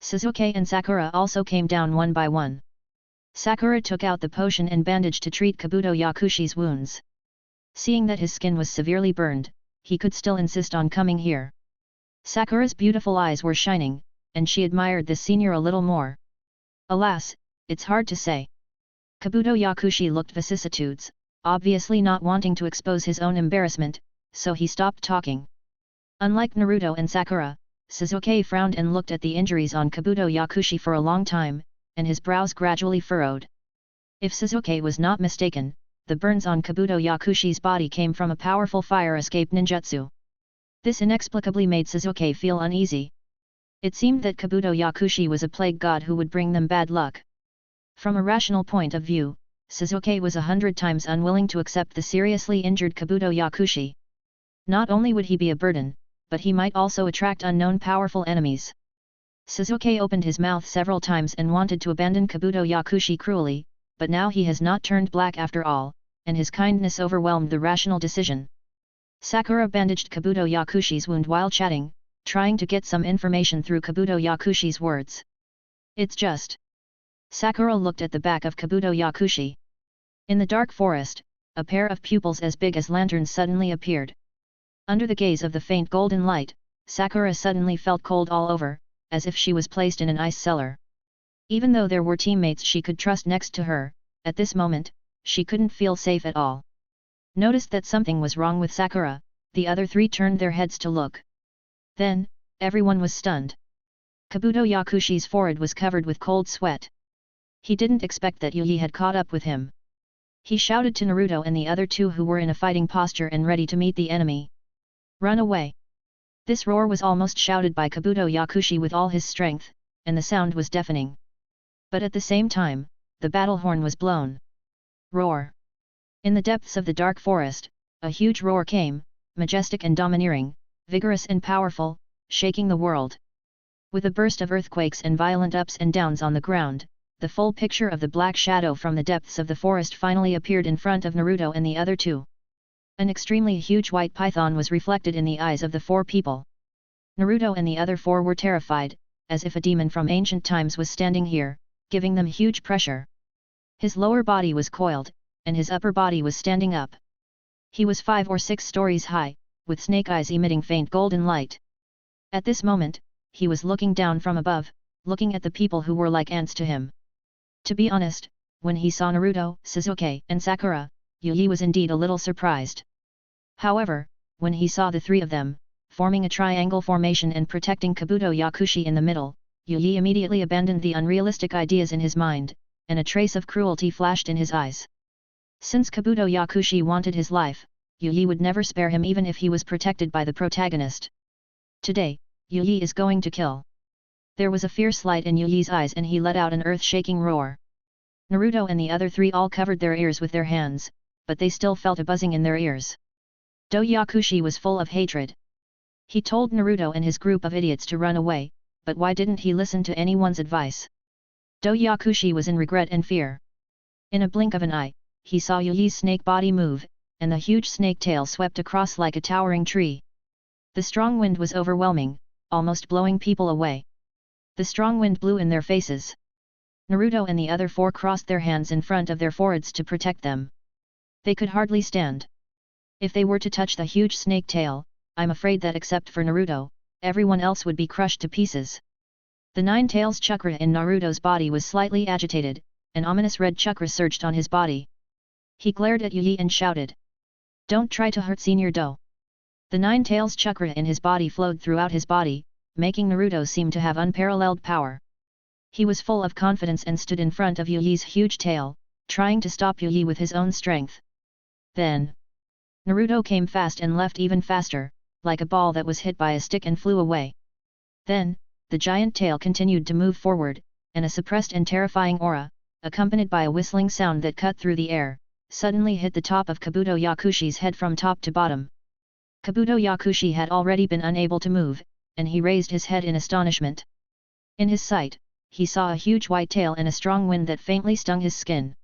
S1: Sasuke and Sakura also came down one by one. Sakura took out the potion and bandage to treat Kabuto Yakushi's wounds. Seeing that his skin was severely burned, he could still insist on coming here. Sakura's beautiful eyes were shining, and she admired this senior a little more. Alas, it's hard to say. Kabuto Yakushi looked vicissitudes, obviously not wanting to expose his own embarrassment, so he stopped talking. Unlike Naruto and Sakura, Sasuke frowned and looked at the injuries on Kabuto Yakushi for a long time, and his brows gradually furrowed. If Sasuke was not mistaken, the burns on Kabuto Yakushi's body came from a powerful fire escape ninjutsu. This inexplicably made Sasuke feel uneasy. It seemed that Kabuto Yakushi was a plague god who would bring them bad luck. From a rational point of view, Sasuke was 100 times unwilling to accept the seriously injured Kabuto Yakushi. Not only would he be a burden, but he might also attract unknown powerful enemies. Sasuke opened his mouth several times and wanted to abandon Kabuto Yakushi cruelly, but now he has not turned black after all, and his kindness overwhelmed the rational decision. Sakura bandaged Kabuto Yakushi's wound while chatting, trying to get some information through Kabuto Yakushi's words. "It's just..." Sakura looked at the back of Kabuto Yakushi. In the dark forest, a pair of pupils as big as lanterns suddenly appeared. Under the gaze of the faint golden light, Sakura suddenly felt cold all over, as if she was placed in an ice cellar. Even though there were teammates she could trust next to her, at this moment, she couldn't feel safe at all. Noticed that something was wrong with Sakura, the other three turned their heads to look. Then, everyone was stunned. Kabuto Yakushi's forehead was covered with cold sweat. He didn't expect that Yu-Yi had caught up with him. He shouted to Naruto and the other two who were in a fighting posture and ready to meet the enemy. "Run away!" This roar was almost shouted by Kabuto Yakushi with all his strength, and the sound was deafening. But at the same time, the battle horn was blown. Roar! In the depths of the dark forest, a huge roar came, majestic and domineering, vigorous and powerful, shaking the world. With a burst of earthquakes and violent ups and downs on the ground, the full picture of the black shadow from the depths of the forest finally appeared in front of Naruto and the other two. An extremely huge white python was reflected in the eyes of the four people. Naruto and the other four were terrified, as if a demon from ancient times was standing here, giving them huge pressure. His lower body was coiled, and his upper body was standing up. He was 5 or 6 stories high, with snake eyes emitting faint golden light. At this moment, he was looking down from above, looking at the people who were like ants to him. To be honest, when he saw Naruto, Sasuke, and Sakura, Yu-Yi was indeed a little surprised. However, when he saw the three of them, forming a triangle formation and protecting Kabuto Yakushi in the middle, Yu-Yi immediately abandoned the unrealistic ideas in his mind, and a trace of cruelty flashed in his eyes. Since Kabuto Yakushi wanted his life, Yu-Yi would never spare him even if he was protected by the protagonist. Today, Yu-Yi is going to kill. There was a fierce light in Yu-Yi's eyes and he let out an earth-shaking roar. Naruto and the other three all covered their ears with their hands, but they still felt a buzzing in their ears. Do Yakushi was full of hatred. He told Naruto and his group of idiots to run away, but why didn't he listen to anyone's advice? Do Yakushi was in regret and fear. In a blink of an eye, he saw Yu-Yi's snake body move, and the huge snake tail swept across like a towering tree. The strong wind was overwhelming, almost blowing people away. The strong wind blew in their faces. Naruto and the other four crossed their hands in front of their foreheads to protect them. They could hardly stand. If they were to touch the huge snake tail, I'm afraid that except for Naruto, everyone else would be crushed to pieces. The nine tails chakra in Naruto's body was slightly agitated, an ominous red chakra surged on his body. He glared at Yi and shouted, "Don't try to hurt Senior Do." The nine tails chakra in his body flowed throughout his body, making Naruto seem to have unparalleled power. He was full of confidence and stood in front of Yi's huge tail, trying to stop Yi with his own strength. Then, Naruto came fast and left even faster, like a ball that was hit by a stick and flew away. Then, the giant tail continued to move forward, and a suppressed and terrifying aura, accompanied by a whistling sound that cut through the air, suddenly hit the top of Kabuto Yakushi's head from top to bottom. Kabuto Yakushi had already been unable to move, and he raised his head in astonishment. In his sight, he saw a huge white tail and a strong wind that faintly stung his skin.